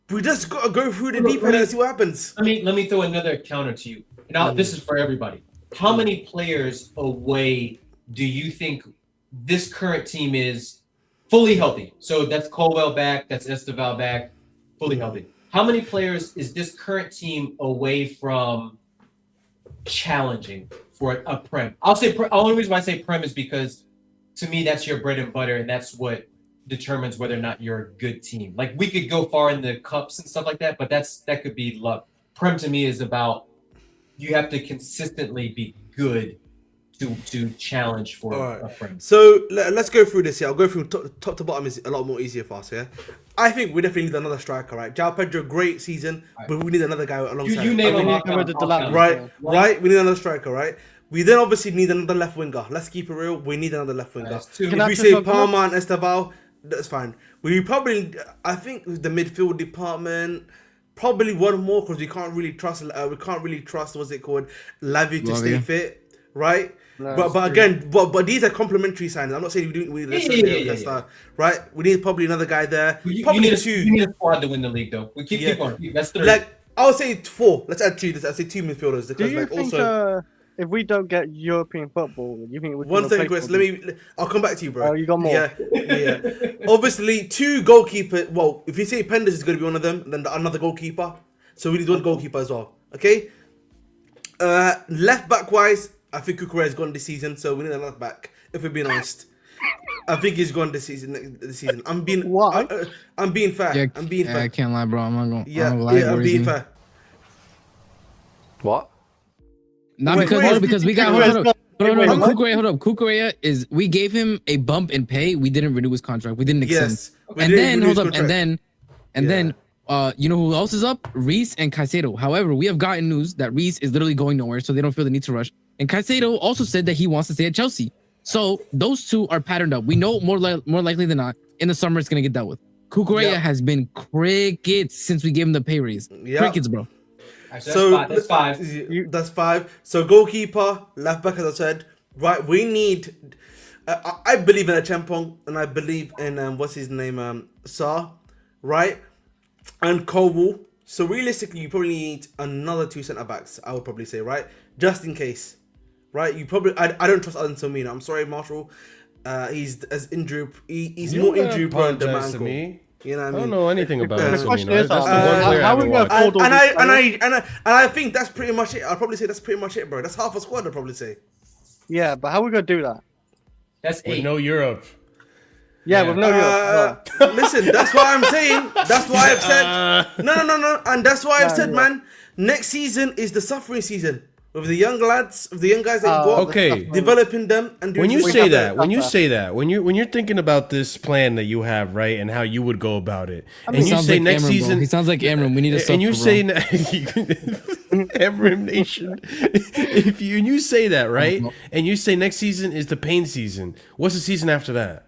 we just gotta go through the deep end and see what happens. let me throw another counter to you. Now, this is for everybody. How many players away do you think this current team is fully healthy? So that's Colwell back, that's Esteval back, fully healthy. How many players is this current team away from challenging for a Prem? I'll say the only reason why I say Prem is because to me that's your bread and butter, and that's what determines whether or not you're a good team. Like we could go far in the cups and stuff like that, but that could be luck. Prem to me is about you have to consistently be good to challenge for a Prem. So let's go through this here. I'll go through top to bottom is a lot more easier for us. I think we definitely need another striker, right? Jao Pedro, great season, but we need another guy alongside. You name him. Right. We need another striker, right? We then obviously need another left winger. Let's keep it real. We need another left winger. If we say Palma and Esteval, that's fine. We probably, I think, the midfield department, probably one more because we can't really trust. What's it called? Lavia to stay fit, right? No, but again, but these are complementary signs. I'm not saying we need a star, right? We need probably another guy there. You need a squad to win the league, though. We keep going. That's 3. Like I would say 4. Let's add 2. Let's say 2 midfielders. Because do you think, also, if we don't get European football, you think we can? One second, Chris. I'll come back to you, bro. Oh, you got more. Yeah. Obviously, 2 goalkeepers. Well, if you say Penders is going to be one of them, then another goalkeeper. So we need one goalkeeper as well. Okay. Left back wise, I think Kukureya's gone this season, so we need a left back. If we're being honest, I think he's gone this season. I'm being I'm being fair. Yeah, I'm being fair. I can't lie, bro. I'm not gonna. Yeah, I'm, lie, I'm being fair. What? Not because we got hold up. Kukureya is we gave him a bump in pay. We didn't renew his contract. We didn't extend. Yes. And then you know who else is up? Reese and Caicedo. However, we have gotten news that Reese is literally going nowhere, so they don't feel the need to rush. And Caicedo also said that he wants to stay at Chelsea. So those two are patterned up. We know more likely than not in the summer it's gonna get dealt with. Kukureya has been crickets since we gave him the pay raise. Crickets, bro. So that's five. That's 5. So goalkeeper, left back, as I said. Right, we need. I believe in a Champong, and I believe in what's his name, Sar, right, and Cobble. So realistically, you probably need another 2 centre backs. I would probably say, right, just in case, right. You probably. I don't trust Alan Somino. I'm sorry, Marshall. He's as injury. He's more injury prone than my uncle. You know what I mean? I don't know anything about The question is, That's the one player how I we haven't gonna watched. afford all And I think that's pretty much it. I'll probably say that's pretty much it, bro. That's half a squad. I'll probably say. Yeah, but how are we gonna do that? That's With 8. no Europe. Yeah, with no Listen, that's why I'm saying. That's why I've said. No. And that's why I've said, man. Next season is the suffering season with the young lads, with the young guys that you got. Okay. Developing them and doing. When you're thinking about this plan that you have, right, and how you would go about it, and you say next season, he sounds like Amram. We need to. And you say Amram Nation. If you say that, right, and you say next season is the pain season, what's the season after that?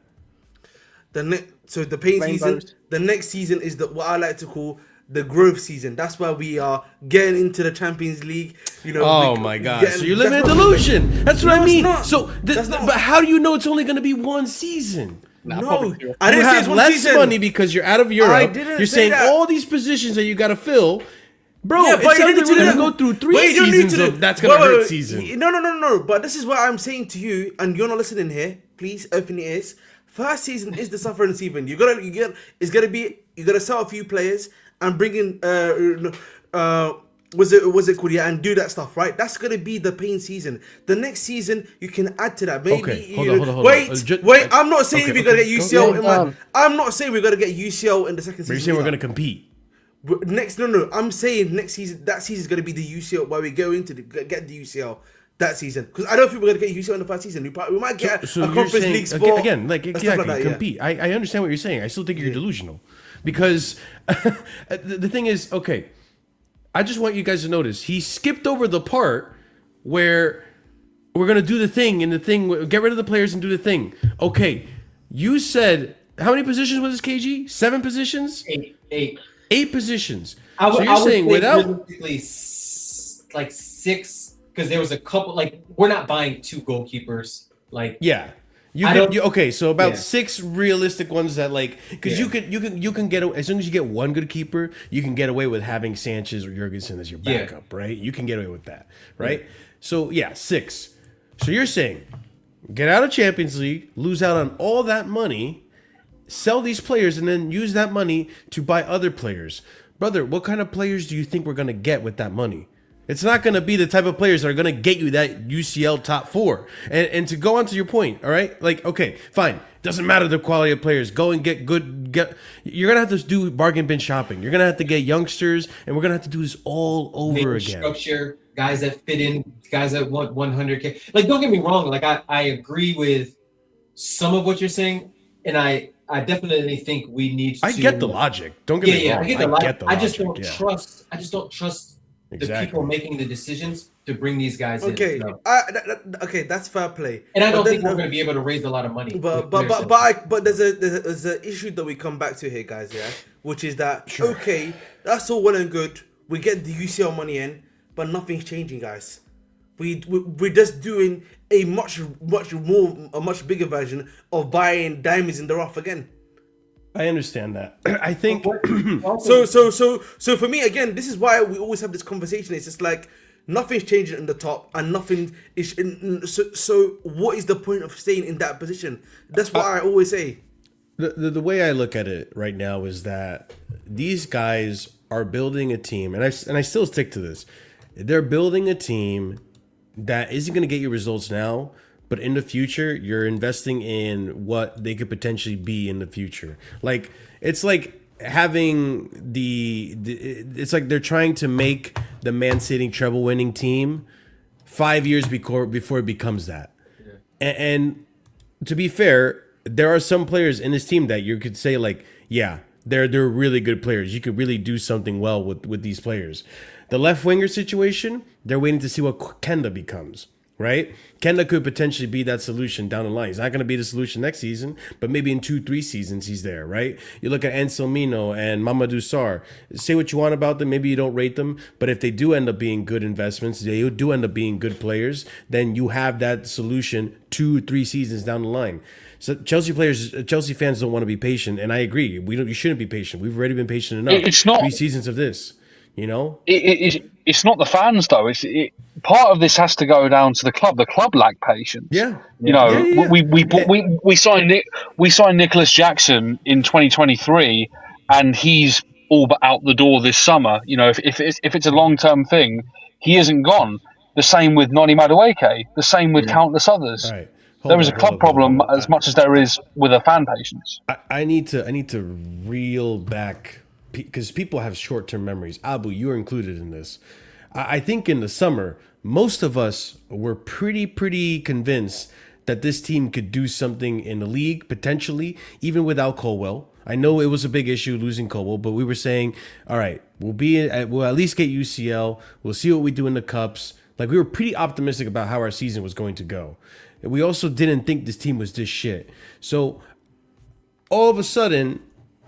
So the pain season. The next season is what I like to call the growth season. That's why we are getting into the Champions League. You know. Oh my God! So you're living in a delusion. That's what I mean. So, but how do you know it's only going to be one season? No, I didn't say it's less money because you're out of Europe. You're saying that. all these positions that you got to fill, bro. Yeah, it sounds like we're going to go through 3 seasons of that's going to hurt season. No. But this is what I'm saying to you, and you're not listening here. Please open your ears. First season is the suffering season. You gotta sell a few players and bring in was it called, yeah, and do that stuff, right? That's gonna be the pain season. The next season you can add to that. Maybe Okay, hold on. Wait. I'm not saying we're gonna get UCL. Go. I'm not saying we're gonna get UCL in the second season. But you're saying we're going to compete. No. I'm saying next season. That season is gonna be the UCL where we go into get the UCL. That season, because I don't think we're gonna get UCL in the first season. We might get a Conference League spot again, like exactly like that, compete. I understand what you're saying. I still think you're delusional, because the thing is, okay, I just want you guys to notice he skipped over the part where we're gonna do the thing and get rid of the players and do the thing. Okay, you said how many positions was this, KG? 7 positions? 8. 8 positions. So you're saying without like 6. Because there was a couple, like, we're not buying 2 goalkeepers. Like, yeah, okay. So about 6 realistic ones that, like, because you can get, as soon as you get one good keeper, you can get away with having Sanchez or Jorgensen as your backup, right? You can get away with that, right? Yeah. So 6. So you're saying get out of Champions League, lose out on all that money, sell these players, and then use that money to buy other players, brother. What kind of players do you think we're gonna get with that money? It's not going to be the type of players that are going to get you that UCL top 4. And to go on to your point, all right? Like, okay, fine. Doesn't matter the quality of players. Go and get good. You're going to have to do bargain bin shopping. You're going to have to get youngsters, and we're going to have to do this all over again. Structure, guys that fit in, guys that want 100K. Like, don't get me wrong. Like, I agree with some of what you're saying, and I definitely think we need to. I get the logic. Don't get me wrong. I get the logic. I just don't trust exactly. The people making the decisions to bring these guys in. So. Okay, that's fair play. And I don't think we're going to be able to raise a lot of money. But there's a issue that we come back to here, guys. Yeah, which is that okay, that's all well and good. We get the UCL money in, but nothing's changing, guys. We're just doing a much bigger version of buying diamonds in the rough again. I understand that. I think so for me, again, this is why we always have this conversation. It's just like nothing's changing in the top and nothing is so what is the point of staying in that position? That's what I always say. The way I look at it right now is that these guys are building a team, and I still stick to this. they're building a team that isn't going to get you results now, but in the future, you're investing in what they could potentially be in the future. Like, it's like having it's like they're trying to make the Man City treble winning team 5 years before it becomes that. And to be fair, there are some players in this team that you could say, like, yeah, they're really good players. You could really do something well with these players. The left winger situation, they're waiting to see what Kenda becomes, right? Kenda could potentially be that solution down the line. He's not going to be the solution next season, but maybe in 2-3 seasons he's there, right? You look at Anselmino and Mamadou Sarr. Say what you want about them. Maybe you don't rate them, but if they do end up being good investments, they do end up being good players, then you have that solution 2-3 seasons down the line. So Chelsea fans don't want to be patient, and I agree. You shouldn't be patient. We've already been patient enough. It's not 3 seasons of this. You know, it's not the fans though. Part of this has to go down to the club. The club lack patience. Yeah, you know, yeah. we signed Nicholas Jackson in 2023, and he's all but out the door this summer. You know, if it's a long-term thing, he isn't gone. The same with Noni Madueke. The same with countless others. Right. There is a club problem as much as there is with a fan patience. I need to reel back, because people have short-term memories. Abu, you're included in this. I think in the summer, most of us were pretty convinced that this team could do something in the league, potentially, even without Colwell. I know it was a big issue losing Colwell, but we were saying, all right, we'll at least get UCL. We'll see what we do in the cups. Like, we were pretty optimistic about how our season was going to go. And we also didn't think this team was this shit. So all of a sudden,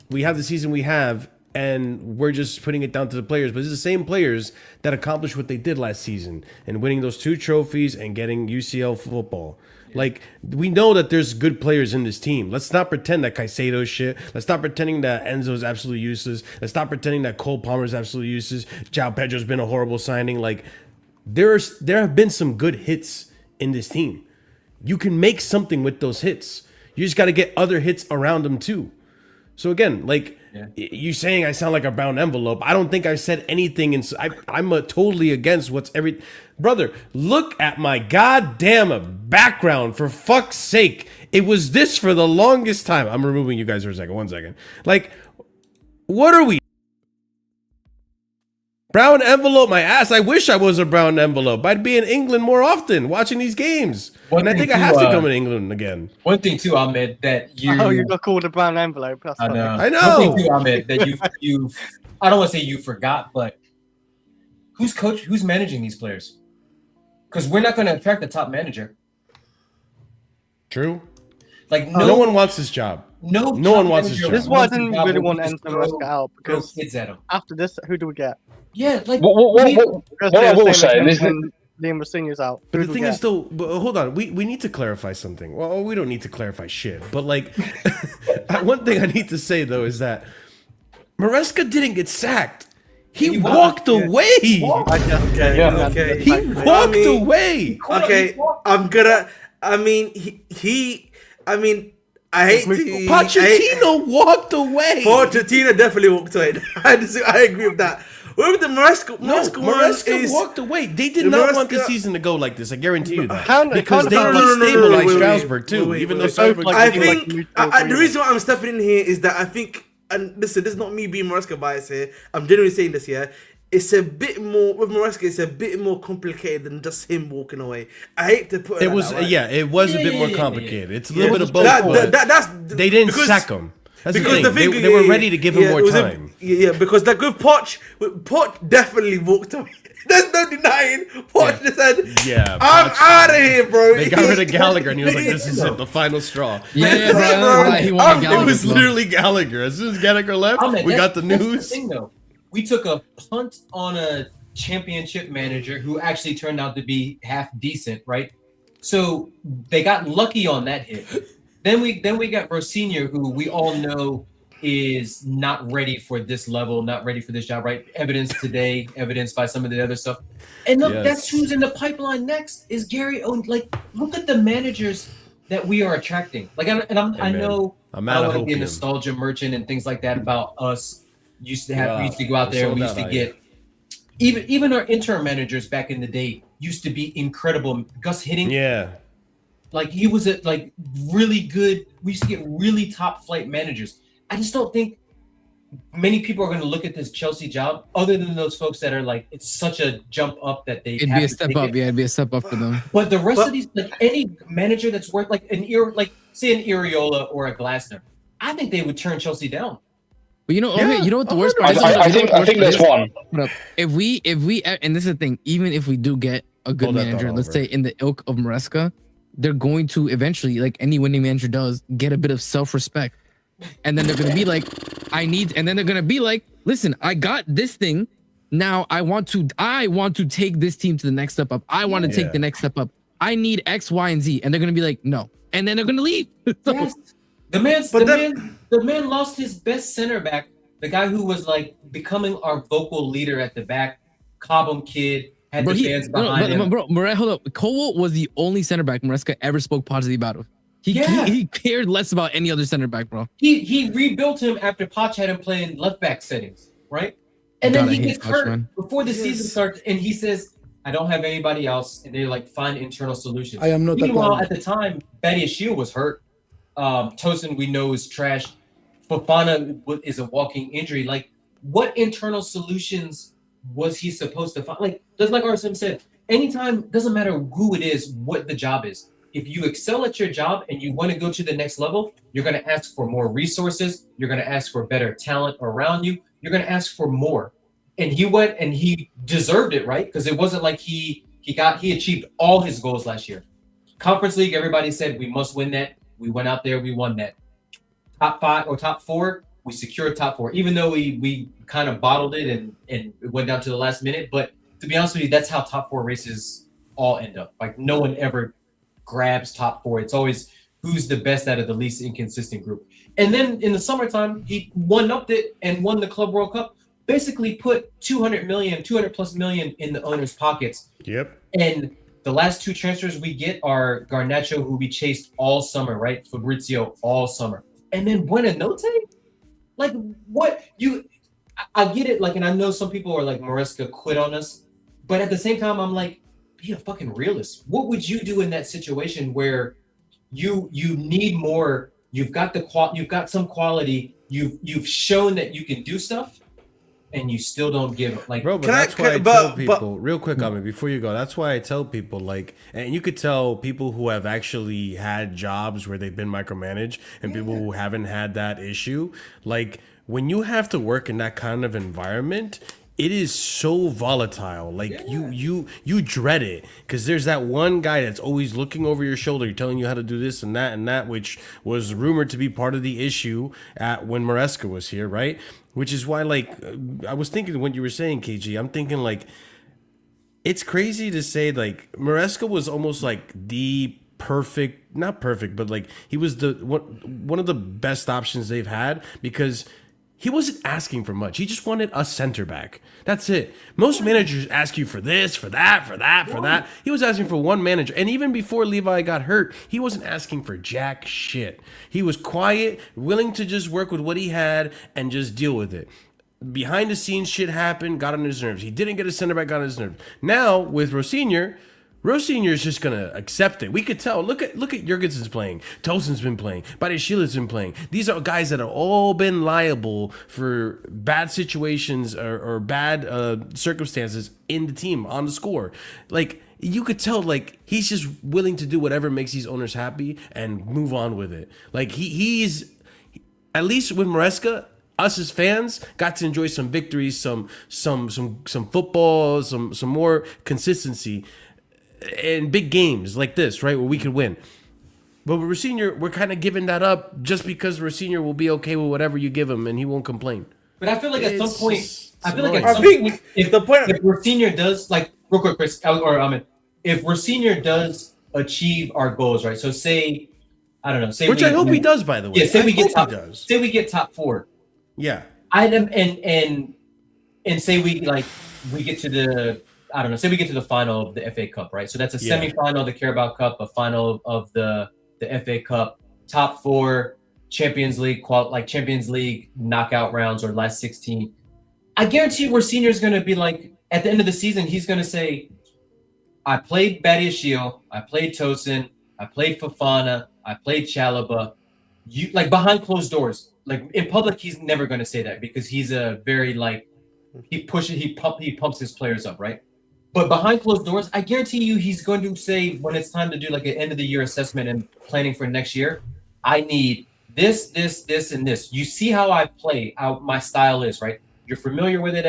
we have the season we have, and we're just putting it down to the players. But it's the same players that accomplished what they did last season and winning those 2 trophies and getting UCL football. Like, we know that there's good players in this team. Let's not pretend that Caicedo's shit. Let's stop pretending that Enzo's absolutely useless. Let's stop pretending that Cole Palmer's absolutely useless. João Pedro's been a horrible signing. Like, there have been some good hits in this team. You can make something with those hits. You just got to get other hits around them too. So again, like, you saying I sound like a brown envelope. I don't think I said anything. I'm totally against brother. Look at my goddamn background, for fuck's sake. It was this for the longest time. I'm removing you guys for a second. 1 second. Like, what are we? Brown envelope, my ass. I wish I was a brown envelope. I'd be in England more often watching these games. And I think I have to come in England again. One thing too, Ahmed, that you... Oh, you got called a brown envelope. That's funny. I know. One thing too, Ahmed, that you I don't want to say you forgot, but who's managing these players? Because we're not going to attract the top manager. True. Like, no one wants this job. No one wants this job. This is why I didn't really want Enzo Maresca out, because kids at him. After this, who do we get? Yeah, like what I will say is Liam Rosinio's out. But the thing is, though, hold on, we need to clarify something. Well, we don't need to clarify shit, but like, one thing I need to say though is that Maresca didn't get sacked. He walked away. Okay. He walked away. Okay, I hate to... Pochettino walked away. Pochettino definitely walked away. I agree with that. With the Maresca walked away. They did not want the season to go like this. I guarantee you that. Because they destabilized Strasbourg too, even though Strasbourg... I think the reason why I'm stepping in here is that I think, and listen, this is not me being Maresca bias here. I'm genuinely saying this here. It's a bit more with Maresca. It's a bit more complicated than just him walking away. I hate to put it. It was that, right? it was a bit more complicated. It's a little bit of both. They didn't sack him. That's because the thing. They were ready to give him more time. Because like with Poch definitely walked away. There's no denying. Poch just said, I'm out of here, bro. They got rid of Gallagher, and he was like, this is it, the final straw. It was literally Gallagher. As soon as Gallagher left, we got the news. The thing, though. We took a punt on a championship manager who actually turned out to be half decent, right? So they got lucky on that hit. Then we got ROSENIOR, who we all know is not ready for this level, not ready for this job, right? Evidence today, evidenced by some of the other stuff. And look, that's who's in the pipeline next is Gary Owen. Like, look at the managers that we are attracting. Like, I know I don't want to be a nostalgia merchant and things like that about us. We used to go out there. We used to get even our interim managers back in the day used to be incredible. Gus Hiddink, Yeah. like he was like really good. We used to get really top flight managers. I just don't think many people are going to look at this Chelsea job, other than those folks that are like, it's such a jump up that they. It'd be a step up. Yeah, it'd be a step up for them. But the rest of these, like any manager that's worth like say an Areola or a Glasner, I think they would turn Chelsea down. But you know, okay, you know what the worst part is? I think there's one. If we, and this is the thing, even if we do get a good manager, let's say in the ilk of Maresca, they're going to eventually, like any winning manager does, get a bit of self-respect. And then they're going to be like, and then they're going to be like, listen, I got this thing. Now I want to take this team to the next step up. I want to take the next step up. I need X, Y, and Z. And they're going to be like, no. And then they're going to leave. Yes. The man lost his best center back, the guy who was like becoming our vocal leader at the back, Cobham kid, had the fans behind him. Bro, hold up. Cole was the only center back Maresca ever spoke positively about. He cared less about any other center back, bro. He rebuilt him after Poch had him playing left back settings, right? And then he gets hurt before the season starts, and he says, I don't have anybody else, and they're like, find internal solutions. I am not. Meanwhile, at the time, Badiashile was hurt. Tosin, we know, is trash. Fofana is a walking injury. Like, what internal solutions was he supposed to find? Like, just like Arsene said, anytime, doesn't matter who it is, what the job is. If you excel at your job and you want to go to the next level, you're going to ask for more resources. You're going to ask for better talent around you. You're going to ask for more. And he went and he deserved it, right? Because it wasn't like he achieved all his goals last year. Conference League, everybody said we must win that. We went out there, we won that. Top 5 or top 4, we secured top 4, even though we kind of bottled it and it went down to the last minute. But to be honest with you, that's how top 4 races all end up. Like, no one ever grabs top 4. It's always who's the best out of the least inconsistent group. And then in the summertime, he one-upped it and won the Club World Cup. Basically put 200 plus million in the owners' pockets. Yep. And the last 2 transfers we get are Garnacho, who we chased all summer, right? Fabrizio all summer. And then Buenanote? Like, what? I get it, like, and I know some people are like, Maresca quit on us. But at the same time, I'm like, be a fucking realist. What would you do in that situation where you need more, you've got some quality, you've shown that you can do stuff, and you still don't give it? Like, bro, but that's why I tell people, real quick, I mean, before you go, that's why I tell people, like, and you could tell people who have actually had jobs where they've been micromanaged and people who haven't had that issue, like, when you have to work in that kind of environment, it is so volatile. Like, you dread it, because there's that one guy that's always looking over your shoulder, telling you how to do this and that, which was rumored to be part of the issue when Maresca was here, right? Which is why, like, I was thinking when you were saying, KG, I'm thinking, like, it's crazy to say, like, Maresca was almost like the perfect, not perfect, but like he was the one of the best options they've had, because he wasn't asking for much. He just wanted a center back. That's it. Most managers ask you for this, for that, for that, for that. He was asking for one manager. And even before Levi got hurt, he wasn't asking for jack shit. He was quiet, willing to just work with what he had and just deal with it. Behind the scenes shit happened, got on his nerves. He didn't get a center back, got on his nerves. Now, with ROSENIOR is just gonna accept it. We could tell. Look at Jorgensen's playing. Tosin's been playing. Badiashile's been playing. These are guys that have all been liable for bad situations or bad circumstances in the team on the score. Like, you could tell, like, he's just willing to do whatever makes these owners happy and move on with it. Like, he's at least with Maresca, us as fans got to enjoy some victories, some football, some more consistency in big games like this, right, where we could win. But with ROSENIOR, we're kind of giving that up just because ROSENIOR will be okay with whatever you give him and he won't complain. But I feel like at some point, if ROSENIOR does, like, real quick, Chris, or Ahmed, if ROSENIOR does achieve our goals, right? So say, I don't know, which I hope he does, by the way. Yeah, say we get top 4. Yeah. And say we get to the, I don't know, say we get to the final of the FA Cup, right? So that's a semi-final of the Carabao Cup, a final of the FA Cup, top 4, Champions League knockout rounds or last 16. I guarantee Rosenio is going to be like, at the end of the season, he's going to say, I played Badiashile, I played Tosin, I played Fofana, I played Chalobah. You like behind closed doors. Like in public, he's never going to say that because he's a very like he pumps his players up, right? But behind closed doors, I guarantee you, he's going to say when it's time to do like an end of the year assessment and planning for next year, I need this, and this. You see how I play, how my style is, right? You're familiar with it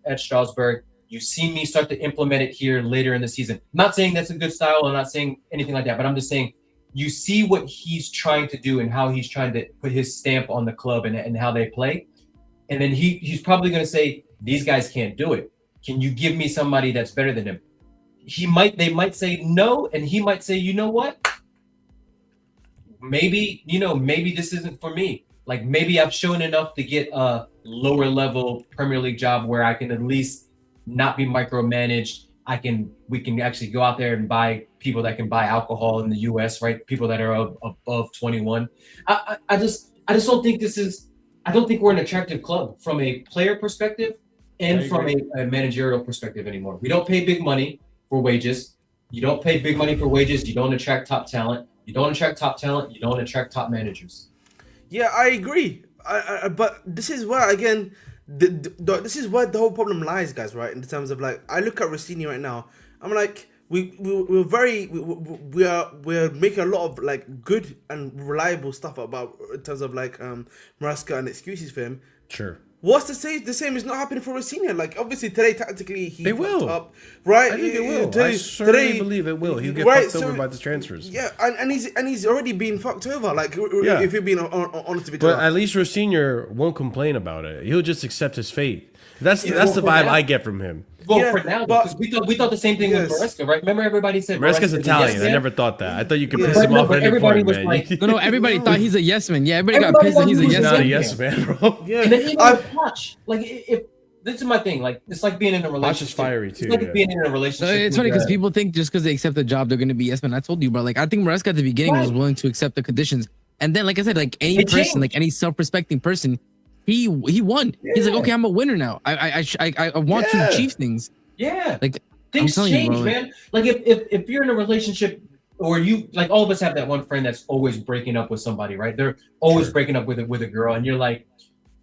at Strasbourg. You've seen me start to implement it here later in the season. I'm not saying that's a good style. I'm not saying anything like that, but I'm just saying you see what he's trying to do and how he's trying to put his stamp on the club and how they play. And then he's probably going to say, these guys can't do it. Can you give me somebody that's better than him? They might say no, and he might say, you know what? Maybe this isn't for me. Like maybe I've shown enough to get a lower level Premier League job where I can at least not be micromanaged. We can actually go out there and buy people that can buy alcohol in the US, right? People that are above 21. I just don't think I don't think we're an attractive club from a player perspective and from a managerial perspective anymore. We don't pay big money for wages. You don't pay big money for wages. You don't attract top talent. You don't attract top talent. You don't attract top managers. Yeah, I agree. But this is where again, this is where the whole problem lies, guys. Right, in terms of like, I look at Rossini right now. I'm like, we're making a lot of like good and reliable stuff about in terms of like Maresca and excuses for him. Sure. What's to say the same is not happening for Rossini? Like obviously today tactically he will up, right? I think it will. I certainly believe it will. He'll get fucked over by the transfers. Yeah, and he's already been fucked over. Like if you're being honest with each other. But at least Rossini won't complain about it. He'll just accept his fate. That's the vibe I get from him. Well, for now, because we thought the same thing with Maresca, right? Remember, everybody said Maresca's Italian. I never thought that. I thought you could piss him off at any point, man. Like, no, everybody thought he's a yes man. Yeah, everybody got pissed that he's a yes man. Not a yes man, bro. Yeah, and then even with Poch, like if this is my thing, like it's like being in a relationship. Poch is fiery too. It's like being in a relationship. It's funny because people think just because they accept the job, they're going to be yes man. I told you, bro. Like I think Maresca at the beginning was willing to accept the conditions, and then like I said, like any person, like any self-respecting person, he won. Yeah. He's like, okay, I'm a winner now. I want to achieve things. Yeah, like things change, bro, man. Like if you're in a relationship, or you like, all of us have that one friend that's always breaking up with somebody, right? They're always breaking up with a girl, and you're like,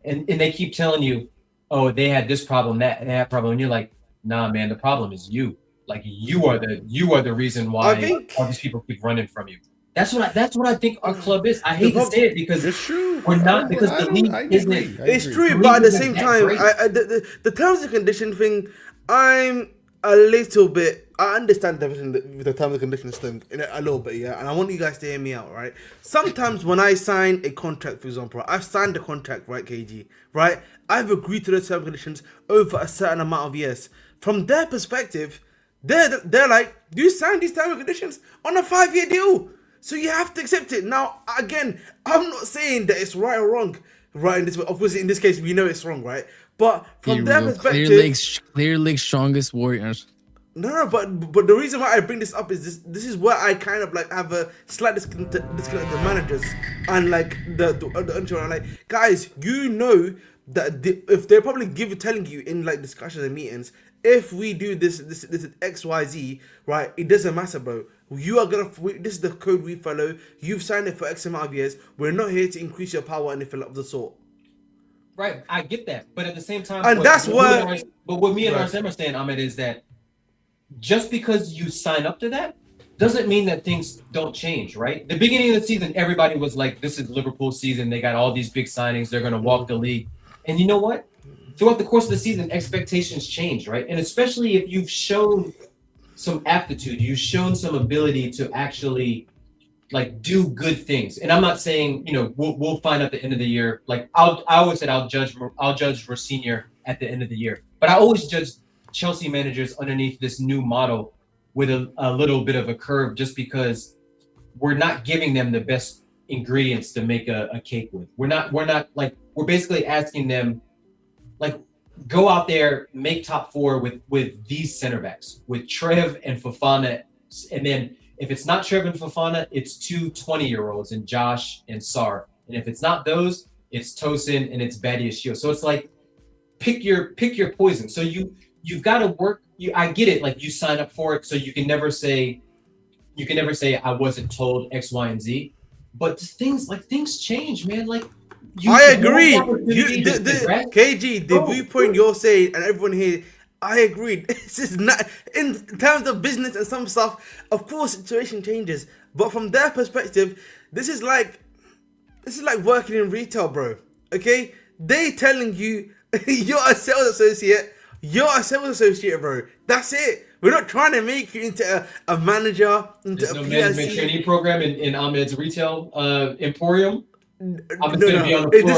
and they keep telling you, oh, they had this problem, that problem, and you're like, nah, man, the problem is you. Like you are the reason why all these people keep running from you. That's what I think our club is. I hate to say it because it's true. We're not because the league isn't. It's true, but at the same time, the terms and condition thing, I'm a little bit. I understand the terms and conditions thing a little bit, yeah. And I want you guys to hear me out, right? Sometimes when I sign a contract, for example, I've signed a contract, right, KG, right? I've agreed to the terms and conditions over a certain amount of years. From their perspective, they're like, you signed these terms and conditions on a 5-year deal. So you have to accept it. Now, again, I'm not saying that it's right or wrong, right? In this, of course, in this case, we know it's wrong, right? But from their perspective, clear league strongest Warriors. No, but the reason why I bring this up is this is where I kind of like have a slight disconnect with the managers and like the like, guys, you know that if they're probably telling you in like discussions and meetings, if we do this XYZ, right, it doesn't matter, bro. You are this is the code we follow. You've signed it for X amount of years. We're not here to increase your power or anything of the sort. Right, I get that, but at the same time, and that's where. But what me and Arsene are saying, Ahmed, is that just because you sign up to that doesn't mean that things don't change, right? The beginning of the season, everybody was like, "This is Liverpool's season. They got all these big signings. They're going to walk the league." And you know what? Throughout the course of the season, expectations change, right? And especially if you've shown some aptitude, you've shown some ability to actually like do good things. And I'm not saying, we'll find out at the end of the year. Like I always said, I'll judge Rossinior at the end of the year. But I always judge Chelsea managers underneath this new model with a little bit of a curve, just because we're not giving them the best ingredients to make a cake with. We're we're basically asking them, like, go out there, make top four with these center backs, with Trev and Fofana, and then if it's not Trev and Fofana, it's 2 20-year-olds and Josh and Sar. And if it's not those, it's Tosin and it's Badiashile. So it's like pick your poison. So you've got to work. I get it. Like you sign up for it, so you can never say I wasn't told X, Y, and Z. But things change, man. Like I agree. The KG, the viewpoint you're saying, and everyone here, I agree. This is not in terms of business and some stuff. Of course, situation changes, but from their perspective, this is like working in retail, bro. Okay, they telling you you're a sales associate. You're a sales associate, bro. That's it. We're not trying to make you into a manager, into There's a no PSC. management training program in Ahmed's retail emporium. In this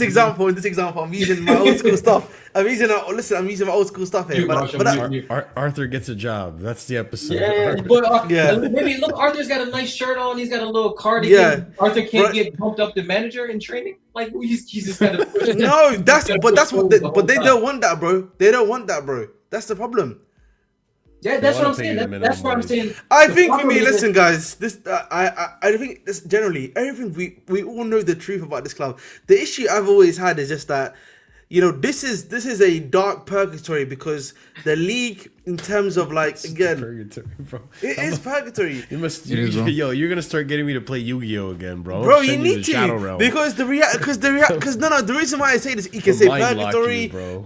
example, I'm using my old school stuff. I'm using my old school stuff here. Arthur gets a job. That's the episode. Maybe look, Arthur's got a nice shirt on. He's got a little cardigan. Yeah. Arthur can't get bumped up to manager in training. Like he's just kind of no. But they don't want that, bro. They don't want that, bro. That's the problem. Yeah, that's what I'm saying. That's what I'm saying. I think for me, listen, guys. This I think this generally everything we all know the truth about this club. The issue I've always had is just that, you know, this is a dark purgatory because the league, in terms of like again, purgatory, bro. It is purgatory. You're gonna start getting me to play Yu-Gi-Oh again, bro. Bro, you need to because the reason why I say this, you can say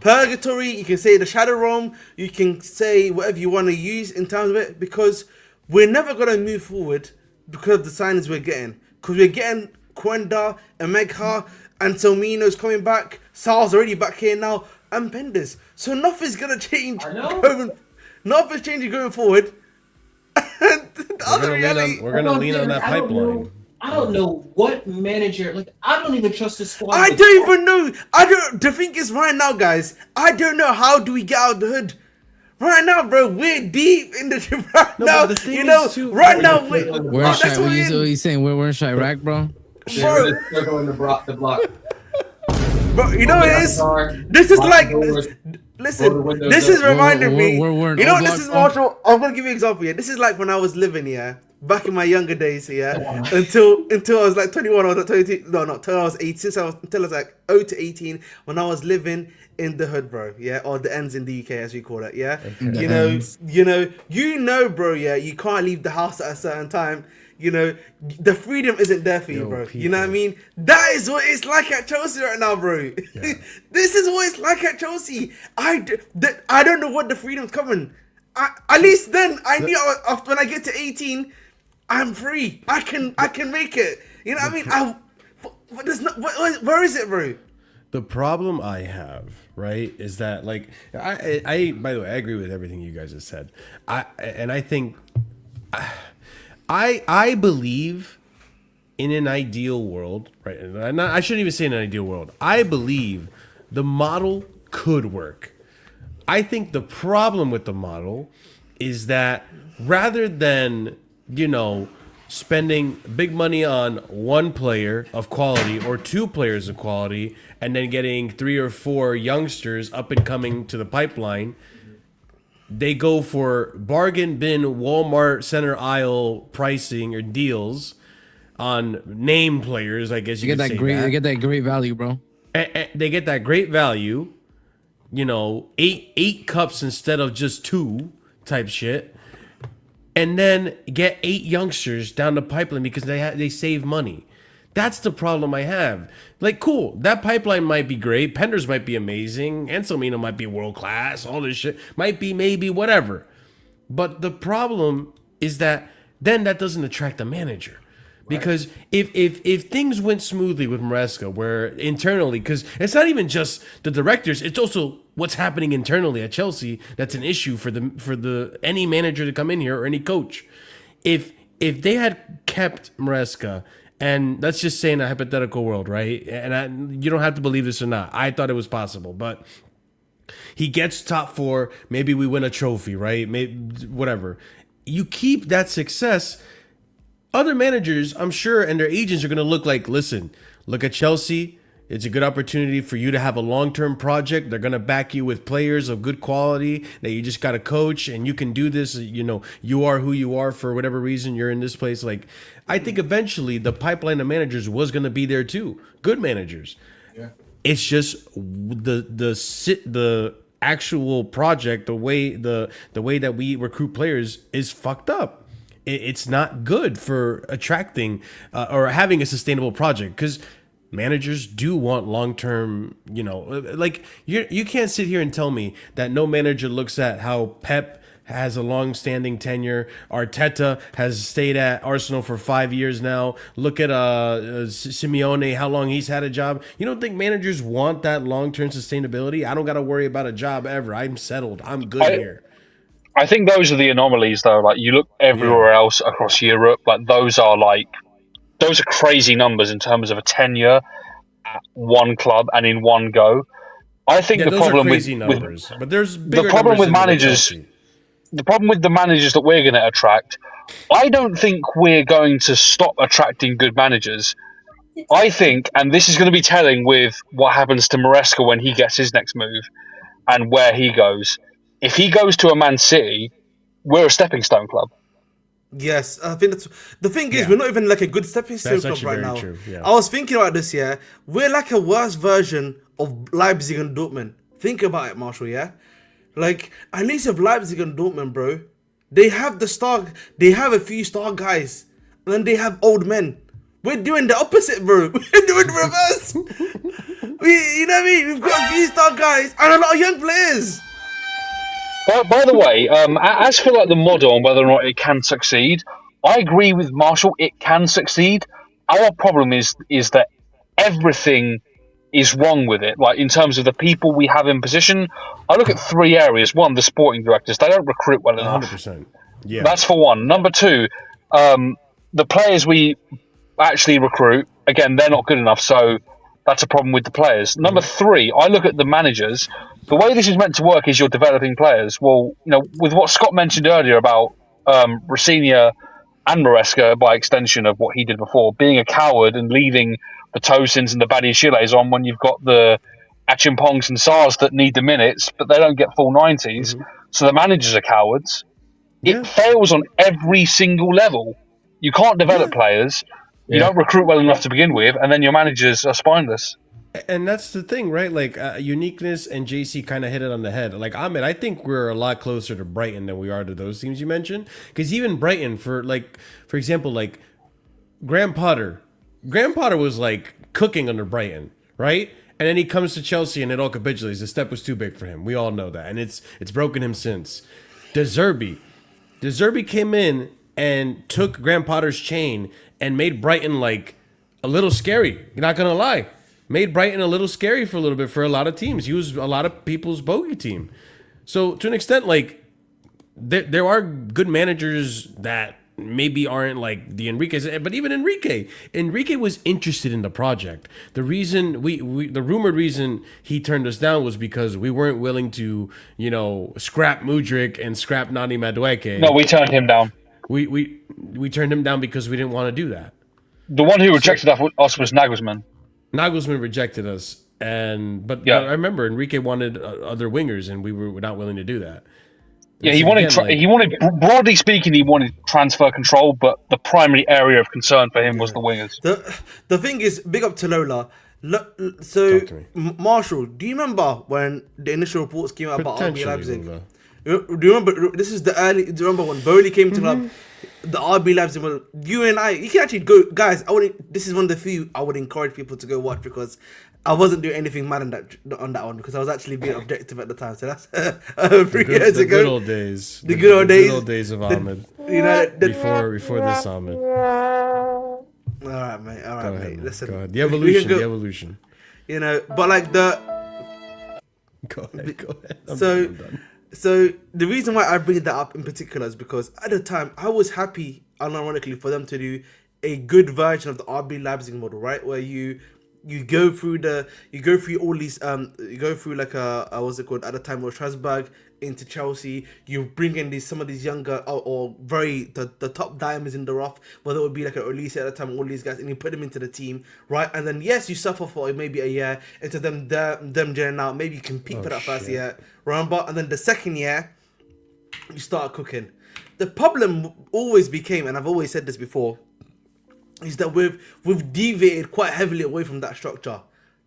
purgatory, you can say the shadow realm, you can say whatever you want to use in terms of it, because we're never gonna move forward because of the signings we're getting. Because we're getting Quenda, Emegha, and Selmino's coming back. Sal's already back here now, and Penders. So nothing's gonna change. I know. Nothing's changing going forward. We're gonna lean on that pipeline. I don't know what manager. Like I don't even trust this squad. I don't even know. The thing is, right now, guys, I don't know how do we get out of the hood. Right now, bro, we're deep in the right now. You know, right now we're in so he's saying we're in Chirac, bro. Bro, they're going to the block. Bro, you know what it is? This is like, listen, this is reminding me. You know what this is, Marshall? I'm gonna give you an example here. This is like when I was living here, back in my younger days here, until I was like 21 or 22. No, not until I was 18. Until I was like 0 to 18, when I was living in the hood, bro. Yeah, or the ends in the UK as we call it. Yeah, you know, bro. Yeah, you can't leave the house at a certain time. You know, the freedom isn't there for you, bro. People. You know what I mean? That is what it's like at Chelsea right now, bro. Yeah. This is what it's like at Chelsea. I don't know what the freedom's coming. At least then I knew after when I get to 18, I'm free. I can make it. You know what I mean? Where is it, bro? The problem I have, right, is that like I by the way, I agree with everything you guys have said. I think. I believe in an ideal world, right? I shouldn't even say in an ideal world. I believe the model could work. I think the problem with the model is that rather than, you know, spending big money on one player of quality or two players of quality and then getting 3 or 4 youngsters up and coming to the pipeline, they go for bargain bin Walmart center aisle pricing or deals on name players, I guess you could say that. They get that great value, bro. They get that great value, you know, eight cups instead of just 2 type shit, and then get 8 youngsters down the pipeline because they save money. That's the problem I have. Like, cool, that pipeline might be great. Penders might be amazing. Anselmino might be world class. All this shit might be maybe whatever. But the problem is that then that doesn't attract a manager. Because if things went smoothly with Maresca, where internally, because it's not even just the directors, it's also what's happening internally at Chelsea that's an issue for the any manager to come in here or any coach. If they had kept Maresca, and let's just say in a hypothetical world, right? And you don't have to believe this or not. I thought it was possible, but he gets top 4. Maybe we win a trophy, right? Maybe whatever. You keep that success. Other managers, I'm sure, and their agents are going to look like, listen, look at Chelsea. It's a good opportunity for you to have a long-term project. They're going to back you with players of good quality that you just got to coach, and you can do this. You know, you are who you are for whatever reason. You're in this place. Like, I think eventually the pipeline of managers was going to be there too. Good managers. Yeah. It's just the actual project, the way that we recruit players is fucked up. It's not good for attracting or having a sustainable project, because managers do want long-term, like you can't sit here and tell me that no manager looks at how Pep has a long-standing tenure. Arteta has stayed at Arsenal for 5 years now. Look at Simeone, how long he's had a job. You don't think managers want that long-term sustainability? I don't got to worry about a job ever. I'm settled. I'm good here. I think those are the anomalies, though. Like, you look everywhere else across Europe, like those are crazy numbers in terms of a tenure at one club and in one go. I think the problem but there's bigger the problem with managers. The problem with the managers that we're going to attract, I don't think we're going to stop attracting good managers. I think, and this is going to be telling with what happens to Maresca when he gets his next move and where he goes. If he goes to a Man City, we're a stepping stone club. Yes, I think that's the thing is we're not even like a good stepping stone club right now. Yeah. I was thinking about this. Yeah, we're like a worse version of Leipzig and Dortmund. Think about it, Marshall. Yeah, like at least with Leipzig and Dortmund, bro, they have they have a few star guys, and then they have old men. We're doing the opposite, bro. We're doing the reverse. You know what I mean? We've got a few star guys and a lot of young players. By the way, as for like the model and whether or not it can succeed, I agree with Marshall. It can succeed. Our problem is that everything is wrong with it. Like in terms of the people we have in position, I look at 3 areas. One, the sporting directors. They don't recruit well enough. 100%. Yeah, that's for one. Number two, the players we actually recruit, again, they're not good enough. So that's a problem with the players. Number three, I look at the managers. The way this is meant to work is you're developing players. Well, with what Scott mentioned earlier about Rosenior and Maresca, by extension of what he did before, being a coward and leaving the Tosins and the Badiashiles on when you've got the Achimpongs and Sars that need the minutes, but they don't get full 90s. So the managers are cowards. It fails on every single level. You can't develop players. You don't recruit well enough to begin with, and then your managers are spineless. And that's the thing, right? Like Uniqueness and JC kind of hit it on the head. Like Ahmed, I think we're a lot closer to Brighton than we are to those teams you mentioned. Because even Brighton, for example, like Graham Potter was like cooking under Brighton, right? And then he comes to Chelsea and it all capitulates. The step was too big for him. We all know that, and it's broken him since. De Zerbi came in and took Graham Potter's chain and made Brighton like a little scary. You're not gonna lie. Made Brighton a little scary for a little bit for a lot of teams. He was a lot of people's bogey team. So to an extent, like there are good managers that maybe aren't like the Enrique's, but even Enrique was interested in the project. The reason the rumored reason he turned us down was because we weren't willing to, scrap Mudryk and scrap Nani Madueke. No, we turned him down. We turned him down because we didn't want to do that. The one who rejected us was Nagelsmann. Nagelsmann rejected us, but I remember Enrique wanted other wingers, and we were not willing to do that. Yeah, he wanted broadly speaking, he wanted transfer control, but the primary area of concern for him was the wingers. The thing is, big up to Lola. So, Marshall, do you remember when the initial reports came out about RB Leipzig? Lola. Do you remember? This is do you remember when Bowley came to club? The RB Leipzig, you and I, you can actually go, guys. This is one of the few I would encourage people to go watch, because I wasn't doing anything mad on that one, because I was actually being objective at the time. So that's 3 years ago. The good old days. The good old days of Ahmed. Before this Ahmed. All right, mate. All right, mate. Listen. Go ahead. The evolution. But like the. Go ahead. So the reason why I bring that up in particular is because at the time I was happy, unironically, for them to do a good version of the RB Leipzig model, right? Where you go through all these you go through like what's it called, at the time it was Strasbourg into Chelsea. You bring in some of these younger or very the top diamonds in the rough, whether it would be like a release at the time, all these guys, and you put them into the team, right? And then yes, you suffer for maybe a year into them gelling out, maybe you compete for that first year, remember? And then the second year you start cooking. The problem always became, and I've always said this before, is that we've deviated quite heavily away from that structure.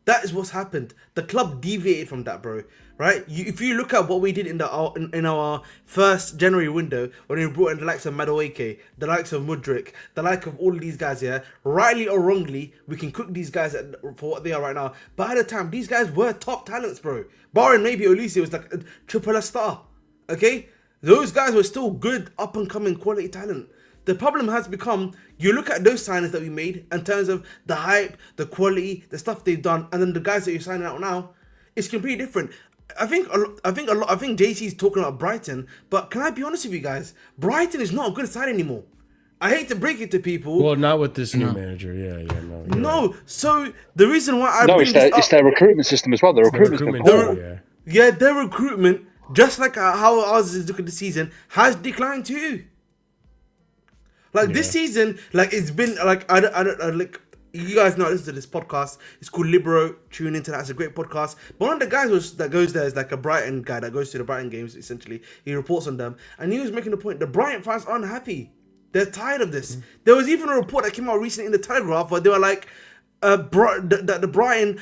That is what's happened. The club deviated from that, bro. Right? If you look at what we did in our first January window, when we brought in the likes of Madueke, the likes of Mudryk, the like of all of these guys here, rightly or wrongly, we can cook these guys for what they are right now. But at the time, these guys were top talents, bro. Barring maybe Olise was like a triple A star. Okay? Those guys were still good, up and coming quality talent. The problem has become, you look at those signings that we made in terms of the hype, the quality, the stuff they've done, and then the guys that you're signing out now, it's completely different. I think JC's talking about Brighton, but can I be honest with you guys? Brighton is not a good side anymore. I hate to break it to people. Well, not with this new manager. Yeah, no. So the reason why I it's their recruitment system as well. The recruitment their recruitment, just like how ours is looking this season, has declined too. Like this season, like it's been like I don't like. You guys know I listen to this podcast. It's called Libero. Tune into that. It's a great podcast. But one of the guys that goes there is like a Brighton guy that goes to the Brighton games, essentially. He reports on them. And he was making the point, the Brighton fans aren't happy. They're tired of this. There was even a report that came out recently in the Telegraph where they were like, that the Brighton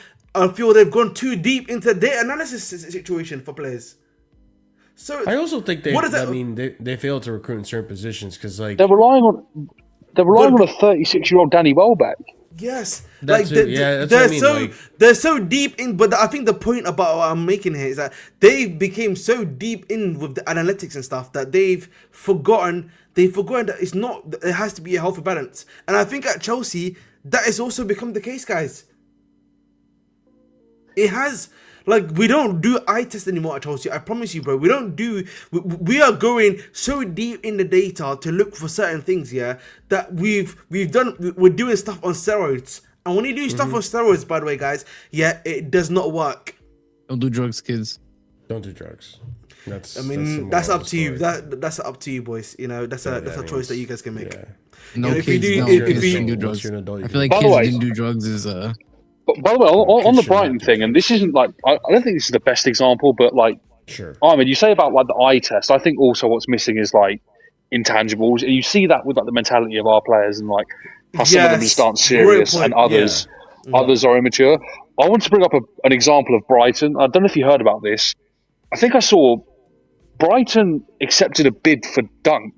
feel they've gone too deep into data analysis situation for players. So I also think they failed to recruit in certain positions because like they're relying on a 36-year-old Danny Welbeck. Yes, that's like they're so deep in. But I think the point about what I'm making here is that they became so deep in with the analytics and stuff that they've forgotten that it's not. It has to be a healthy balance, and I think at Chelsea that has also become the case, guys. It has. Like, we don't do eye test anymore at Chelsea. I promise you, bro. We don't do... We are going so deep in the data to look for certain things, yeah, that we're doing stuff on steroids. And when you do stuff on steroids, by the way, guys, yeah, it does not work. Don't do drugs, kids. Don't do drugs. That's up to you. That's up to you, boys. You know, that's a choice that you guys can make. Yeah. No, kids don't do drugs. I feel like kids didn't do drugs is... By the way, on the Brighton thing, and this isn't like I don't think this is the best example, but like, sure. I mean, you say about like the eye test. I think also what's missing is like intangibles, and you see that with like the mentality of our players and like how some of them just aren't serious, and others are immature. I want to bring up an example of Brighton. I don't know if you heard about this. I think I saw Brighton accepted a bid for Dunk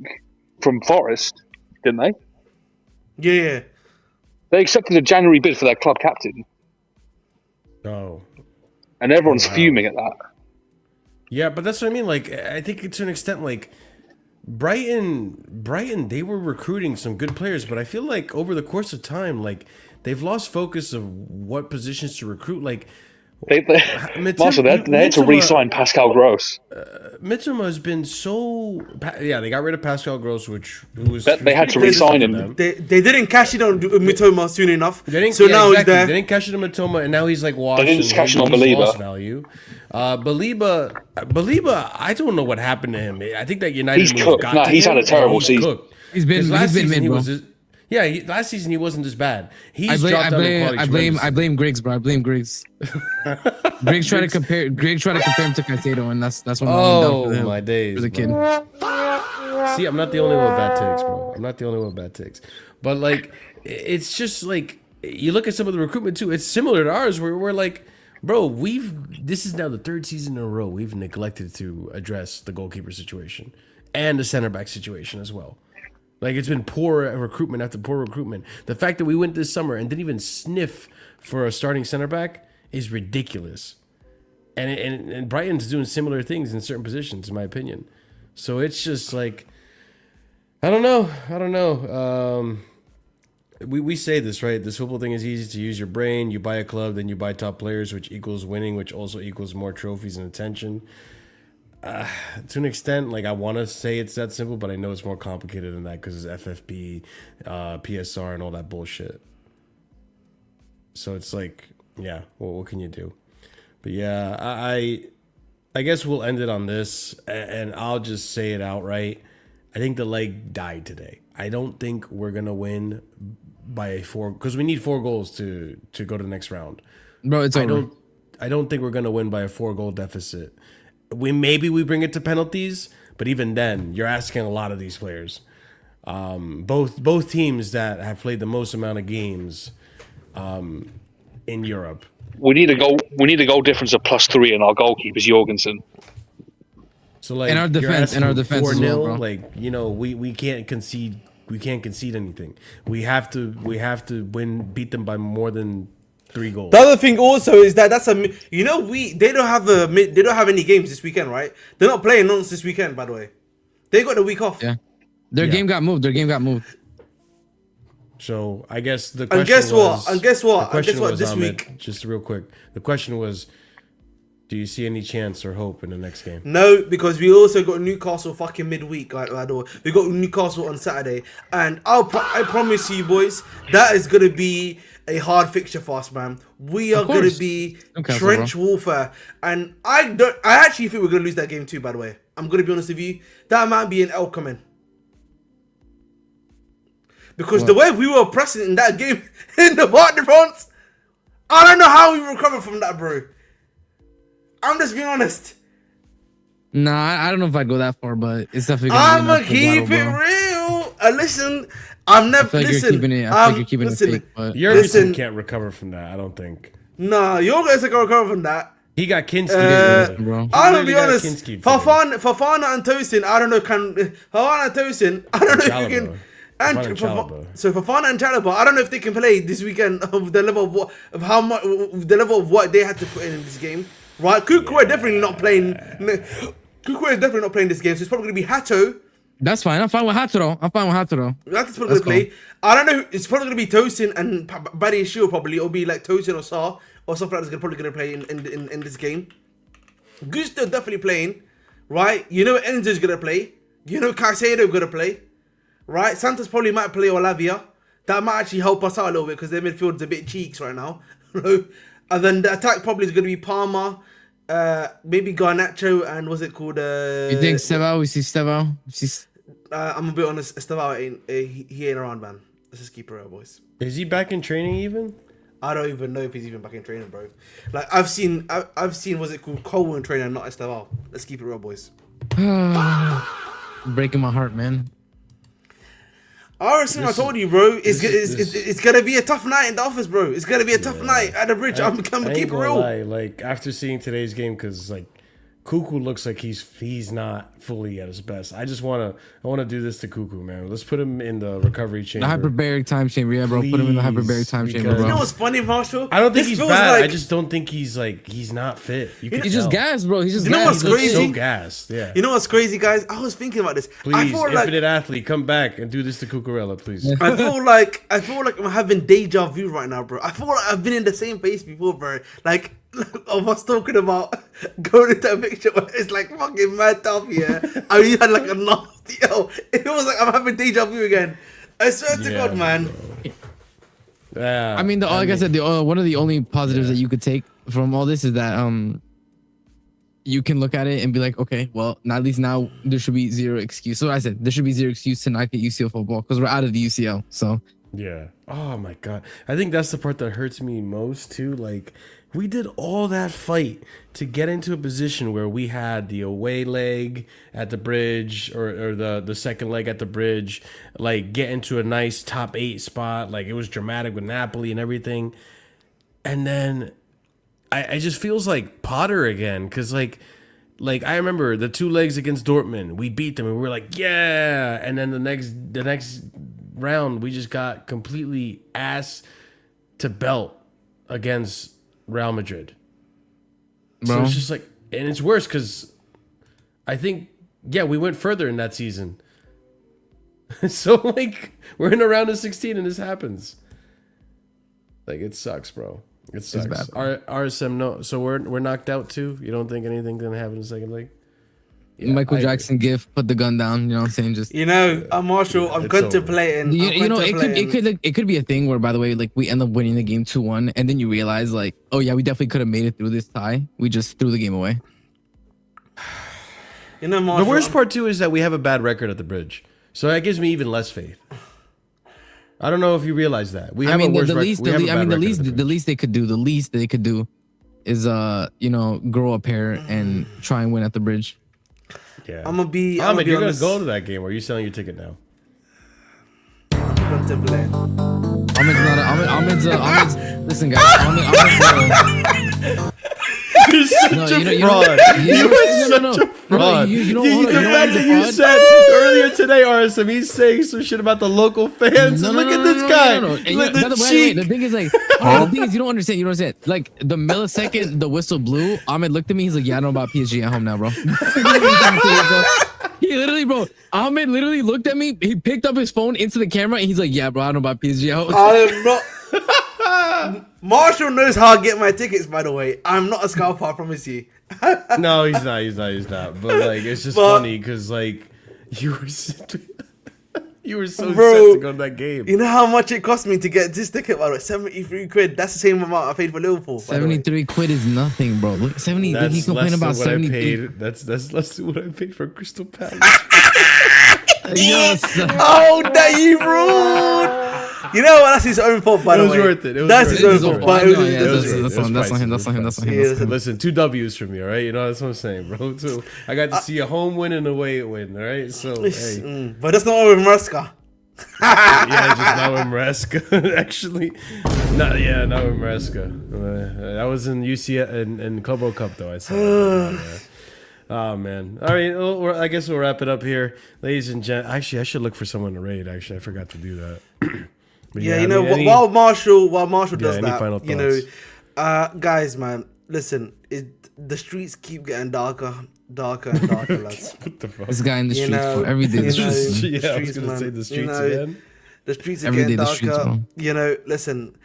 from Forest, didn't they? Yeah. They accepted a January bid for their club captain. Oh. And everyone's fuming at that. Yeah, but that's what I mean. Like, I think to an extent, like, Brighton, they were recruiting some good players, but I feel like over the course of time, like, they've lost focus of what positions to recruit. Like, they had to re-sign Pascal Gross. Mitoma has been so... Yeah, they got rid of Pascal Gross, they had to re-sign him. They didn't cash it on Mitoma soon enough. Now he's there. They didn't cash it on Mitoma, and now he's like washed. They didn't cash it on Baliba. Value. Baliba, I don't know what happened to him. I think that United he's cooked. He's had a terrible season. He's been mid, bro. Last season he wasn't as bad. I blame Griggs, bro. I blame Griggs. Griggs tried to compare him to Caicedo, and that's what I'm down my days for the kid. See, I'm not the only one with bad takes, bro. I'm not the only one with bad takes. But like, it's just like you look at some of the recruitment too. It's similar to ours, where we're like, bro, this is now the third season in a row we've neglected to address the goalkeeper situation and the center back situation as well. Like, it's been poor recruitment after poor recruitment. The fact that we went this summer and didn't even sniff for a starting center back is ridiculous. And Brighton's doing similar things in certain positions, in my opinion. So it's just like, I don't know. We say this, right? This football thing is easy to use your brain. You buy a club, then you buy top players, which equals winning, which also equals more trophies and attention. To an extent, like, I want to say it's that simple, but I know it's more complicated than that because it's FFP, PSR, and all that bullshit. So it's like, yeah, well, what can you do? But yeah, I guess we'll end it on this, and I'll just say it outright. I think the leg died today. I don't think we're gonna win by 4 because we need 4 goals to go to the next round. Bro, it's over. I don't think we're gonna win by a 4-goal deficit. We bring it to penalties, but even then, you're asking a lot of these players. Both teams that have played the most amount of games in Europe We need a goal. We need a goal difference of +3, and our goalkeeper's Jorgensen. So like In our defense- in our defense as well, bro. like we can't concede. We can't concede anything. We have to beat them by more than 3 goals. The other thing also is that they don't have any games this weekend, right? They're not playing nonce this weekend, by the way. They got the week off. Yeah. Their game got moved. So I guess the question And guess was, what? And guess what? the question And guess what? was, This Ahmed, week, just real quick, the question was, do you see any chance or hope in the next game? no, because we also got Newcastle fucking midweek. We got Newcastle on Saturday, and I promise you, boys, that is gonna be a hard fixture for us, man. We are gonna be Newcastle, trench warfare, and I actually think we're gonna lose that game too. By the way, I'm gonna be honest with you, that might be an L coming. Because the way we were pressing in that game in the Parc de France, I don't know how we recovered from that, bro. I'm just being honest. Nah, I don't know if I'd go that far, but it's definitely. I'ma keep it real. Listen, I'm never. I feel like Listen, you're keeping it. I think you're keeping listen, it fake, but Jurgensen can't recover from that. I don't think. Nah, you're guys are gonna recover from that. He got Kinski, bro. I'm gonna be honest. Kinski Fofana and Tosin, I don't know. Fofana and Tosin, I don't know if you can. And so Fofana and Chalobah, I don't know if they can play this weekend of the level of what they had to put in this game. Right, Kuku are definitely not playing. Kuku is definitely not playing this game, so it's probably gonna be Hato. That's fine. I'm fine with Hato though. That's probably gonna play. I don't know. It's probably gonna be Tosin and Buddy Shield probably. It'll be like Tosin or Saar or something like that's probably gonna play in this game. Gusto definitely playing, right? You know Enzo's gonna play. You know Caicedo gonna play, right? Santos probably might play Olavia. That might actually help us out a little bit because their midfield's a bit cheeks right now. And then the attack probably is gonna be Palmer, maybe Garnacho, and what's it called? You think Estevao? We see Estevao. I'm gonna be honest. Estevao he ain't around, man. Let's just keep it real, boys. Is he back in training even? I don't even know if he's even back in training, bro. Like I've seen what's it called, Cole in training, not Estevao. Let's keep it real, boys. Breaking my heart, man. I told you, bro. It's gonna be a tough night in the office, bro. It's gonna be a tough night at the bridge. I'm gonna keep it real. Like after seeing today's game, because like Kuku looks like he's not fully at his best. I wanna do this to Kuku, man. Let's put him in the recovery chamber. The hyperbaric time chamber, yeah, bro. Put him in the hyperbaric time chamber, bro. You know what's funny, Marshall? I don't think he's bad. I just don't think he's not fit. He's just gassed, bro. He's just you know gassed. what's crazy? So gassed. Yeah. You know what's crazy, guys? I was thinking about this. Please, Infinite Athlete, come back and do this to Cucurella, please. I feel like I'm having deja vu right now, bro. I feel like I've been in the same place before, bro. Like of us talking about going into a picture where it's like fucking mad tough, yeah. I mean, you had like a nasty. It was like I'm having deja vu again. I swear to God, man. Yeah. I mean, like I said, one of the only positives that you could take from all this is that you can look at it and be like, okay, well, at least now there should be zero excuse. So I said there should be zero excuse to not get UCL football because we're out of the UCL. So yeah. Oh my God. I think that's the part that hurts me most too. Like, we did all that fight to get into a position where we had the away leg at the bridge or the second leg at the bridge, like get into a nice top 8 spot. Like it was dramatic with Napoli and everything. And then I just feels like Potter again. Cause like I remember the 2 legs against Dortmund, we beat them and we were like, yeah. And then the next round, we just got completely ass to belt against Real Madrid. Bro. So it's just like, and it's worse because I think, yeah, we went further in that season. So like, we're in a round of 16 and this happens. Like, it sucks, bro. It sucks. It's bad. RSM, no. So we're knocked out too. You don't think anything's gonna happen in the second leg? Yeah, Michael Jackson gif, put the gun down. You know what I'm saying? Just Marshall, I'm contemplating. You know, it could be a thing where, by the way, like we end up winning the game 2-1, and then you realize, like, oh yeah, we definitely could have made it through this tie. We just threw the game away. You know, Marshall, the worst part too is that we have a bad record at the bridge, so that gives me even less faith. I don't know if you realize that we have a worse record. The least they could do is grow a pair and try and win at the bridge. Yeah. I'm gonna be you're honest. gonna go to that game, or are you selling your ticket now? I'm contemplating. Ahmed's Listen, guys. You're such a fraud. You are such a fraud. The fact that you said earlier today, RSM, he's saying some shit about the local fans. Look at this guy. Look at the cheek. The thing is, like, the thing is, you don't understand. You don't understand. Like, the millisecond the whistle blew, Ahmed looked at me. He's like, "Yeah, I know about PSG at home now, bro." He literally, bro. Ahmed literally looked at me. He picked up his phone into the camera, and he's like, "Yeah, bro, I know about PSG at home." I am not. Marshall knows how I get my tickets, by the way. I'm not a scalper, I promise you. No, he's not. But like, it's just funny because like you were so set to go to that game. You know how much it cost me to get this ticket, by the way? 73 quid. That's the same amount I paid for Liverpool. 73 quid is nothing, bro. Look, 70. That's he complained about 73. That's less than what I paid for Crystal Palace. Oh, that you rude! You know what? That's his own fault, by the way. It was worth it. That's his own fault. That's on him. Listen, 2 W's from you, all right? You know that's what I'm saying, bro. Too. I got to see a home win and a away win, all right? So, hey. But that's not all with Murska. Yeah, just now in Maresca. Actually, not in Maresca. That was in UC and Club World Cup, though. I saw. Oh man! All right, well, I guess we'll wrap it up here, ladies and gentlemen. Actually, I should look for someone to raid. Actually, I forgot to do that. But yeah, you know, while Marshall does that, final thoughts? you know, guys, man, listen, the streets keep getting darker and darker, lads. What the fuck? This guy in the streets, bro. Every day the streets. Yeah, I was gonna say the streets again. The streets are getting darker. You know, listen,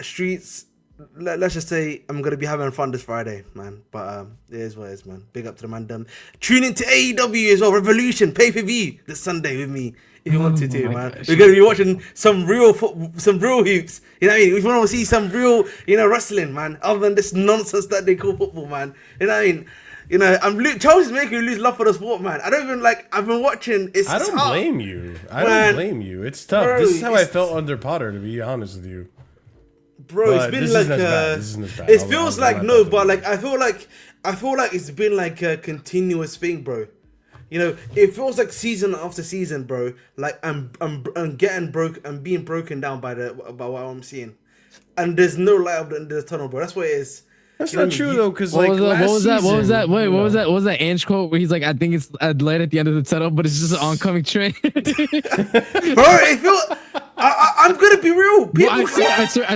streets. Let's just say I'm gonna be having fun this Friday, man. But it is what it is, man. Big up to the man. Tune into AEW as well. Revolution pay-per-view this Sunday with me if you want to, man. Gosh. We're gonna be watching some real hoops. You know what I mean? If you want to see some real, wrestling, man. Other than this nonsense that they call football, man. You know what I mean? You know, Chelsea's making me lose love for the sport, man. I don't even like. I've been watching. I don't blame you. Don't blame you. It's tough. Bro, this is how I felt under Potter, to be honest with you. Bro, it's been like it feels like no, but like I feel like it's been like a continuous thing, bro. You know, it feels like season after season, bro. Like I'm getting being broken down by what I'm seeing, and there's no light at the end of the tunnel, bro. That's what it is. That's not true though, because like what was that? What was that? Wait, what was that? What was that Ange quote where he's like, "I think it's light at the end of the tunnel, but it's just an oncoming train." Bro, it feels. I'm gonna be real. Well, I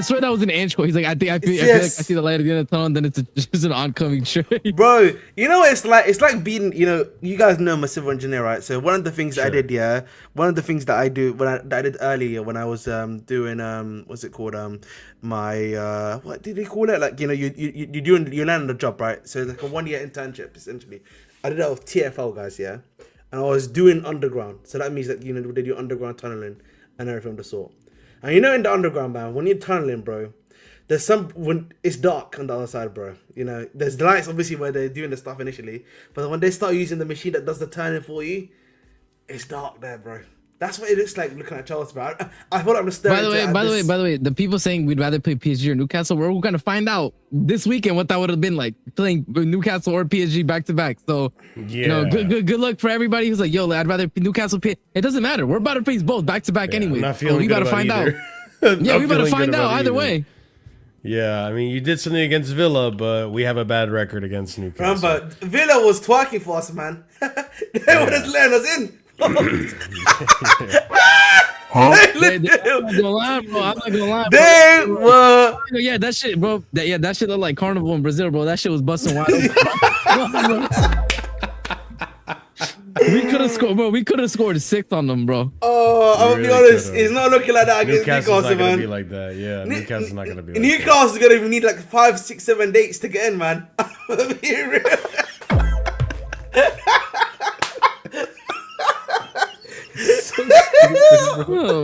swear that was an Ange quote. He's like, I feel like I see the light at the end of the tunnel, and then it's just an oncoming train. Bro, you know what it's like? It's like being, you guys know I'm a civil engineer, right? So one of the things that I did, one of the things that I do that I did earlier when I was doing what's it called? My what did they call it? Like, you land on the job, right? So it's like a 1-year internship essentially. I did that with TFL guys, yeah, and I was doing underground. So that means that they do underground tunneling and everything of the sort. And in the underground, man, when you're tunneling, bro, when it's dark on the other side, bro. There's the lights obviously where they're doing the stuff initially, but when they start using the machine that does the turning for you, it's dark there, bro. That's what it looks like looking at Chelsea, bro. I feel like I'm staring. By the way, the people saying we'd rather play PSG or Newcastle, we're gonna find out this weekend what that would have been like playing Newcastle or PSG back to back. So good luck for everybody who's like, yo, I'd rather Newcastle. It doesn't matter. We're about to face both back to back anyway. So we gotta find out. Yeah, we gotta find out either way. Yeah, I mean, you did something against Villa, but we have a bad record against Newcastle. Remember, Villa was twerking for us, man. They were just letting us in. I'm not gonna lie, bro. They were. Yeah, that shit, bro. That shit looked like Carnival in Brazil, bro. That shit was busting wide open. We could have scored, bro. We could have scored 6 on them, bro. Oh, I'm gonna be honest. It's not looking like that against Newcastle, man. Newcastle's not gonna be like that. Yeah, Newcastle's not gonna be. Like Newcastle's gonna need like 5, 6, 7 dates to get in, man. I'm gonna be real. Oh,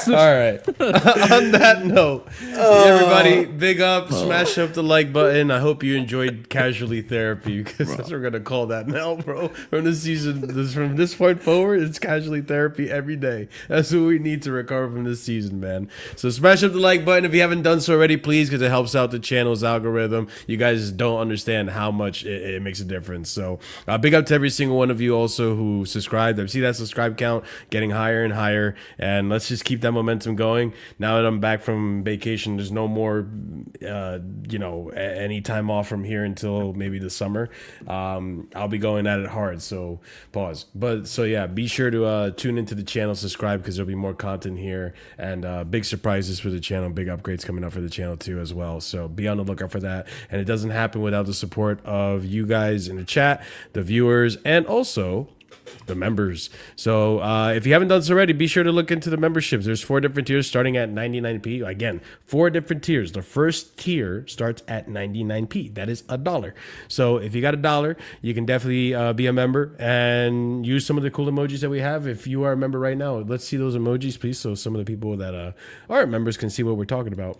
all right. On that note, everybody, big up, smash up the like button. I hope you enjoyed Casually Therapy, because that's what we're gonna call that now, bro. From this point forward, it's Casually Therapy every day. That's what we need to recover from this season, man. So smash up the like button if you haven't done so already, please, because it helps out the channel's algorithm. You guys don't understand how much it makes a difference. So big up to every single one of you also who subscribed. I see that subscribe count getting higher and higher. higher, and let's just keep that momentum going. Now that I'm back from vacation, there's no more, any time off from here until maybe the summer. I'll be going at it hard. So pause. But so yeah, be sure to tune into the channel, subscribe, because there'll be more content here, and big surprises for the channel, big upgrades coming up for the channel too as well. So be on the lookout for that. And it doesn't happen without the support of you guys in the chat, the viewers, and also the members. So if you haven't done so already, be sure to look into the memberships. There's 4 different tiers starting at 99p. Again, 4 different tiers. The first tier starts at 99p. That is $1. So if you got $1, you can definitely be a member and use some of the cool emojis that we have. If you are a member right now, let's see those emojis, please, so some of the people that aren't members can see what we're talking about.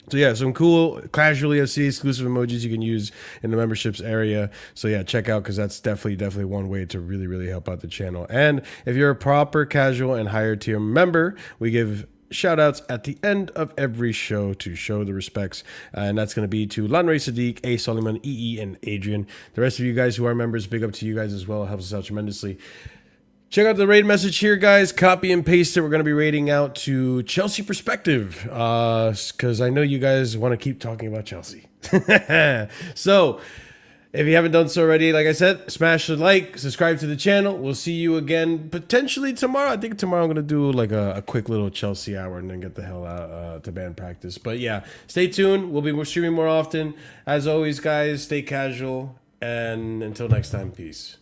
So yeah, some cool Casually FC exclusive emojis you can use in the memberships area. So yeah, check out, because that's definitely one way to really help out the channel. And if you're a proper casual and higher tier member, we give shout outs at the end of every show to show the respects, and that's going to be to Lanray Sadiq, A. Soliman, EE, and Adrian. The rest of you guys who are members, big up to you guys as well. It helps us out tremendously. Check out the raid message here, guys. Copy and paste it. We're going to be raiding out to Chelsea Perspective, because I know you guys want to keep talking about Chelsea. So if you haven't done so already, like I said, smash the like, subscribe to the channel. We'll see you again potentially tomorrow. I think tomorrow I'm going to do like a quick little Chelsea hour and then get the hell out to band practice. But yeah, stay tuned. We'll be streaming more often. As always, guys, stay casual. And until next time, peace.